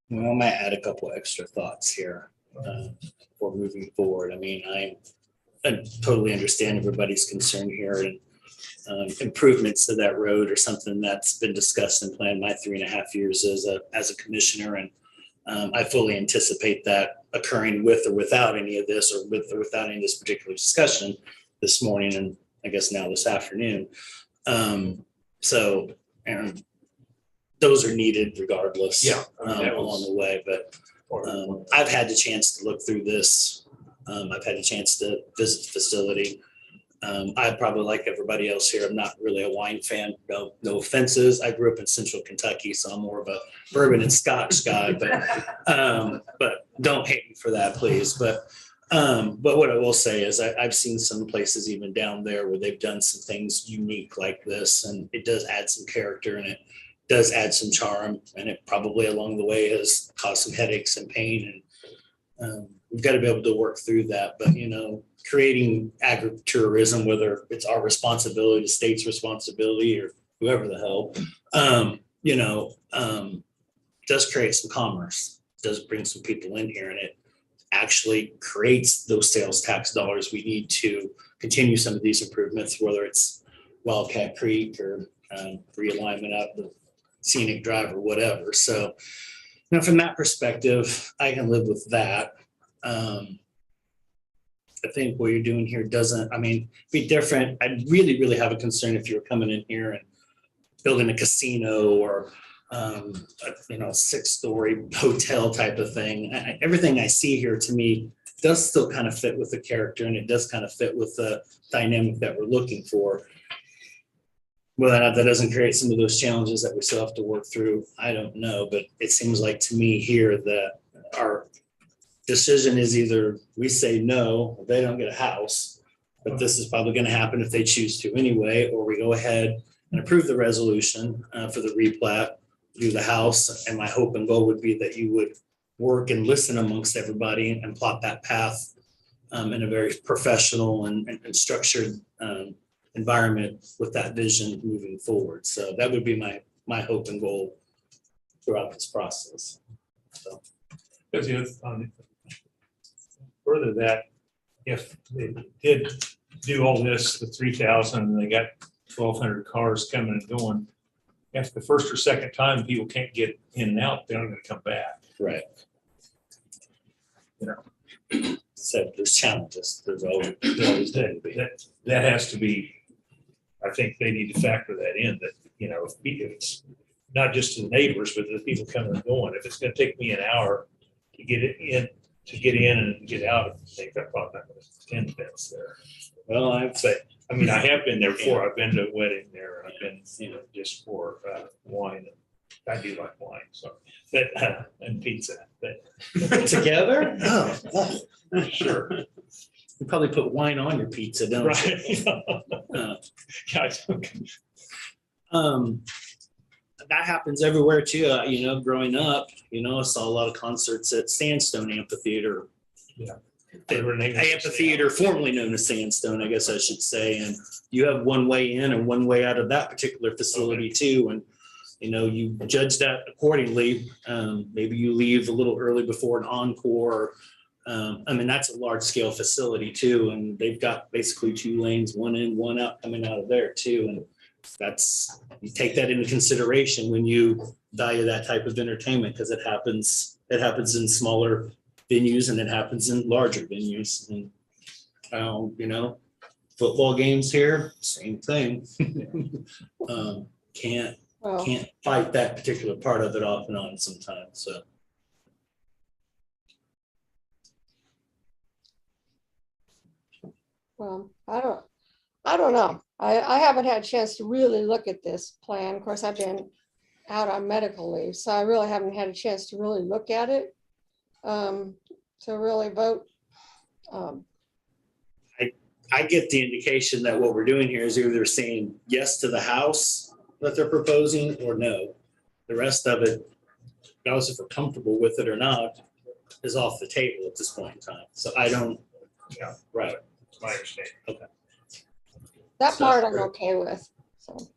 Well, I might add a couple extra thoughts here for moving forward. I mean, I totally understand everybody's concern here, and improvements to that road are something that's been discussed and planned my 3.5 years as a commissioner, and I fully anticipate that occurring with or without any of this, or with or without any of this particular discussion this morning, and I guess now this afternoon. So, and those are needed regardless, along the way. But I've had the chance to look through this. I've had a chance to visit the facility. I probably, like everybody else here, I'm not really a wine fan. No offenses. I grew up in Central Kentucky, so I'm more of a bourbon and Scotch guy. But don't hate me for that, please. But what I will say is I've seen some places even down there where they've done some things unique like this, and it does add some character, and it does add some charm, and it probably along the way has caused some headaches and pain, and we've got to be able to work through that. But you know, creating agritourism, whether it's our responsibility, the state's responsibility, or whoever the hell, does create some commerce, does bring some people in here, and it actually creates those sales tax dollars we need to continue some of these improvements, whether it's Wildcat Creek or realignment of the scenic drive or whatever. So, you know, from that perspective, I can live with that. I think what you're doing here doesn't, I mean, be different. I'd really, really have a concern if you were coming in here and building a casino or, 6-story hotel type of thing. Everything I see here to me does still kind of fit with the character, and it does kind of fit with the dynamic that we're looking for. Whether or not that doesn't create some of those challenges that we still have to work through, I don't know. But it seems like to me here that our decision is either we say no, they don't get a house, but this is probably going to happen if they choose to anyway, or we go ahead and approve the resolution for the replat, do the house. And my hope and goal would be that you would work and listen amongst everybody and plot that path in a very professional and structured environment with that vision moving forward. So that would be my hope and goal throughout this process. So. Further that, if they did do all this, the 3,000, and they got 1,200 cars coming and going, if the first or second time people can't get in and out, they're not going to come back. Right. You know, so there's challenges. There's always that has to be. I think they need to factor that in. That if it's not just to the neighbors, but the people coming and going. If it's going to take me an hour to get it in. To get in and get out, I think I'm probably not going to attend events there. Well, I have been there before. I've been to a wedding there. I've been, just for wine. I do like wine, so and pizza. But together? Oh, sure. You probably put wine on your pizza, don't you? That happens everywhere too. Growing up, I saw a lot of concerts at Sandstone Amphitheater. Yeah. Amphitheater, formerly known as Sandstone, I guess I should say. And you have one way in and one way out of that particular facility too. And, you judge that accordingly. Maybe you leave a little early before an encore. That's a large scale facility too. And they've got basically 2 lanes, one in, one out, coming out of there too. And you take that into consideration when you value that type of entertainment, because it happens in smaller venues and it happens in larger venues. And football games here, same thing. Can't fight that particular part of it off and on sometimes. So I don't know. I haven't had a chance to really look at this plan. Of course, I've been out on medical leave, so I really haven't had a chance to really look at it. To really vote. I get the indication that what we're doing here is either saying yes to the house that they're proposing or no. The rest of it, regardless if we're comfortable with it or not, is off the table at this point in time. So I don't, Yeah. right. That's my understanding. Okay. That part I'm okay with, so.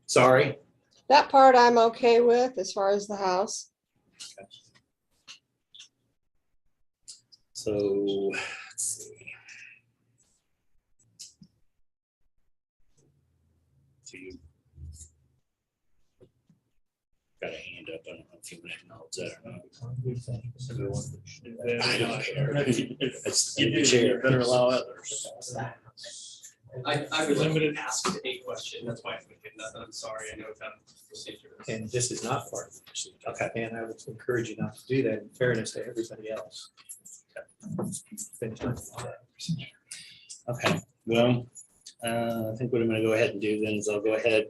Sorry. That part I'm okay with as far as the house. So, let's see. So you got a hand up. I don't know if you want to acknowledge that or not. I don't care. It's in the chair. Better allow others. I was limited to ask a question, that's why I'm thinking that, I'm sorry, I know it's out of procedure. And this is not part of the procedure. Okay. And I would encourage you not to do that in fairness to everybody else. Okay, well, I think what I'm gonna go ahead and do then is I'll go ahead,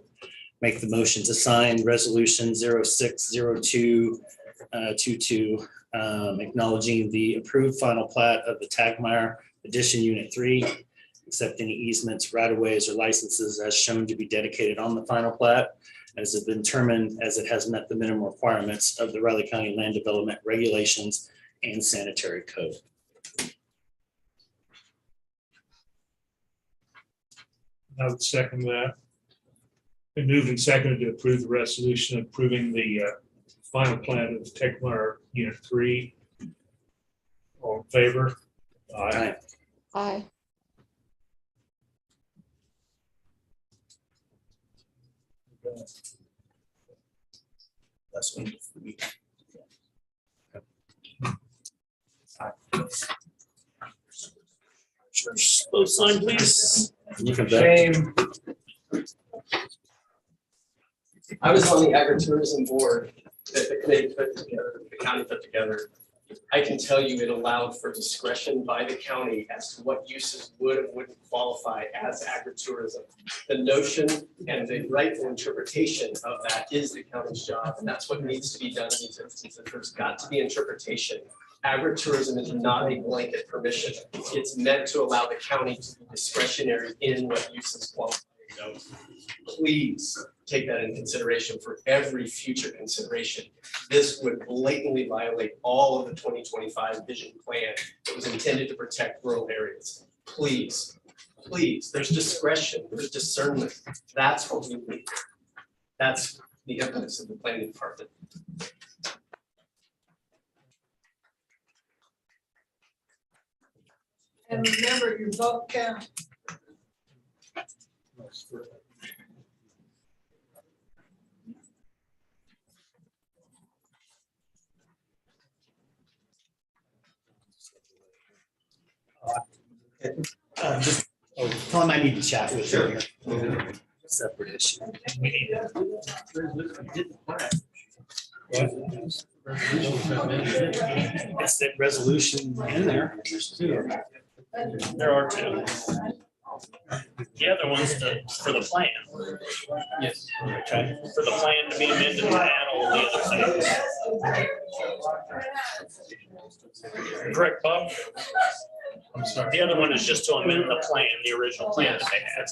make the motion to sign resolution 060222, acknowledging the approved final plat of the Tagmeyer Addition Unit 3, accept any easements, right-of-ways, or licenses as shown to be dedicated on the final plat, as has been determined as it has met the minimum requirements of the Riley County Land Development Regulations and Sanitary Code. I would second that. Been moved and seconded to approve the resolution approving the final plan of Tagmeyer Unit 3. All in favor? Aye. Aye. That's one. Both sign, please. You can bet. Shame. I was on the Agritourism board that the committee put together, the county put together. I can tell you it allowed for discretion by the county as to what uses would and wouldn't qualify as agritourism. The notion and the rightful interpretation of that is the county's job, and that's what needs to be done in these instances. There's got to be interpretation. Agritourism is not a blanket permission. It's meant to allow the county to be discretionary in what uses qualify. Please take that into consideration for every future consideration. This would blatantly violate all of the 2025 vision plan that was intended to protect rural areas. Please, please, there's discretion, there's discernment. That's what we need. That's the impetus of the planning department. And remember, your vote counts. Tell him I need to chat with you. Separate issue. It's that resolution in there. There's two. There are two. The other one's for the plan. Yes. Okay, for the plan to be amended and add all the other things. Correct, Bob? I'm sorry. The other one is just to amend the plan, the original plan that they had.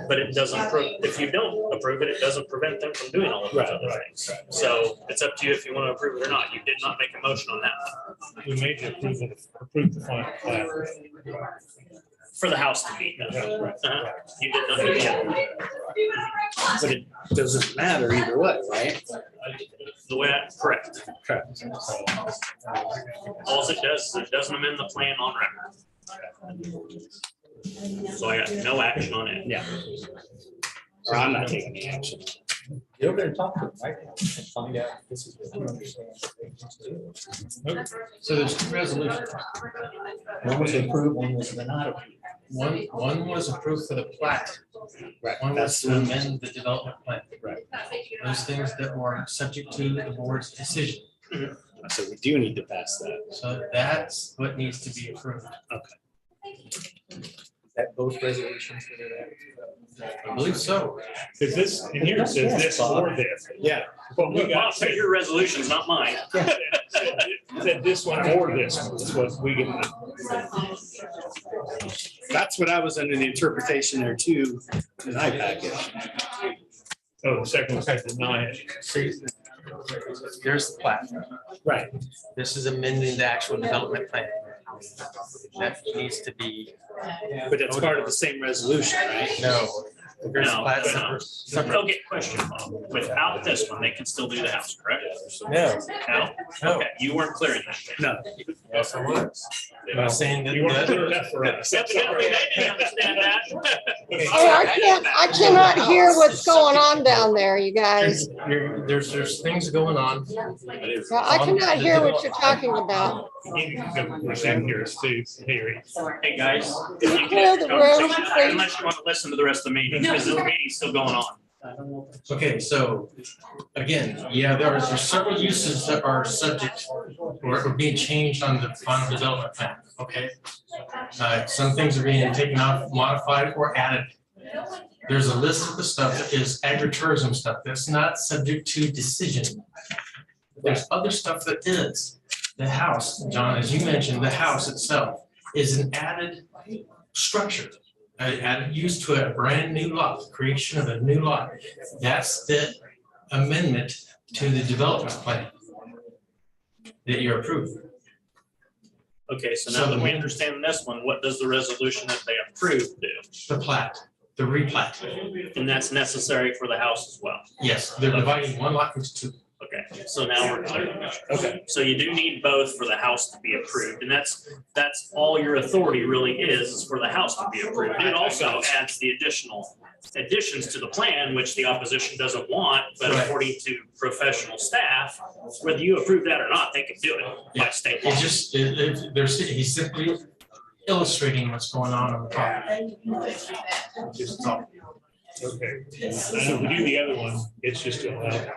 But it doesn't, if you don't approve it, it doesn't prevent them from doing all of those other things. So it's up to you if you want to approve it or not. You did not make a motion on that one. We made the approve the final plan. For the house to be done. You did not do that. But it doesn't matter either way, right? The way, correct. Correct. All it does is it doesn't amend the plan on record. So I got no action on it. Yeah. Or I'm not taking any action. Get over there and talk to them right now and find out if this is what you understand. So there's two resolutions. One was approved, one was not approved. One was approved for the plat. Right. One was to amend the development plan. Right. Those things that were subject to the board's decision. So we do need to pass that. So that's what needs to be approved. Okay. That both resolutions that are there. I believe so. Because this, and here it says this or this. Yeah. But we got, Say your resolutions, not mine. said this one or this one, is what we get. That's what I was under the interpretation there too, in I packet. Oh, the second one says deny it. See, there's the plat. Right. This is amending the actual development plan. That needs to be. But it's part of the same resolution, right? No. There's No, plat no. separate. Okay, question, Bob. Without this one, they can still do the house, correct? No. No? No. Okay, you weren't clear in that. No. Yes, I was. I'm saying that. You weren't clear enough for us. Evidently, they didn't understand that. I cannot hear what's going on down there, you guys. There's things going on. I cannot hear what you're talking about. We're sitting here too, Harry. Hey, guys. Clear the room, Unless you want to listen to the rest of the meeting, because the meeting's still going on. Okay, so again, yeah, there's several uses that are subject or being changed on the final development plan, okay? Some things are being taken off, modified, or added. There's a list of the stuff that is agritourism stuff that's not subject to decision. There's other stuff that is. The house, John, as you mentioned, the house itself is an added structure. Added use to a brand new lot, creation of a new lot. That's the amendment to the development plan that you're approving. Okay, so now that we understand this one, what does the resolution that they approved do? The plat, the replat. And that's necessary for the house as well? Yes, they're dividing one lot into two. Okay, so now we're clear. Okay. So you do need both for the house to be approved, and that's all your authority really is for the house to be approved. It also adds the additions to the plan, which the opposition doesn't want, but Right. according to professional staff, whether you approve that or not, they can do it by state law. It just, he's simply illustrating what's going on the property. Just all. Okay. I know we do the other one, it's just to allow.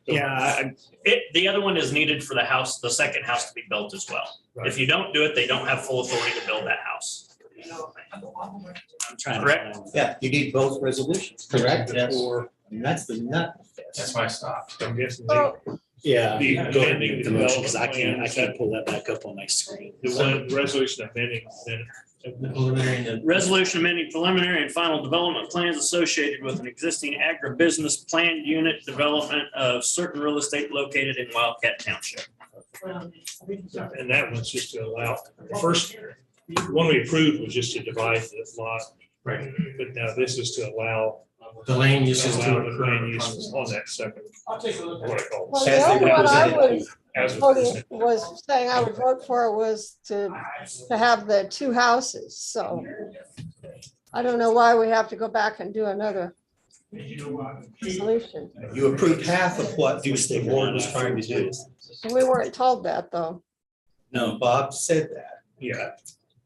Yeah, The other one is needed for the house, the second house to be built as well. If you don't do it, they don't have full authority to build that house. I'm trying. Correct? Yeah, you need both resolutions, correct? Yes. Or, and that's the nut. That's why I stopped. I'm guessing Oh, Yeah, The go ahead and amending make the the motion, because development I can't pull that back up on my screen. the one resolution amending, then The preliminary and the. Resolution amending preliminary and final development plans associated with an existing agribusiness planned unit development of certain real estate located in Wildcat Township. and that one's just to allow, the first one we approved was just to divide the lot. Right. But now this is to allow. The land uses to allow the occur. land uses on that second. What I call. Well, the only one I was As was saying I would vote for was to have the two houses, so. I don't know why we have to go back and do another solution. You approved half of what the board was trying to do. We weren't told that, though. No, Bob said that. Yeah.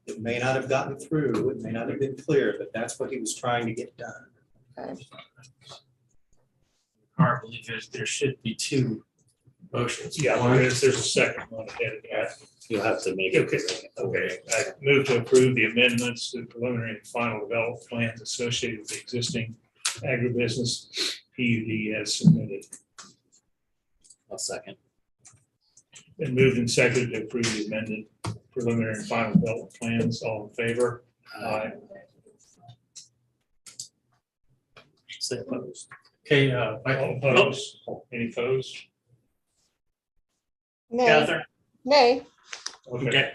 It may not have gotten through, it may not have been clear, but that's what he was trying to get done. Okay. I believe there should be two motions. Yeah, there's a second one ahead of that. You'll have to make it. Okay, I move to approve the amendments to preliminary and final development plans associated with the existing agribusiness PUD as submitted. I'll second. Been moved and seconded to approve the amended preliminary and final development plans. All in favor? Aye. Say opposed. Okay, All opposed? Any opposed? Nay, Katherine? nay. Okay.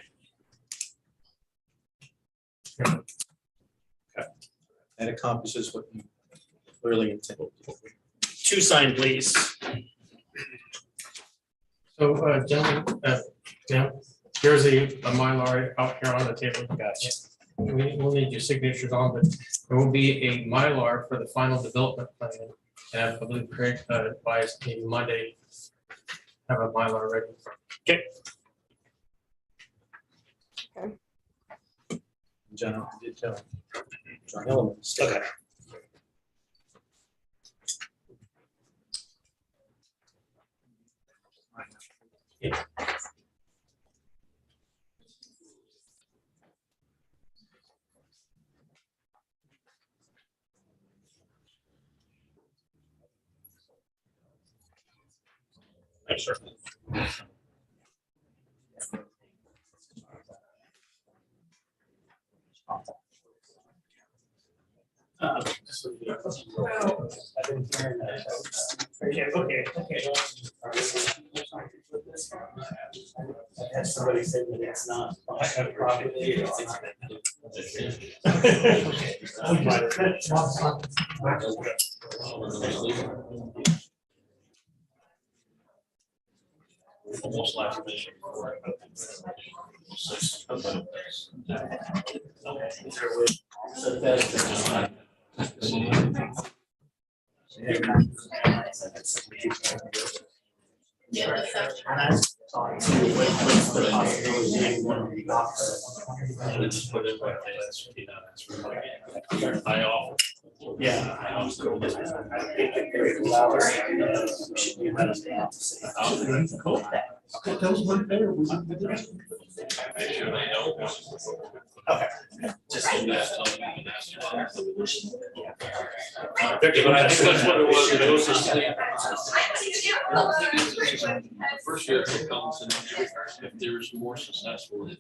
That accomplishes what you clearly intended. Two sign, please. so, gentlemen, here's a Mylar out here on the table. Gotcha. We'll need your signatures on, but there will be a Mylar for the final development plan. And I believe Craig advised me Monday, have a Mylar ready. Okay. John did tell. John Elements. Okay. Thanks, sir. Had somebody said that it's not. Almost like me. I offer. Yeah. I also. That was one better. Make sure they know. Okay. Just. But I think that's what it was, it was just the first year it comes and if there's more successful.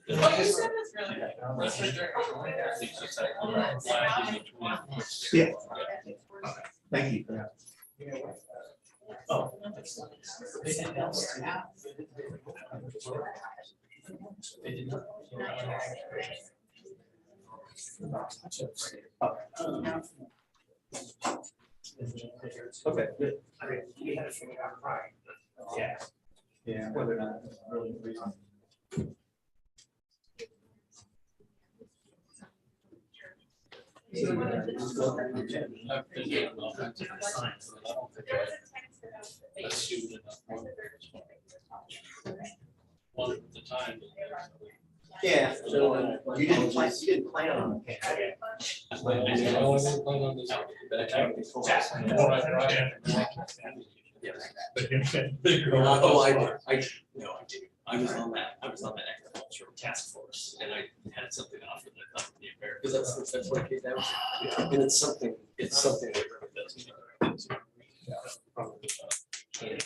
Yeah. Thank you. Oh. Okay, good. I mean, we had to figure it out right. Yeah. Yeah, whether or not it's really the reason. One at the time. Yeah, so you didn't plan on it. Oh, I do. I was on that agricultural task force and I had something to offer the company there. Because that's what it came down to. And it's something that really does. Okay,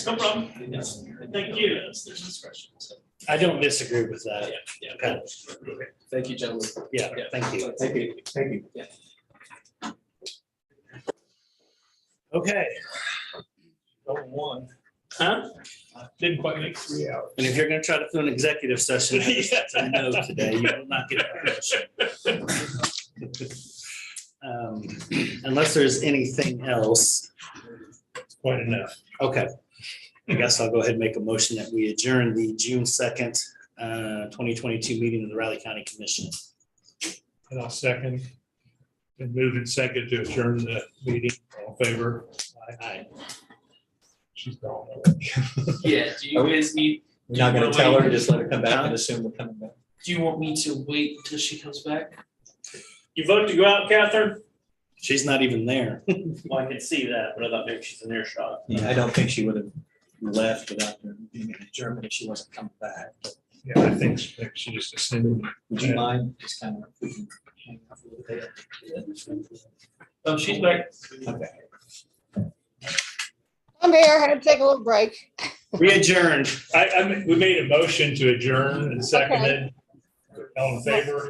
no problem. Thank you. There's discretion. So. I don't disagree with that. Yeah. Okay. Thank you, gentlemen. Yeah, thank you. Thank you. Thank you. Yeah. Okay, One. Huh? Didn't quite make 3 hours. and if you're gonna try to do an executive session, it's a no today, you will not get permission. Unless there's anything else. Quite enough. Okay. I guess I'll go ahead and make a motion that we adjourn the June 2nd, 2022 meeting of the Riley County Commission. And I'll second. And move and second to adjourn the meeting. All in favor? Aye. She's gone. Yeah, do you guys need? We're not gonna tell her, just let her come back and assume we're coming back. Do you want me to wait until she comes back? You vote to go out, Catherine? She's not even there. Well, I can see that, but I thought maybe she's in earshot. Yeah, I don't think she would have left without her being in Germany if she wasn't coming back. Yeah, I think she just assumed. Would you mind just kind of? we can hang out a little bit? Oh, she's back. Okay. I'm here, I had to take a little break. We adjourned. We made a motion to adjourn and seconded. All in favor?